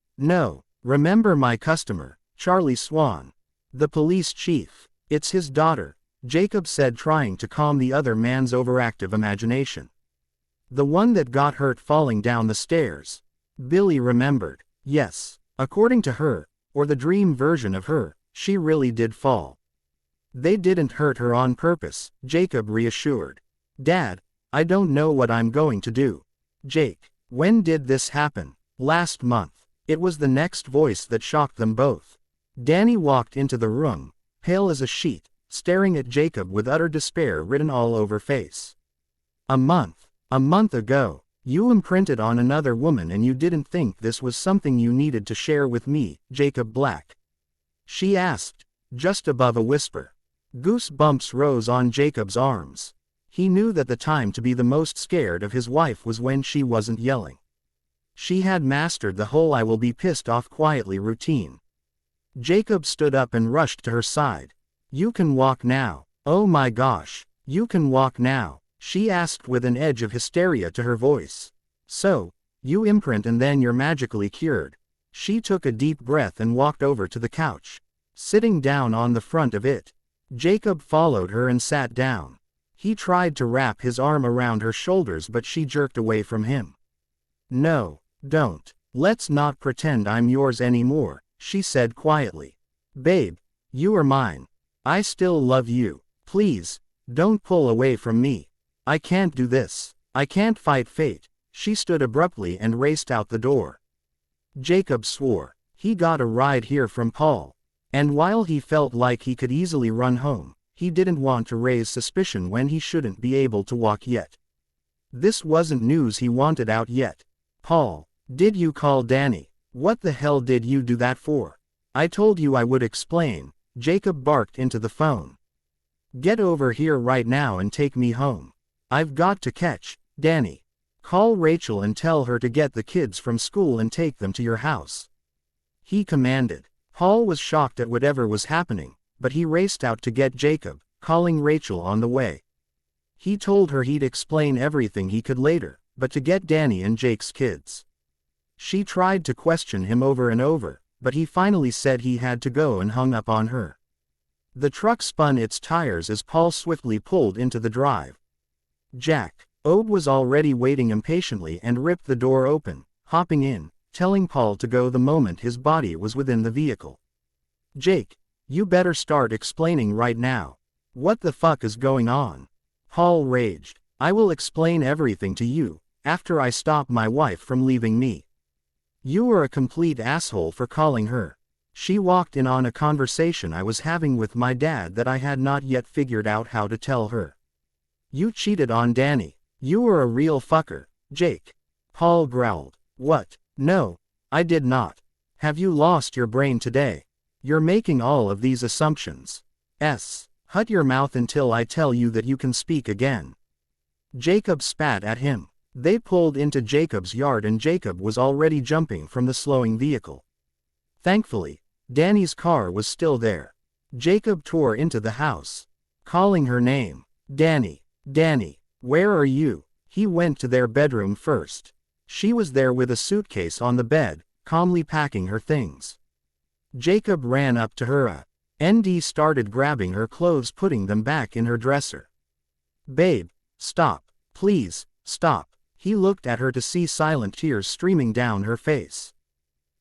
remember my customer, Charlie Swan. The police chief. It's his daughter, Jacob said, trying to calm the other man's overactive imagination. The one that got hurt falling down the stairs. Billy remembered. Yes, according to her, or the dream version of her, she really did fall. They didn't hurt her on purpose, Jacob reassured. Dad, I don't know what I'm going to do. Jake, when did this happen? Last month. It was the next voice that shocked them both. Danny walked into the room, pale as a sheet, staring at Jacob with utter despair written all over face. A month ago, you imprinted on another woman and you didn't think this was something you needed to share with me, Jacob Black? She asked, just above a whisper. Goosebumps rose on Jacob's arms. He knew that the time to be the most scared of his wife was when she wasn't yelling. She had mastered the whole I will be pissed off quietly routine. Jacob stood up and rushed to her side. You can walk now. Oh my gosh, you can walk now, she asked with an edge of hysteria to her voice. So, you imprint and then you're magically cured. She took a deep breath and walked over to the couch. Sitting down on the front of it, Jacob followed her and sat down. He tried to wrap his arm around her shoulders but she jerked away from him. No, don't. Let's not pretend I'm yours anymore, she said quietly. Babe, you are mine. I still love you. Please, don't pull away from me. I can't do this. I can't fight fate. She stood abruptly and raced out the door. Jacob swore. He got a ride here from Paul. And while he felt like he could easily run home, he didn't want to raise suspicion when he shouldn't be able to walk yet. This wasn't news he wanted out yet. Paul, did you call Danny? What the hell did you do that for? I told you I would explain, Jacob barked into the phone. Get over here right now and take me home. I've got to catch Danny. Call Rachel and tell her to get the kids from school and take them to your house. He commanded. Paul was shocked at whatever was happening, but he raced out to get Jacob, calling Rachel on the way. He told her he'd explain everything he could later, but to get Danny and Jake's kids. She tried to question him over and over, but he finally said he had to go and hung up on her. The truck spun its tires as Paul swiftly pulled into the drive. Jack Obe was already waiting impatiently and ripped the door open, hopping in, telling Paul to go the moment his body was within the vehicle. Jake, you better start explaining right now. What the fuck is going on? Paul raged. I will explain everything to you, after I stop my wife from leaving me. You were a complete asshole for calling her. She walked in on a conversation I was having with my dad that I had not yet figured out how to tell her. You cheated on Danny. You were a real fucker, Jake. Paul growled. What? No, I did not. Have you lost your brain today? You're making all of these assumptions. Hut your mouth until I tell you that you can speak again. Jacob spat at him. They pulled into Jacob's yard and Jacob was already jumping from the slowing vehicle. Thankfully, Danny's car was still there. Jacob tore into the house, calling her name. Danny, Danny, where are you? He went to their bedroom first. She was there with a suitcase on the bed, calmly packing her things. Jacob ran up to her and started grabbing her clothes, putting them back in her dresser. Babe, stop. Please, stop. He looked at her to see silent tears streaming down her face.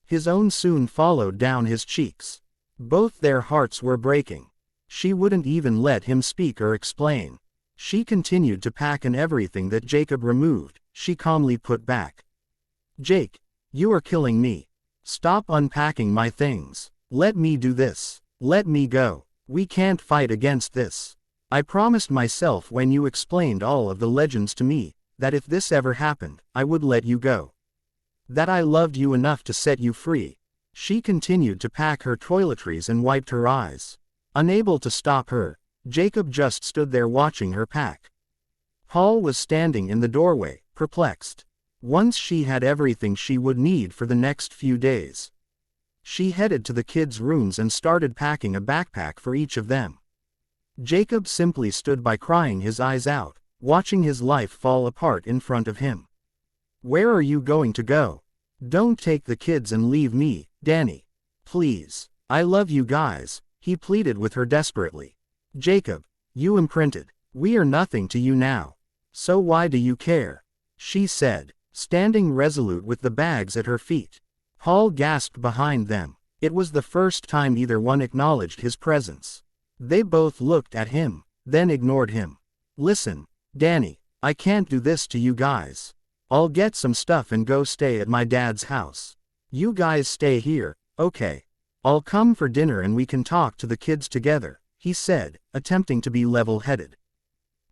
His own soon followed down his cheeks. Both their hearts were breaking. She wouldn't even let him speak or explain. She continued to pack, and everything that Jacob removed, she calmly put back. Jake, you are killing me. Stop unpacking my things. Let me do this. Let me go. We can't fight against this. I promised myself when you explained all of the legends to me, that if this ever happened, I would let you go. That I loved you enough to set you free. She continued to pack her toiletries and wiped her eyes. Unable to stop her, Jacob just stood there watching her pack. Paul was standing in the doorway, perplexed. Once she had everything she would need for the next few days. She headed to the kids' rooms and started packing a backpack for each of them. Jacob simply stood by, crying his eyes out, watching his life fall apart in front of him. Where are you going to go? Don't take the kids and leave me, Danny. Please. I love you guys, he pleaded with her desperately. Jacob, you imprinted. We are nothing to you now. So why do you care? She said, standing resolute with the bags at her feet. Paul gasped behind them. It was the first time either one acknowledged his presence. They both looked at him, then ignored him. Listen, Danny, I can't do this to you guys. I'll get some stuff and go stay at my dad's house. You guys stay here, okay? I'll come for dinner and we can talk to the kids together, he said, attempting to be level-headed.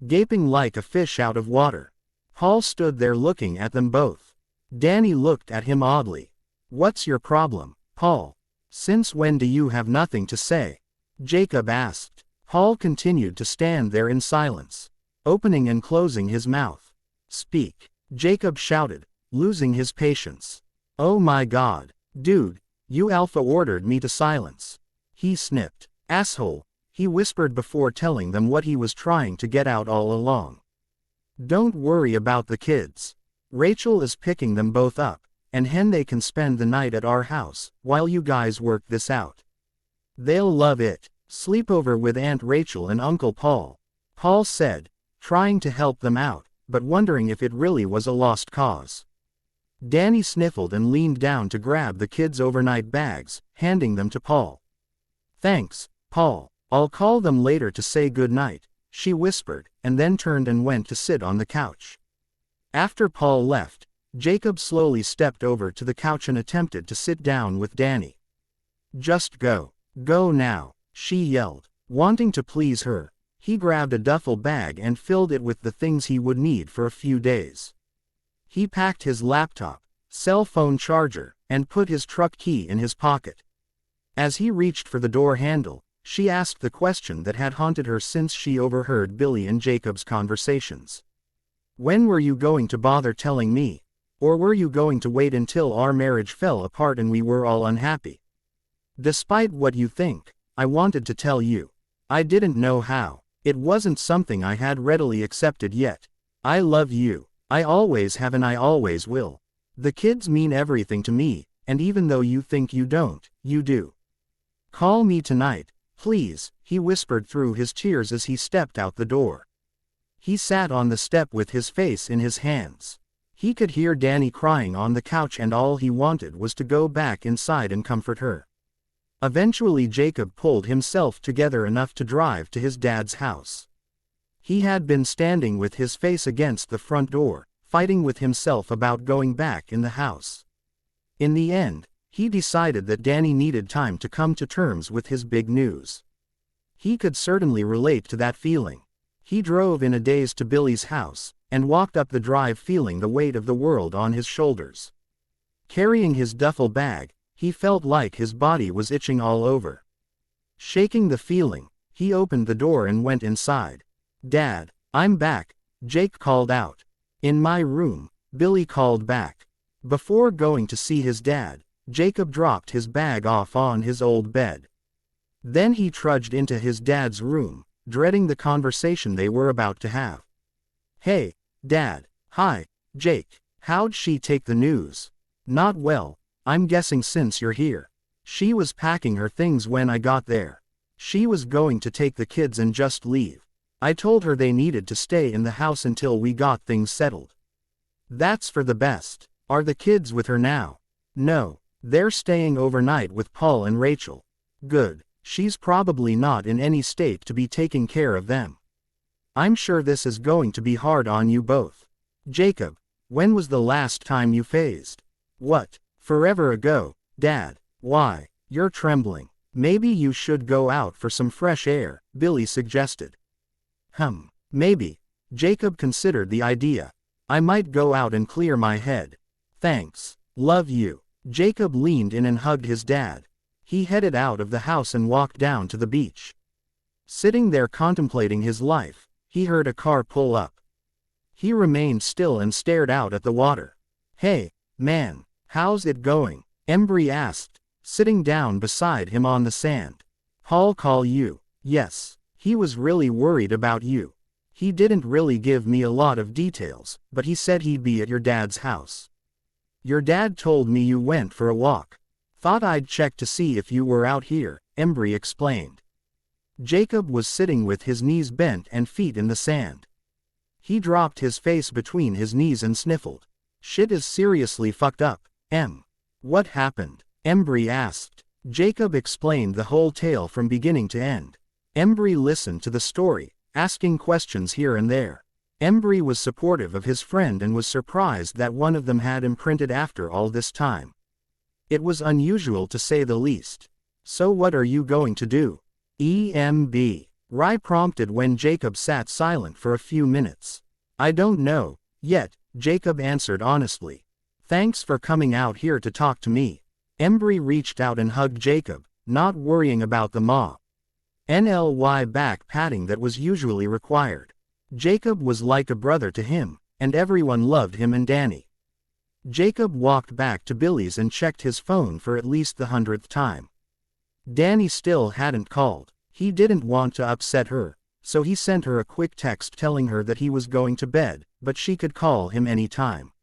Gaping like a fish out of water, Paul stood there looking at them both. Danny looked at him oddly. What's your problem, Paul? Since when do you have nothing to say? Jacob asked. Paul continued to stand there in silence, opening and closing his mouth. Speak, Jacob shouted, losing his patience. Oh my God, dude, you alpha ordered me to silence. He snipped. Asshole, he whispered before telling them what he was trying to get out all along. Don't worry about the kids. Rachel is picking them both up, and they can spend the night at our house, while you guys work this out. They'll love it. Sleepover with Aunt Rachel and Uncle Paul, Paul said, trying to help them out, but wondering if it really was a lost cause. Danny sniffled and leaned down to grab the kids' overnight bags, handing them to Paul. Thanks, Paul. I'll call them later to say good night, she whispered, and then turned and went to sit on the couch. After Paul left, Jacob slowly stepped over to the couch and attempted to sit down with Danny. Just go. Go now, she yelled. Wanting to please her, he grabbed a duffel bag and filled it with the things he would need for a few days. He packed his laptop, cell phone charger, and put his truck key in his pocket. As he reached for the door handle, she asked the question that had haunted her since she overheard Billy and Jacob's conversations. When were you going to bother telling me? Or were you going to wait until our marriage fell apart and we were all unhappy? Despite what you think, I wanted to tell you. I didn't know how. It wasn't something I had readily accepted yet. I love you. I always have and I always will. The kids mean everything to me, and even though you think you don't, you do. Call me tonight, please, he whispered through his tears as he stepped out the door. He sat on the step with his face in his hands. He could hear Danny crying on the couch and all he wanted was to go back inside and comfort her. Eventually Jacob pulled himself together enough to drive to his dad's house. He had been standing with his face against the front door, fighting with himself about going back in the house. In the end, he decided that Danny needed time to come to terms with his big news. He could certainly relate to that feeling. He drove in a daze to Billy's house, and walked up the drive feeling the weight of the world on his shoulders. Carrying his duffel bag, he felt like his body was itching all over. Shaking the feeling, He opened the door and went inside. "Dad, I'm back," Jake called out. "In my room," Billy called back. Before going to see his dad, Jacob dropped his bag off on his old bed. Then he trudged into his dad's room, dreading the conversation they were about to have. "Hey, Dad." "Hi, Jake. How'd she take the news?" "Not well, I'm guessing since you're here. She was packing her things when I got there. She was going to take the kids and just leave. I told her they needed to stay in the house until we got things settled." "That's for the best. Are the kids with her now?" "No, they're staying overnight with Paul and Rachel." "Good. She's probably not in any state to be taking care of them. I'm sure this is going to be hard on you both." "Jacob, when was the last time you phased?" "What, forever ago, Dad." "Why, you're trembling. Maybe you should go out for some fresh air," Billy suggested. Maybe." Jacob considered the idea. "I might go out and clear my head." "Thanks. Love you." Jacob leaned in and hugged his dad. He headed out of the house and walked down to the beach. Sitting there contemplating his life, he heard a car pull up. He remained still and stared out at the water. "Hey, man, how's it going?" Embry asked, sitting down beside him on the sand. "Paul call you?" "Yes. He was really worried about you. He didn't really give me a lot of details, but he said he'd be at your dad's house." "Your dad told me you went for a walk. Thought I'd check to see if you were out here," Embry explained. Jacob was sitting with his knees bent and feet in the sand. He dropped his face between his knees and sniffled. "Shit is seriously fucked up, Em." "What happened?" Embry asked. Jacob explained the whole tale from beginning to end. Embry listened to the story, asking questions here and there. Embry was supportive of his friend and was surprised that one of them had imprinted after all this time. It was unusual to say the least. "So what are you going to do?" "EMB. Rai prompted when Jacob sat silent for a few minutes. "I don't know, yet," Jacob answered honestly. "Thanks for coming out here to talk to me." Embry reached out and hugged Jacob, not worrying about the NLY back patting that was usually required. Jacob was like a brother to him, and everyone loved him and Danny. Jacob walked back to Billy's and checked his phone for at least the 100th time. Danny still hadn't called. He didn't want to upset her, so he sent her a quick text telling her that he was going to bed, but she could call him any time.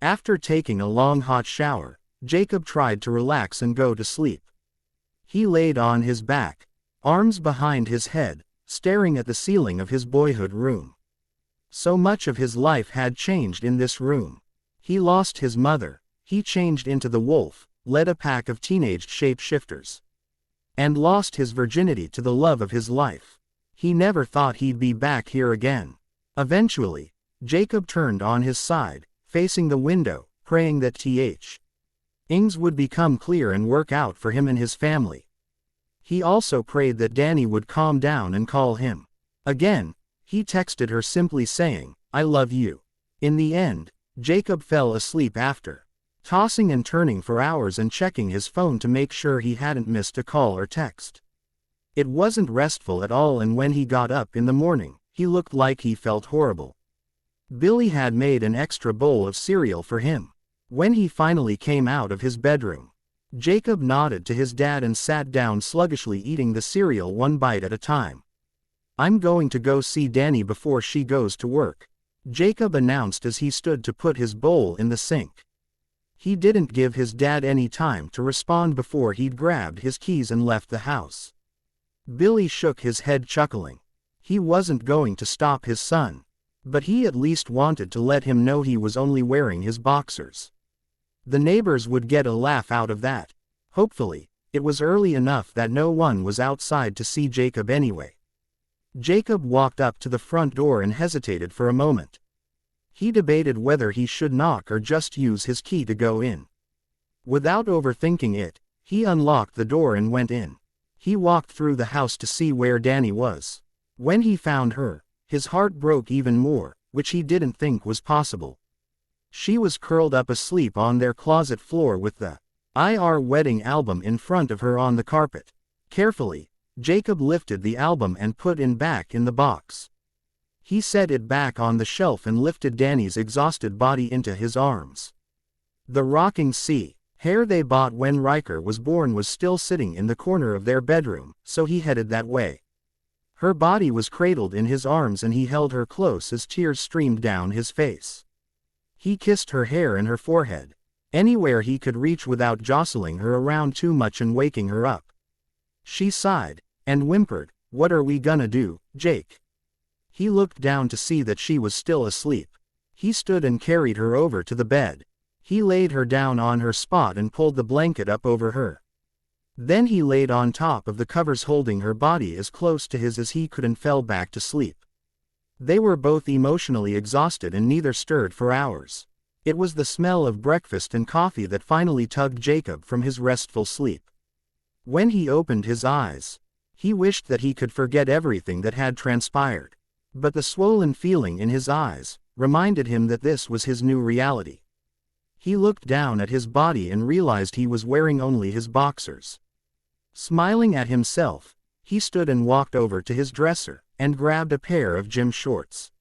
After taking a long hot shower, Jacob tried to relax and go to sleep. He laid on his back, arms behind his head, staring at the ceiling of his boyhood room. So much of his life had changed in this room. He lost his mother, he changed into the wolf, led a pack of teenage shapeshifters, and lost his virginity to the love of his life. He never thought he'd be back here again. Eventually, Jacob turned on his side, facing the window, praying that things would become clear and work out for him and his family. He also prayed that Danny would calm down and call him. Again, he texted her simply saying, "I love you." In the end, Jacob fell asleep after tossing and turning for hours and checking his phone to make sure he hadn't missed a call or text. It wasn't restful at all, and when he got up in the morning, he looked like he felt horrible. Billy had made an extra bowl of cereal for him. When he finally came out of his bedroom, Jacob nodded to his dad and sat down sluggishly, eating the cereal one bite at a time. "I'm going to go see Danny before she goes to work," Jacob announced as he stood to put his bowl in the sink. He didn't give his dad any time to respond before he'd grabbed his keys and left the house. Billy shook his head, chuckling. He wasn't going to stop his son, but he at least wanted to let him know he was only wearing his boxers. The neighbors would get a laugh out of that. Hopefully, it was early enough that no one was outside to see Jacob anyway. Jacob walked up to the front door and hesitated for a moment. He debated whether he should knock or just use his key to go in. Without overthinking it, he unlocked the door and went in. He walked through the house to see where Danny was. When he found her, his heart broke even more, which he didn't think was possible. She was curled up asleep on their closet floor with the wedding album in front of her on the carpet. Carefully, Jacob lifted the album and put it back in the box. He set it back on the shelf and lifted Danny's exhausted body into his arms. The rocking sea hair they bought when Riker was born was still sitting in the corner of their bedroom, so he headed that way. Her body was cradled in his arms and he held her close as tears streamed down his face. He kissed her hair and her forehead, anywhere he could reach without jostling her around too much and waking her up. She sighed and whimpered, "What are we gonna do, Jake?" He looked down to see that she was still asleep. He stood and carried her over to the bed. He laid her down on her spot and pulled the blanket up over her. Then he laid on top of the covers holding her body as close to his as he could and fell back to sleep. They were both emotionally exhausted and neither stirred for hours. It was the smell of breakfast and coffee that finally tugged Jacob from his restful sleep. When he opened his eyes, he wished that he could forget everything that had transpired. But the swollen feeling in his eyes reminded him that this was his new reality. He looked down at his body and realized he was wearing only his boxers. Smiling at himself, he stood and walked over to his dresser and grabbed a pair of gym shorts.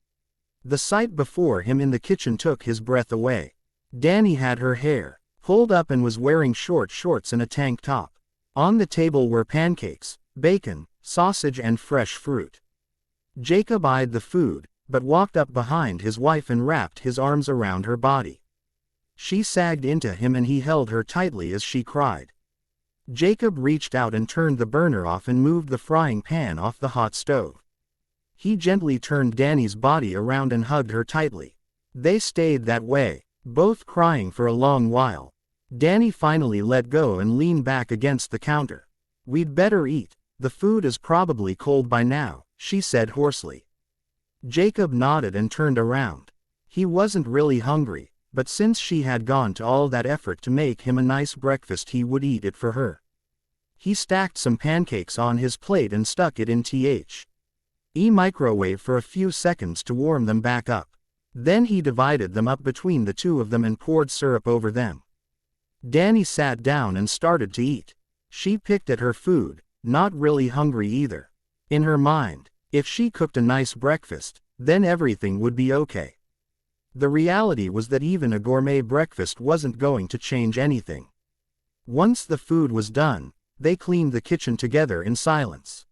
The sight before him in the kitchen took his breath away. Danny had her hair pulled up and was wearing short shorts and a tank top. On the table were pancakes, bacon, sausage and fresh fruit. Jacob eyed the food, but walked up behind his wife and wrapped his arms around her body. She sagged into him and he held her tightly as she cried. Jacob reached out and turned the burner off and moved the frying pan off the hot stove. He gently turned Danny's body around and hugged her tightly. They stayed that way, both crying for a long while. Danny finally let go and leaned back against the counter. "We'd better eat. The food is probably cold by now," she said hoarsely. Jacob nodded and turned around. He wasn't really hungry, but since she had gone to all that effort to make him a nice breakfast he would eat it for her. He stacked some pancakes on his plate and stuck it in the microwave for a few seconds to warm them back up. Then he divided them up between the two of them and poured syrup over them. Danny sat down and started to eat. She picked at her food, not really hungry either. In her mind, if she cooked a nice breakfast, then everything would be okay. The reality was that even a gourmet breakfast wasn't going to change anything. Once the food was done, they cleaned the kitchen together in silence.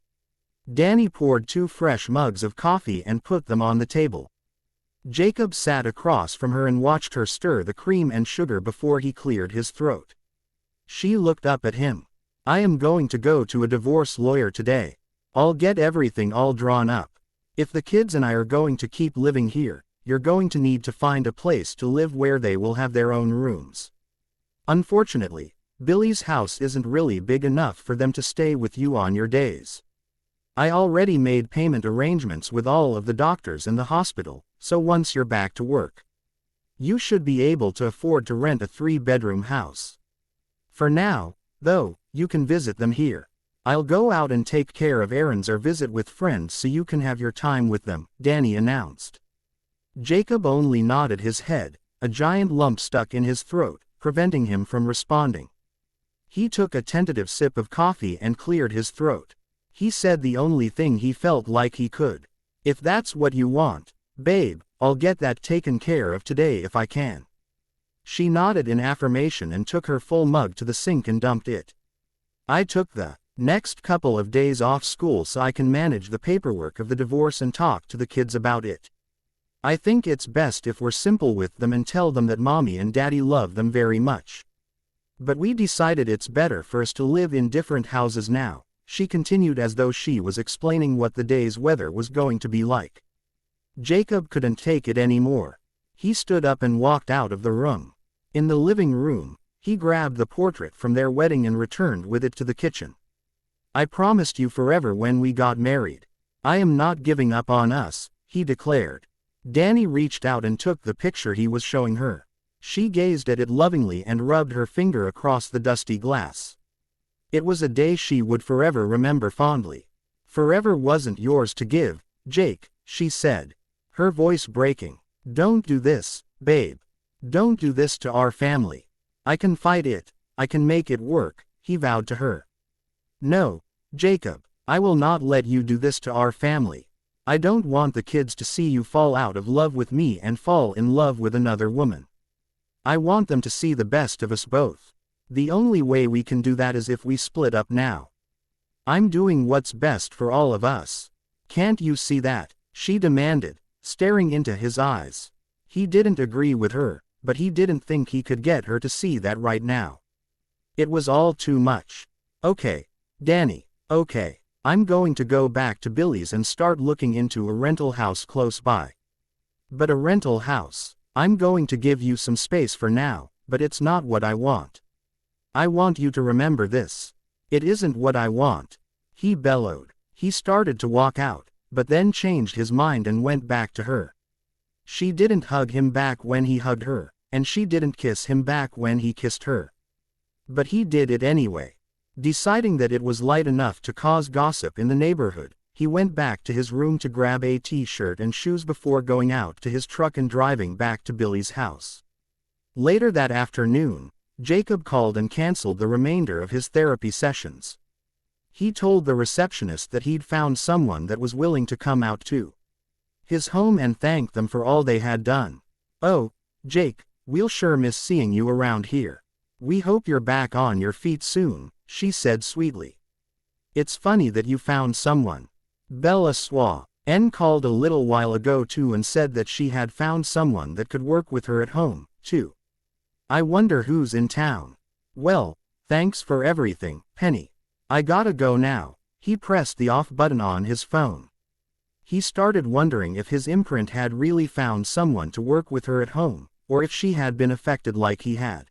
Danny poured 2 fresh mugs of coffee and put them on the table. Jacob sat across from her and watched her stir the cream and sugar before he cleared his throat. She looked up at him. "I am going to go to a divorce lawyer today. I'll get everything all drawn up. If the kids and I are going to keep living here, you're going to need to find a place to live where they will have their own rooms. Unfortunately, Billy's house isn't really big enough for them to stay with you on your days. I already made payment arrangements with all of the doctors and the hospital, so once you're back to work, you should be able to afford to rent a 3-bedroom house. For now, though, you can visit them here. I'll go out and take care of errands or visit with friends so you can have your time with them," Danny announced. Jacob only nodded his head, a giant lump stuck in his throat, preventing him from responding. He took a tentative sip of coffee and cleared his throat. He said the only thing he felt like he could. "If that's what you want, babe, I'll get that taken care of today if I can." She nodded in affirmation and took her full mug to the sink and dumped it. "I took the next couple of days off school so I can manage the paperwork of the divorce and talk to the kids about it. I think it's best if we're simple with them and tell them that mommy and daddy love them very much. But we decided it's better for us to live in different houses now," she continued as though she was explaining what the day's weather was going to be like. Jacob couldn't take it anymore. He stood up and walked out of the room. In the living room, he grabbed the portrait from their wedding and returned with it to the kitchen. "I promised you forever when we got married. I am not giving up on us," he declared. Danny reached out and took the picture he was showing her. She gazed at it lovingly and rubbed her finger across the dusty glass. It was a day she would forever remember fondly. "Forever wasn't yours to give, Jake," she said, her voice breaking. "Don't do this, babe. Don't do this to our family. I can fight it, I can make it work," he vowed to her. "No, Jacob, I will not let you do this to our family. I don't want the kids to see you fall out of love with me and fall in love with another woman. I want them to see the best of us both. The only way we can do that is if we split up now. I'm doing what's best for all of us. Can't you see that?" she demanded, staring into his eyes. He didn't agree with her, but he didn't think he could get her to see that right now. It was all too much. "Okay, Danny, okay. I'm going to go back to Billy's and start looking into a rental house close by." "But a rental house? I'm going to give you some space for now, but it's not what I want. I want you to remember this. It isn't what I want," he bellowed. He started to walk out, but then changed his mind and went back to her. She didn't hug him back when he hugged her, and she didn't kiss him back when he kissed her. But he did it anyway. Deciding that it was light enough to cause gossip in the neighborhood, he went back to his room to grab a t-shirt and shoes before going out to his truck and driving back to Billy's house. Later that afternoon, Jacob called and canceled the remainder of his therapy sessions. He told the receptionist that he'd found someone that was willing to come out to his home and thanked them for all they had done. "Oh, Jake, we'll sure miss seeing you around here. We hope you're back on your feet soon," she said sweetly. "It's funny that you found someone." Bella Swan called a little while ago too and said that she had found someone that could work with her at home, too. "I wonder who's in town." "Well, thanks for everything, Penny. I gotta go now." He pressed the off button on his phone. He started wondering if his imprint had really found someone to work with her at home, or if she had been affected like he had.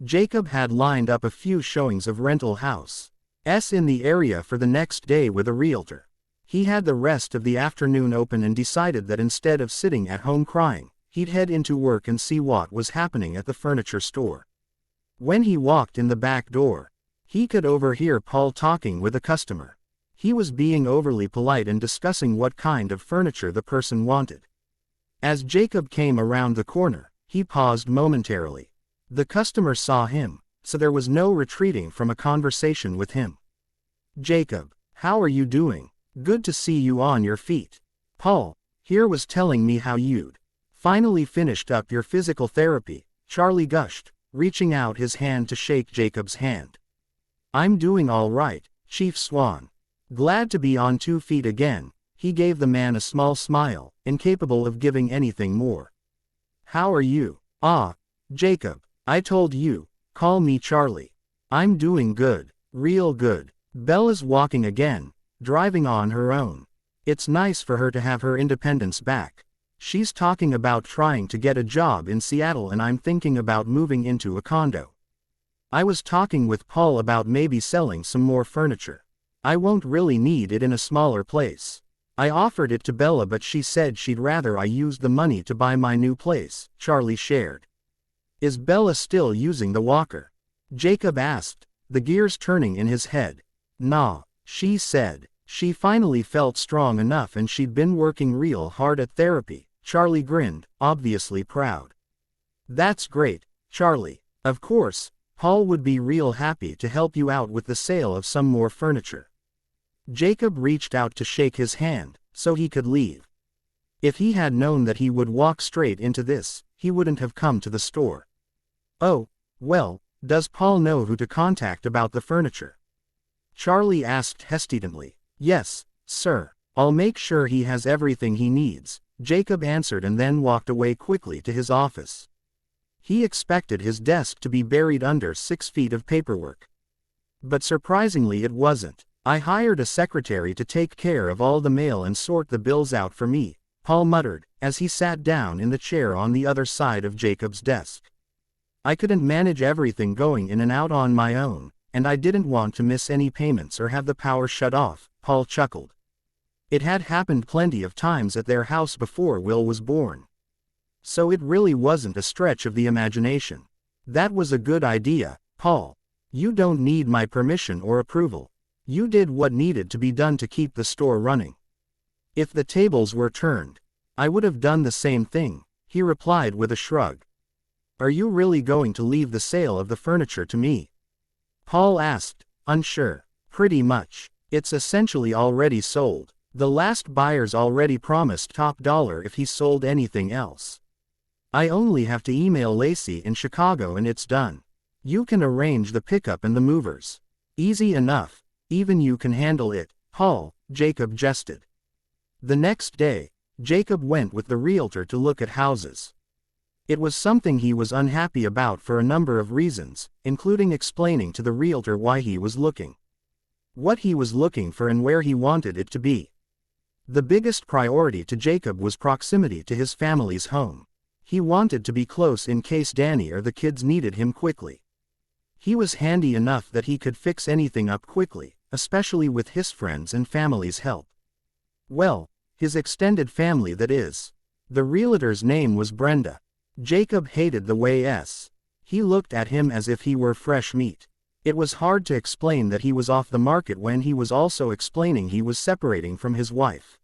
Jacob had lined up a few showings of rental houses in the area for the next day with a realtor. He had the rest of the afternoon open and decided that instead of sitting at home crying, he'd head into work and see what was happening at the furniture store. When he walked in the back door, he could overhear Paul talking with a customer. He was being overly polite and discussing what kind of furniture the person wanted. As Jacob came around the corner, he paused momentarily. The customer saw him, so there was no retreating from a conversation with him. "Jacob, how are you doing? Good to see you on your feet. Paul here was telling me how you'd finally finished up your physical therapy," Charlie gushed, reaching out his hand to shake Jacob's hand. "I'm doing all right, Chief Swan. Glad to be on 2 feet again." He gave the man a small smile, incapable of giving anything more. "How are you?" "Ah, Jacob, I told you, call me Charlie. I'm doing good, real good." Bella's walking again, driving on her own. It's nice for her to have her independence back. She's talking about trying to get a job in Seattle and I'm thinking about moving into a condo. I was talking with Paul about maybe selling some more furniture. I won't really need it in a smaller place. I offered it to Bella but she said she'd rather I used the money to buy my new place, Charlie shared. "Is Bella still using the walker?" Jacob asked, the gears turning in his head. "Nah," she said. She finally felt strong enough and she'd been working real hard at therapy. Charlie grinned, obviously proud. "That's great, Charlie. Of course, Paul would be real happy to help you out with the sale of some more furniture." Jacob reached out to shake his hand, so he could leave. If he had known that he would walk straight into this, he wouldn't have come to the store. "Oh, well, does Paul know who to contact about the furniture?" Charlie asked hesitantly. "Yes, sir. I'll make sure he has everything he needs," Jacob answered and then walked away quickly to his office. He expected his desk to be buried under 6 feet of paperwork. But surprisingly it wasn't. "I hired a secretary to take care of all the mail and sort the bills out for me," Paul muttered, as he sat down in the chair on the other side of Jacob's desk. "I couldn't manage everything going in and out on my own, and I didn't want to miss any payments or have the power shut off," Paul chuckled. It had happened plenty of times at their house before Will was born. So it really wasn't a stretch of the imagination. "That was a good idea, Paul. You don't need my permission or approval. You did what needed to be done to keep the store running." "If the tables were turned, I would have done the same thing," he replied with a shrug. "Are you really going to leave the sale of the furniture to me?" Paul asked, unsure. "Pretty much. It's essentially already sold. The last buyer's already promised top dollar if he sold anything else. I only have to email Lacey in Chicago and it's done. You can arrange the pickup and the movers. Easy enough, even you can handle it, Paul, Jacob jested. The next day, Jacob went with the realtor to look at houses. It was something he was unhappy about for a number of reasons, including explaining to the realtor why he was looking, what he was looking for and where he wanted it to be. The biggest priority to Jacob was proximity to his family's home. He wanted to be close in case Danny or the kids needed him quickly. He was handy enough that he could fix anything up quickly, especially with his friends and family's help. Well, his extended family that is. The realtor's name was Brenda. Jacob hated the way he looked at him as if he were fresh meat. It was hard to explain that he was off the market when he was also explaining he was separating from his wife.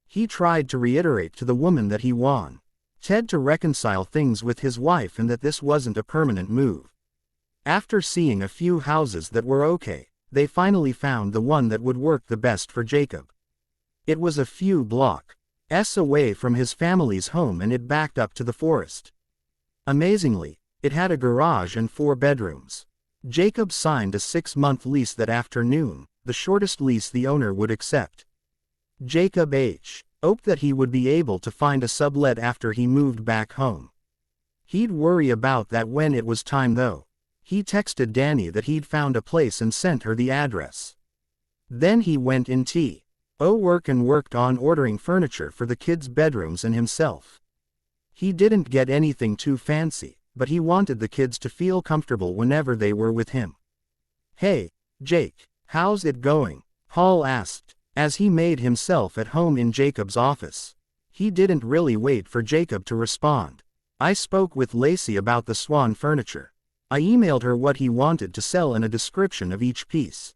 He tried to reiterate to the woman that he wanted to reconcile things with his wife and that this wasn't a permanent move. After seeing a few houses that were okay, they finally found the one that would work the best for Jacob. It was a few blocks away from his family's home and it backed up to the forest. Amazingly, it had a garage and 4 bedrooms. Jacob signed a 6-month lease that afternoon, the shortest lease the owner would accept. Jacob hoped that he would be able to find a sublet after he moved back home. He'd worry about that when it was time though. He texted Danny that he'd found a place and sent her the address. Then he went into work and worked on ordering furniture for the kids' bedrooms and himself. He didn't get anything too fancy, but he wanted the kids to feel comfortable whenever they were with him. "Hey, Jake, how's it going?" Paul asked, as he made himself at home in Jacob's office. He didn't really wait for Jacob to respond. "I spoke with Lacey about the Swan furniture. I emailed her what he wanted to sell and a description of each piece,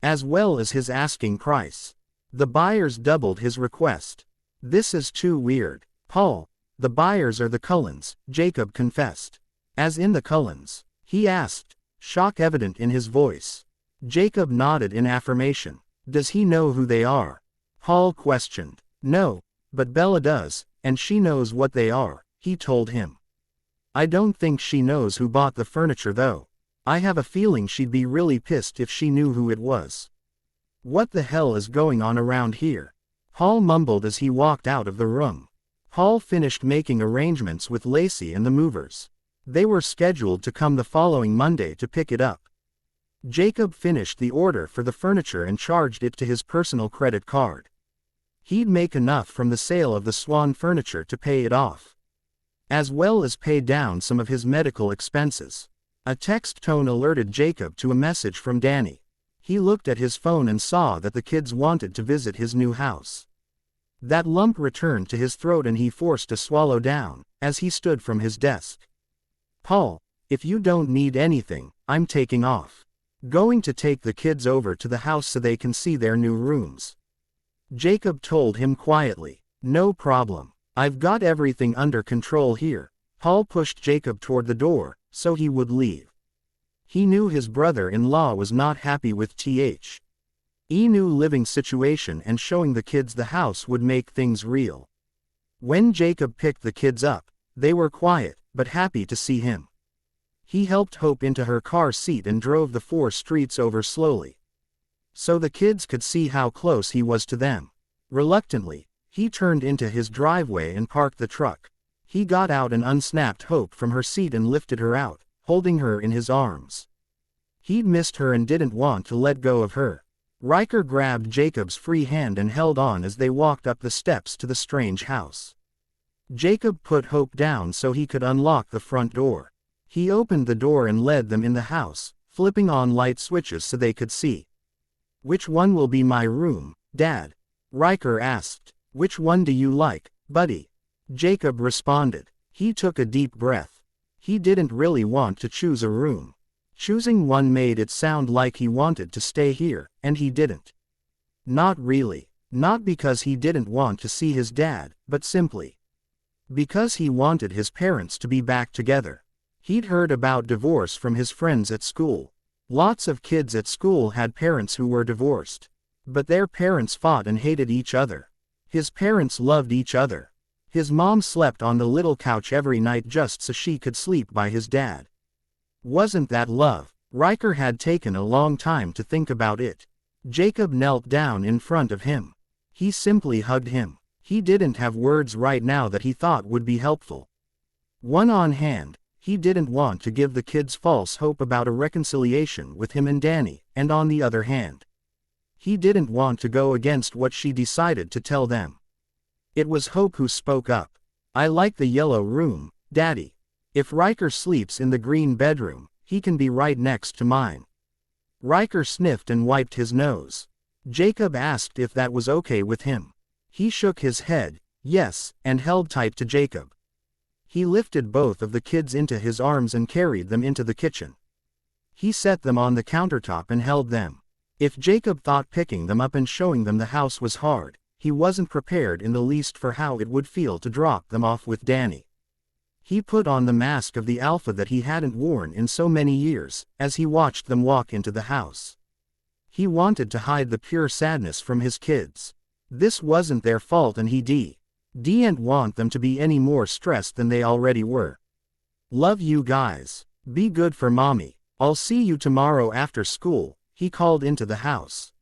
as well as his asking price. The buyers doubled his request." "This is too weird, Paul." "The buyers are the Cullens," Jacob confessed. "As in the Cullens?" he asked, shock evident in his voice. Jacob nodded in affirmation. "Does he know who they are?" Paul questioned. "No, but Bella does, and she knows what they are," he told him. "I don't think she knows who bought the furniture though. I have a feeling she'd be really pissed if she knew who it was." "What the hell is going on around here?" Paul mumbled as he walked out of the room. Paul finished making arrangements with Lacey and the movers. They were scheduled to come the following Monday to pick it up. Jacob finished the order for the furniture and charged it to his personal credit card. He'd make enough from the sale of the Swan furniture to pay it off, as well as pay down some of his medical expenses. A text tone alerted Jacob to a message from Danny. He looked at his phone and saw that the kids wanted to visit his new house. That lump returned to his throat and he forced a swallow down, as he stood from his desk. "Paul, if you don't need anything, I'm taking off. Going to take the kids over to the house so they can see their new rooms." Jacob told him quietly. "No problem. I've got everything under control here." Paul pushed Jacob toward the door, so he would leave. He knew his brother-in-law was not happy with new living situation and showing the kids the house would make things real. When Jacob picked the kids up, they were quiet, but happy to see him. He helped Hope into her car seat and drove the 4 streets over slowly, so the kids could see how close he was to them. Reluctantly, he turned into his driveway and parked the truck. He got out and unsnapped Hope from her seat and lifted her out, holding her in his arms. He'd missed her and didn't want to let go of her. Riker grabbed Jacob's free hand and held on as they walked up the steps to the strange house. Jacob put Hope down so he could unlock the front door. He opened the door and led them in the house, flipping on light switches so they could see. "Which one will be my room, Dad?" Riker asked. "Which one do you like, buddy?" Jacob responded. He took a deep breath. He didn't really want to choose a room. Choosing one made it sound like he wanted to stay here, and he didn't. Not really. Not because he didn't want to see his dad, but simply because he wanted his parents to be back together. He'd heard about divorce from his friends at school. Lots of kids at school had parents who were divorced. But their parents fought and hated each other. His parents loved each other. His mom slept on the little couch every night just so she could sleep by his dad. Wasn't that love? Riker had taken a long time to think about it. Jacob knelt down in front of him. He simply hugged him. He didn't have words right now that he thought would be helpful. One on hand, he didn't want to give the kids false hope about a reconciliation with him and Danny, and on the other hand, he didn't want to go against what she decided to tell them. It was Hope who spoke up. I like the yellow room, Daddy. If Riker sleeps in the green bedroom, he can be right next to mine. Riker sniffed and wiped his nose. Jacob asked if that was okay with him. He shook his head, yes, and held tight to Jacob. He lifted both of the kids into his arms and carried them into the kitchen. He set them on the countertop and held them. If Jacob thought picking them up and showing them the house was hard, he wasn't prepared in the least for how it would feel to drop them off with Danny. He put on the mask of the alpha that he hadn't worn in so many years, as he watched them walk into the house. He wanted to hide the pure sadness from his kids. This wasn't their fault and he didn't want them to be any more stressed than they already were. Love you guys. Be good for mommy. I'll see you tomorrow after school, he called into the house.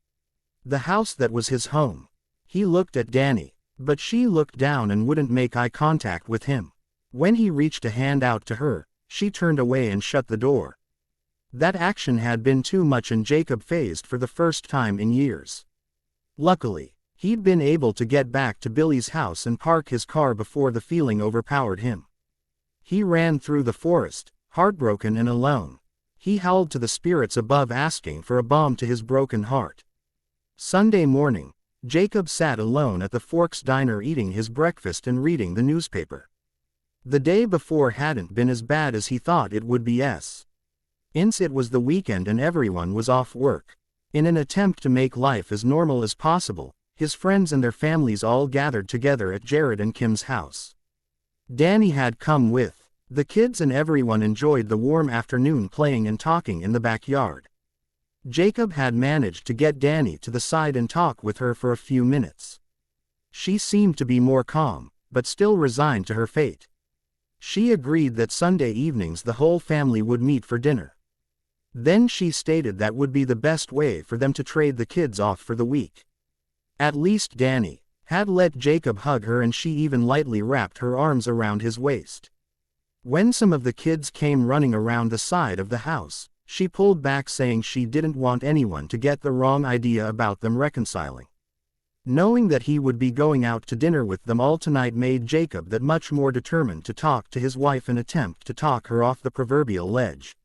The house that was his home. He looked at Danny, but she looked down and wouldn't make eye contact with him. When he reached a hand out to her, she turned away and shut the door. That action had been too much and Jacob phased for the first time in years. Luckily, he'd been able to get back to Billy's house and park his car before the feeling overpowered him. He ran through the forest, heartbroken and alone. He howled to the spirits above asking for a balm to his broken heart. Sunday morning, Jacob sat alone at the Forks diner eating his breakfast and reading the newspaper. The day before hadn't been as bad as he thought it would be. Since it was the weekend and everyone was off work. In an attempt to make life as normal as possible, his friends and their families all gathered together at Jared and Kim's house. Danny had come with. The kids and everyone enjoyed the warm afternoon playing and talking in the backyard. Jacob had managed to get Danny to the side and talk with her for a few minutes. She seemed to be more calm, but still resigned to her fate. She agreed that Sunday evenings the whole family would meet for dinner. Then she stated that would be the best way for them to trade the kids off for the week. At least Danny had let Jacob hug her and she even lightly wrapped her arms around his waist. When some of the kids came running around the side of the house, she pulled back saying she didn't want anyone to get the wrong idea about them reconciling. Knowing that he would be going out to dinner with them all tonight made Jacob that much more determined to talk to his wife and attempt to talk her off the proverbial ledge.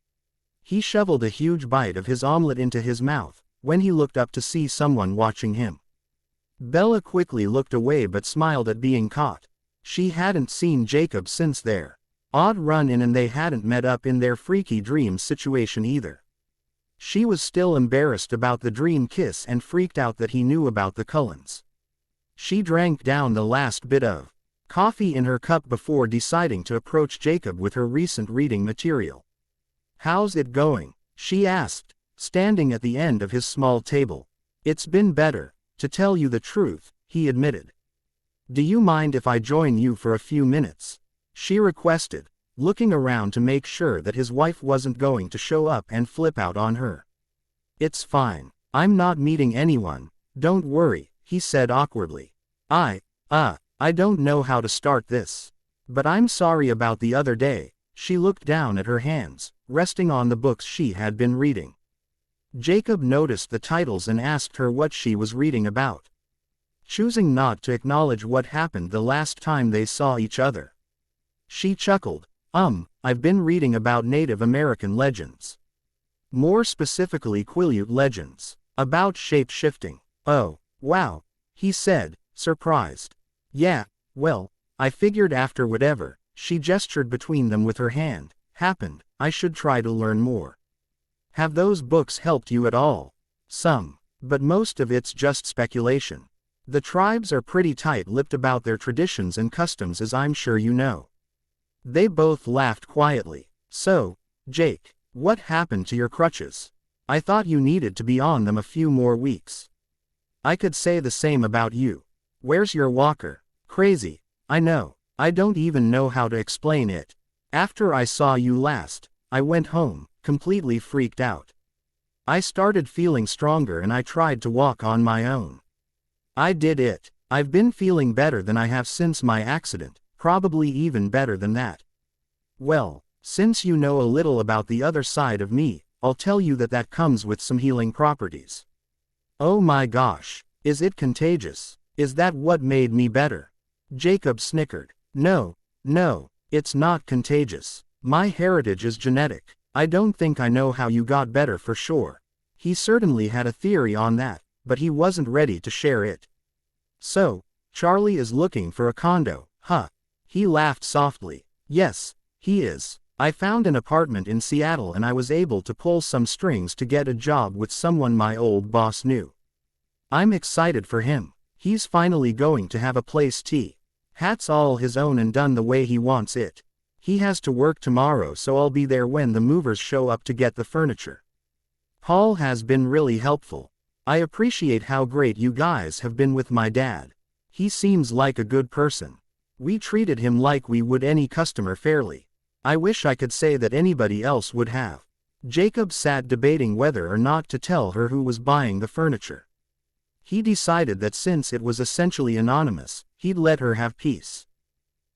He shoveled a huge bite of his omelet into his mouth, when he looked up to see someone watching him. Bella quickly looked away but smiled at being caught. She hadn't seen Jacob since their odd run-in and they hadn't met up in their freaky dreams situation either. She was still embarrassed about the dream kiss and freaked out that he knew about the Cullens. She drank down the last bit of coffee in her cup before deciding to approach Jacob with her recent reading material. "How's it going?" she asked, standing at the end of his small table. "It's been better, to tell you the truth," he admitted. "Do you mind if I join you for a few minutes?" she requested, looking around to make sure that his wife wasn't going to show up and flip out on her. "It's fine. I'm not meeting anyone, don't worry," he said awkwardly. I don't know how to start this. But I'm sorry about the other day." She looked down at her hands, resting on the books she had been reading. Jacob noticed the titles and asked her what she was reading about. Choosing not to acknowledge what happened the last time they saw each other, she chuckled. I've been reading about Native American legends. More specifically Quileute legends. About shape-shifting." "Oh, wow," he said, surprised. "Yeah, well, I figured after whatever," she gestured between them with her hand, "happened, I should try to learn more." "Have those books helped you at all?" "Some. But most of it's just speculation. The tribes are pretty tight-lipped about their traditions and customs, as I'm sure you know." They both laughed quietly. "So, Jake, what happened to your crutches?" I thought you needed to be on them a few more weeks. I could say the same about you. Where's your walker? Crazy. I know. I don't even know how to explain it. After I saw you last, I went home, completely freaked out. I started feeling stronger and I tried to walk on my own. I did it. I've been feeling better than I have since my accident, probably even better than that. Well, since you know a little about the other side of me, I'll tell you that comes with some healing properties. Oh my gosh, is it contagious? Is that what made me better? Jacob snickered. No, it's not contagious. My heritage is genetic. I don't think I know how you got better for sure. He certainly had a theory on that, but he wasn't ready to share it. So, Charlie is looking for a condo, huh? He laughed softly. Yes, he is. I found an apartment in Seattle and I was able to pull some strings to get a job with someone my old boss knew. I'm excited for him. He's finally going to have a place hat's all his own and done the way he wants it. He has to work tomorrow, so I'll be there when the movers show up to get the furniture. Paul has been really helpful. I appreciate how great you guys have been with my dad. He seems like a good person. We treated him like we would any customer fairly. I wish I could say that anybody else would have. Jacob sat debating whether or not to tell her who was buying the furniture. He decided that since it was essentially anonymous, he'd let her have peace.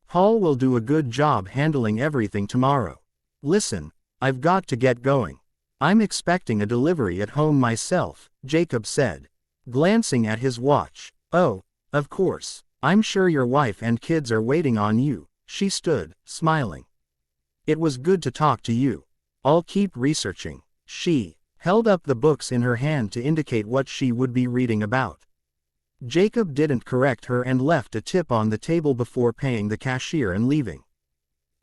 Paul will do a good job handling everything tomorrow. Listen, I've got to get going. I'm expecting a delivery at home myself, Jacob said, glancing at his watch. Oh, of course. I'm sure your wife and kids are waiting on you. She stood, smiling. It was good to talk to you. I'll keep researching. She held up the books in her hand to indicate what she would be reading about. Jacob didn't correct her and left a tip on the table before paying the cashier and leaving.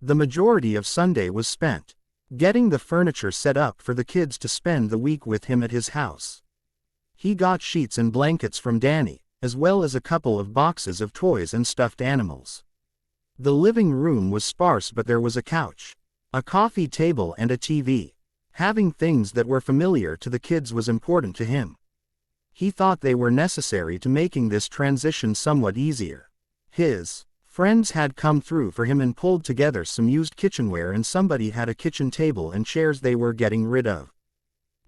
The majority of Sunday was spent getting the furniture set up for the kids to spend the week with him at his house. He got sheets and blankets from Danny, as well as a couple of boxes of toys and stuffed animals. The living room was sparse, but there was a couch, a coffee table and a TV. Having things that were familiar to the kids was important to him. He thought they were necessary to making this transition somewhat easier. His friends had come through for him and pulled together some used kitchenware, and somebody had a kitchen table and chairs they were getting rid of.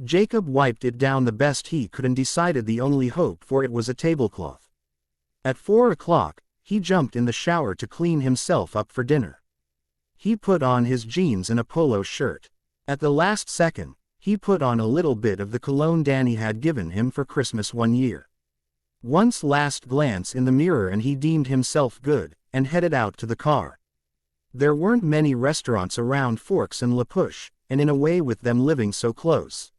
Jacob wiped it down the best he could and decided the only hope for it was a tablecloth. At 4 o'clock, he jumped in the shower to clean himself up for dinner. He put on his jeans and a polo shirt. At the last second, he put on a little bit of the cologne Danny had given him for Christmas one year. Once last glance in the mirror and he deemed himself good, and headed out to the car. There weren't many restaurants around Forks and La Push, and in a way with them living so close,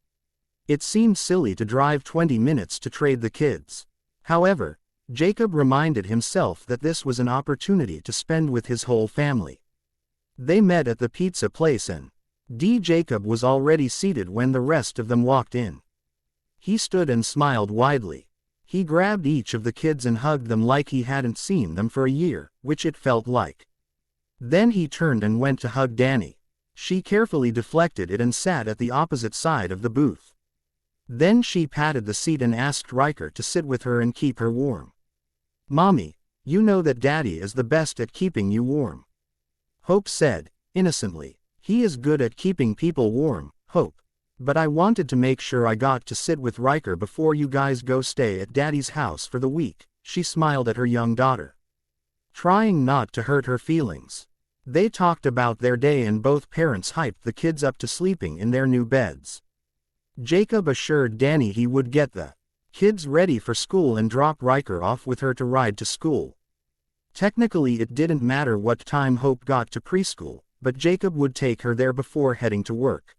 it seemed silly to drive 20 minutes to trade the kids. However, Jacob reminded himself that this was an opportunity to spend with his whole family. They met at the pizza place and Jacob was already seated when the rest of them walked in. He stood and smiled widely. He grabbed each of the kids and hugged them like he hadn't seen them for a year, which it felt like. Then he turned and went to hug Danny. She carefully deflected it and sat at the opposite side of the booth. Then she patted the seat and asked Riker to sit with her and keep her warm. "Mommy, you know that Daddy is the best at keeping you warm," Hope said, innocently. "He is good at keeping people warm, Hope. But I wanted to make sure I got to sit with Riker before you guys go stay at Daddy's house for the week," she smiled at her young daughter, trying not to hurt her feelings. They talked about their day and both parents hyped the kids up to sleeping in their new beds. Jacob assured Danny he would get the kids ready for school and drop Riker off with her to ride to school. Technically it didn't matter what time Hope got to preschool, but Jacob would take her there before heading to work.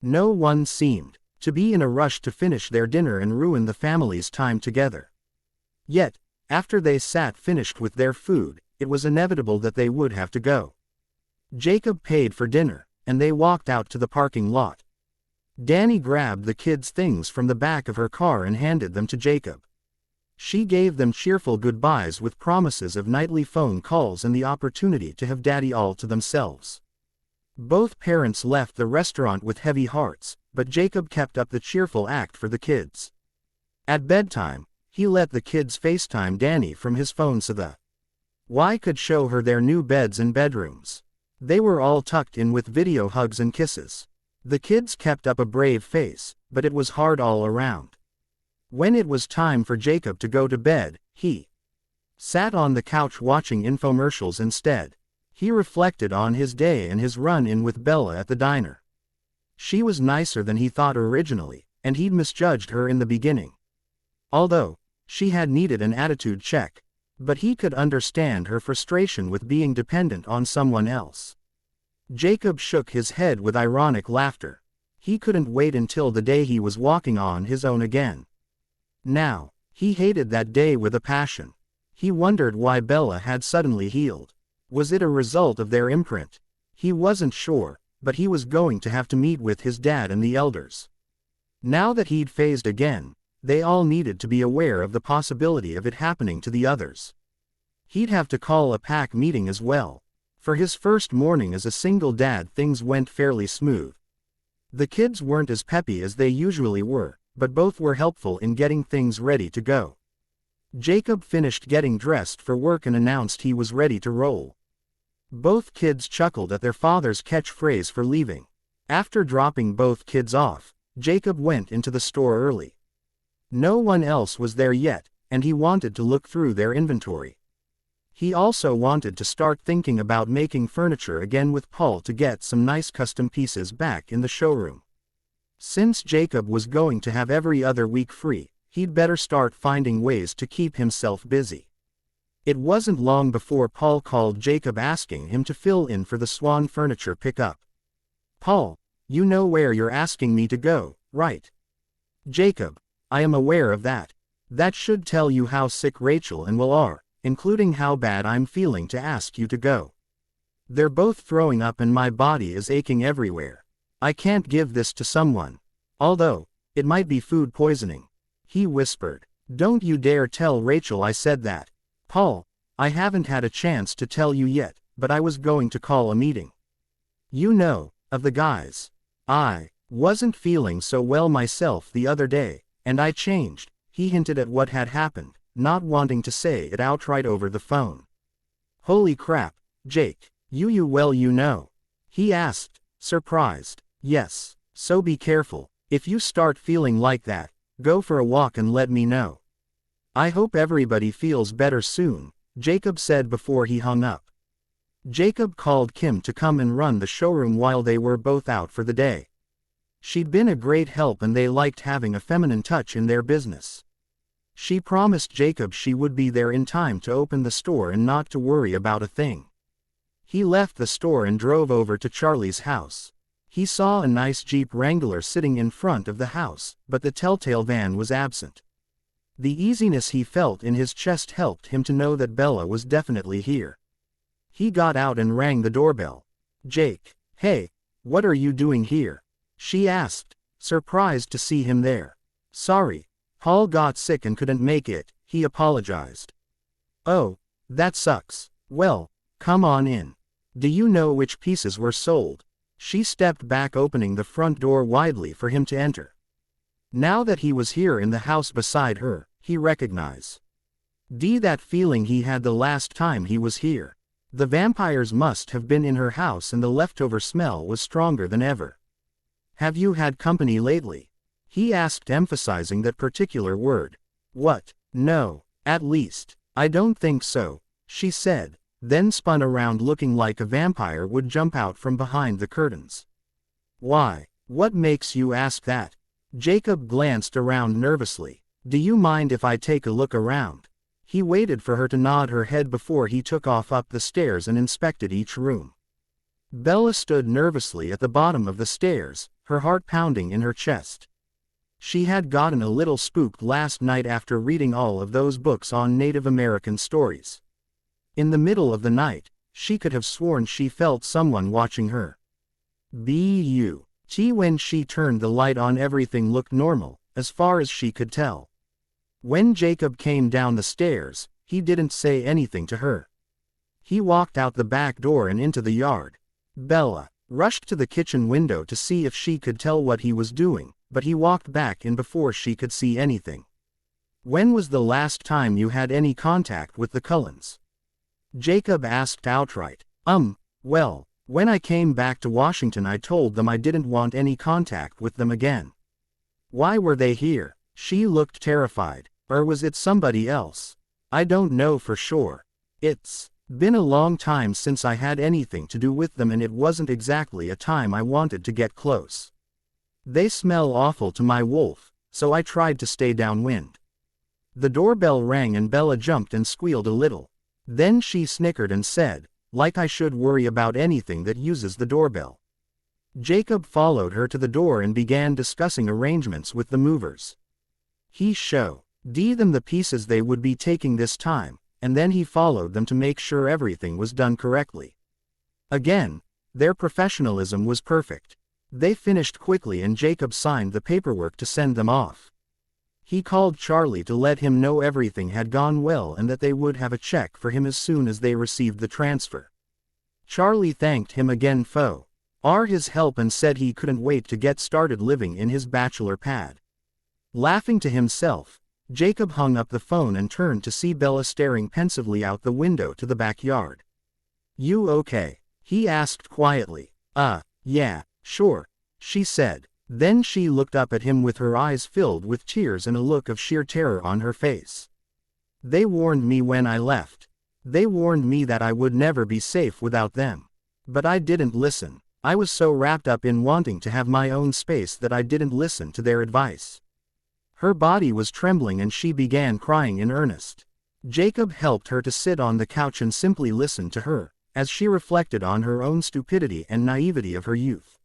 No one seemed to be in a rush to finish their dinner and ruin the family's time together. Yet, after they sat finished with their food, it was inevitable that they would have to go. Jacob paid for dinner, and they walked out to the parking lot. Danny grabbed the kids' things from the back of her car and handed them to Jacob. She gave them cheerful goodbyes with promises of nightly phone calls and the opportunity to have Daddy all to themselves. Both parents left the restaurant with heavy hearts, but Jacob kept up the cheerful act for the kids. At bedtime, he let the kids FaceTime Danny from his phone so the Y could show her their new beds and bedrooms. They were all tucked in with video hugs and kisses. The kids kept up a brave face, but it was hard all around. When it was time for Jacob to go to bed, he sat on the couch watching infomercials instead. He reflected on his day and his run-in with Bella at the diner. She was nicer than he thought originally, and he'd misjudged her in the beginning. Although she had needed an attitude check, but he could understand her frustration with being dependent on someone else. Jacob shook his head with ironic laughter. He couldn't wait until the day he was walking on his own again. Now, he hated that day with a passion. He wondered why Bella had suddenly healed. Was it a result of their imprint? He wasn't sure, but he was going to have to meet with his dad and the elders. Now that he'd phased again, they all needed to be aware of the possibility of it happening to the others. He'd have to call a pack meeting as well. For his first morning as a single dad, things went fairly smooth. The kids weren't as peppy as they usually were, but both were helpful in getting things ready to go. Jacob finished getting dressed for work and announced he was ready to roll. Both kids chuckled at their father's catchphrase for leaving. After dropping both kids off, Jacob went into the store early. No one else was there yet, and he wanted to look through their inventory. He also wanted to start thinking about making furniture again with Paul to get some nice custom pieces back in the showroom. Since Jacob was going to have every other week free, he'd better start finding ways to keep himself busy. It wasn't long before Paul called Jacob asking him to fill in for the Swan furniture pickup. "Paul, you know where you're asking me to go, right?" "Jacob, I am aware of that. That should tell you how sick Rachel and Will are, including how bad I'm feeling to ask you to go. They're both throwing up and my body is aching everywhere. I can't give this to someone. Although, it might be food poisoning," he whispered. "Don't you dare tell Rachel I said that. Paul, I haven't had a chance to tell you yet, but I was going to call a meeting. You know, of the guys. I wasn't feeling so well myself the other day, and I changed." He hinted at what had happened, not wanting to say it outright over the phone. "Holy crap, Jake, you know?" he asked, surprised. "Yes, so be careful. If you start feeling like that, go for a walk and let me know." "I hope everybody feels better soon," Jacob said before he hung up. Jacob called Kim to come and run the showroom while they were both out for the day. She'd been a great help and they liked having a feminine touch in their business. She promised Jacob she would be there in time to open the store and not to worry about a thing. He left the store and drove over to Charlie's house. He saw a nice Jeep Wrangler sitting in front of the house, but the telltale van was absent. The easiness he felt in his chest helped him to know that Bella was definitely here. He got out and rang the doorbell. "Jake, hey, what are you doing here?" she asked, surprised to see him there. "Sorry, Paul got sick and couldn't make it," he apologized. "Oh, that sucks. Well, come on in. Do you know which pieces were sold?" She stepped back, opening the front door widely for him to enter. Now that he was here in the house beside her, he recognized that feeling he had the last time he was here. The vampires must have been in her house and the leftover smell was stronger than ever. "Have you had company lately?" he asked, emphasizing that particular word. "What? No, at least, I don't think so," she said, then spun around looking like a vampire would jump out from behind the curtains. "Why, what makes you ask that?" Jacob glanced around nervously. "Do you mind if I take a look around?" He waited for her to nod her head before he took off up the stairs and inspected each room. Bella stood nervously at the bottom of the stairs, her heart pounding in her chest. She had gotten a little spooked last night after reading all of those books on Native American stories. In the middle of the night, she could have sworn she felt someone watching her. When she turned the light on, everything looked normal, as far as she could tell. When Jacob came down the stairs, he didn't say anything to her. He walked out the back door and into the yard. "Bella," rushed to the kitchen window to see if she could tell what he was doing, but he walked back in before she could see anything. When was the last time you had any contact with the Cullens? Jacob asked outright. Well, when I came back to Washington I told them I didn't want any contact with them again. Why were they here? She looked terrified. Or was it somebody else? I don't know for sure. It's been a long time since I had anything to do with them and it wasn't exactly a time I wanted to get close. They smell awful to my wolf, so I tried to stay downwind. The doorbell rang and Bella jumped and squealed a little. Then she snickered and said, like I should worry about anything that uses the doorbell. Jacob followed her to the door and began discussing arrangements with the movers. He showed them the pieces they would be taking this time, and then he followed them to make sure everything was done correctly. Again, their professionalism was perfect. They finished quickly and Jacob signed the paperwork to send them off. He called Charlie to let him know everything had gone well and that they would have a check for him as soon as they received the transfer. Charlie thanked him again for his help and said he couldn't wait to get started living in his bachelor pad. Laughing to himself, Jacob hung up the phone and turned to see Bella staring pensively out the window to the backyard. You okay? He asked quietly. Yeah, sure, she said. Then she looked up at him with her eyes filled with tears and a look of sheer terror on her face. They warned me when I left. They warned me that I would never be safe without them. But I didn't listen. I was so wrapped up in wanting to have my own space that I didn't listen to their advice. Her body was trembling and she began crying in earnest. Jacob helped her to sit on the couch and simply listened to her, as she reflected on her own stupidity and naivety of her youth.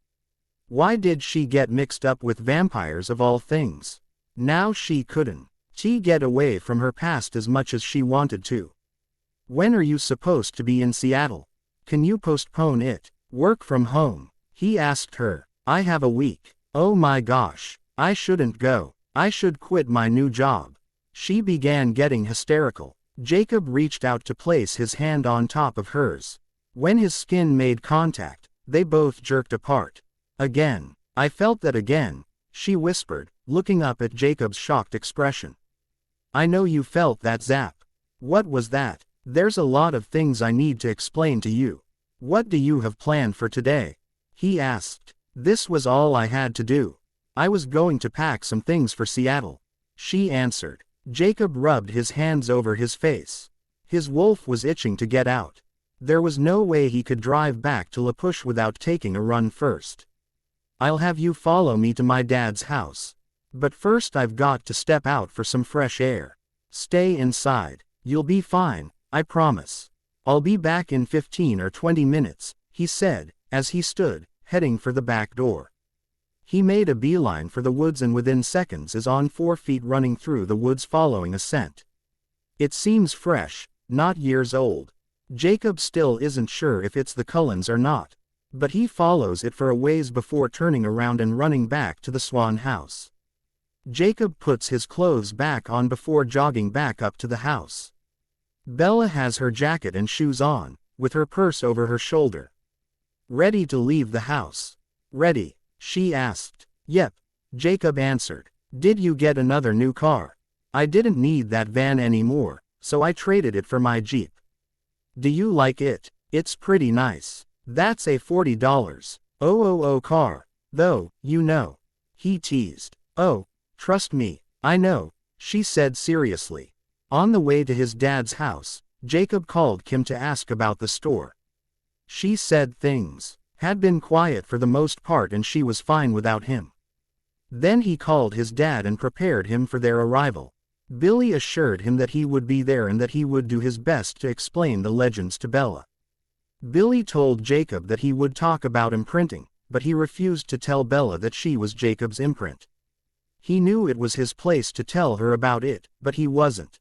Why did she get mixed up with vampires of all things? Now she couldn't get away from her past as much as she wanted to. When are you supposed to be in Seattle? Can you postpone it? Work from home? He asked her. I have a week. Oh my gosh. I shouldn't go. I should quit my new job. She began getting hysterical. Jacob reached out to place his hand on top of hers. When his skin made contact, they both jerked apart. Again. I felt that again, she whispered, looking up at Jacob's shocked expression. I know you felt that zap. What was that? There's a lot of things I need to explain to you. What do you have planned for today? He asked. This was all I had to do. I was going to pack some things for Seattle. She answered. Jacob rubbed his hands over his face. His wolf was itching to get out. There was no way he could drive back to La Push without taking a run first. I'll have you follow me to my dad's house. But first I've got to step out for some fresh air. Stay inside. You'll be fine, I promise. I'll be back in 15 or 20 minutes, he said, as he stood, heading for the back door. He made a beeline for the woods and within seconds is on 4 feet running through the woods following a scent. It seems fresh, not years old. Jacob still isn't sure if it's the Cullens or not, but he follows it for a ways before turning around and running back to the Swan house. Jacob puts his clothes back on before jogging back up to the house. Bella has her jacket and shoes on, with her purse over her shoulder. Ready to leave the house? Ready? She asked. Yep, Jacob answered. Did you get another new car? I didn't need that van anymore, so I traded it for my Jeep. Do you like it? It's pretty nice. That's a $40 car, though, you know. He teased. Oh, trust me, I know, she said seriously. On the way to his dad's house, Jacob called Kim to ask about the store. She said things had been quiet for the most part and she was fine without him. Then he called his dad and prepared him for their arrival. Billy assured him that he would be there and that he would do his best to explain the legends to Bella. Billy told Jacob that he would talk about imprinting, but he refused to tell Bella that she was Jacob's imprint. He knew it was his place to tell her about it, but he wasn't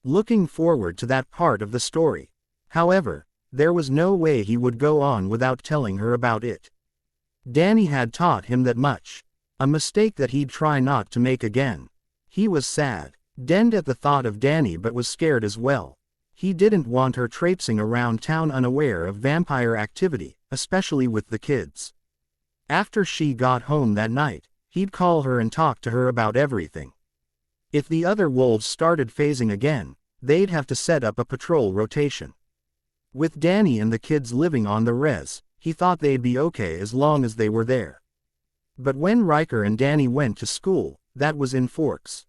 looking forward to that part of the story. However, there was no way he would go on without telling her about it. Danny had taught him that much. A mistake that he'd try not to make again. He was sad, denned at the thought of Danny but was scared as well. He didn't want her traipsing around town unaware of vampire activity, especially with the kids. After she got home that night, he'd call her and talk to her about everything. If the other wolves started phasing again, they'd have to set up a patrol rotation. With Danny and the kids living on the res, he thought they'd be okay as long as they were there. But when Riker and Danny went to school, that was in Forks.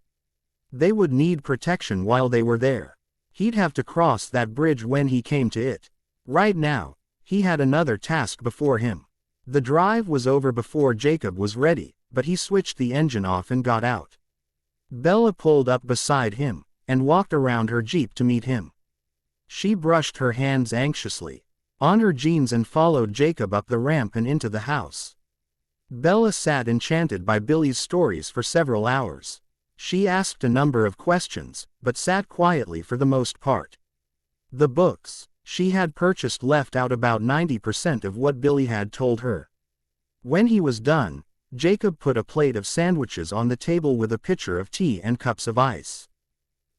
They would need protection while they were there. He'd have to cross that bridge when he came to it. Right now, he had another task before him. The drive was over before Jacob was ready, but he switched the engine off and got out. Bella pulled up beside him, and walked around her Jeep to meet him. She brushed her hands anxiously on her jeans and followed Jacob up the ramp and into the house. Bella sat enchanted by Billy's stories for several hours. She asked a number of questions, but sat quietly for the most part. The books she had purchased left out about 90% of what Billy had told her. When he was done, Jacob put a plate of sandwiches on the table with a pitcher of tea and cups of ice.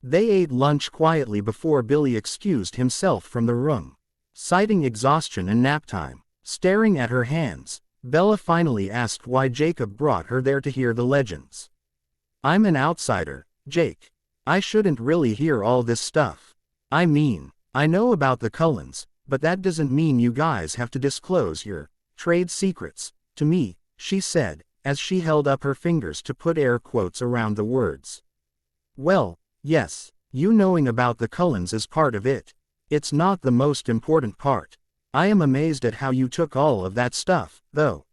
They ate lunch quietly before Billy excused himself from the room. Citing exhaustion and nap time, staring at her hands, Bella finally asked why Jacob brought her there to hear the legends. "I'm an outsider, Jake. I shouldn't really hear all this stuff. I mean, I know about the Cullens, but that doesn't mean you guys have to disclose your trade secrets to me," she said, as she held up her fingers to put air quotes around the words. "Well, yes, you knowing about the Cullens is part of it. It's not the most important part. I am amazed at how you took all of that stuff, though.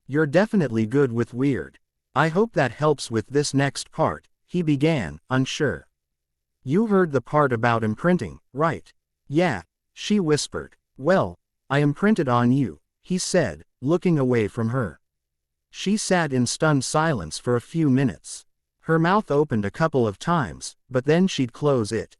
You're definitely good with weird. I hope that helps with this next part," he began, unsure. "You heard the part about imprinting, right?" "Yeah," she whispered. "Well, I imprinted on you," he said, looking away from her. She sat in stunned silence for a few minutes. Her mouth opened a couple of times, but then she'd close it.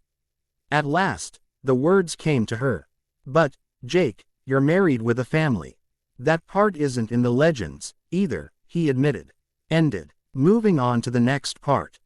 At last, the words came to her. "But, Jake, you're married with a family. That part isn't in the legends, either," he admitted. Ended. Moving on to the next part.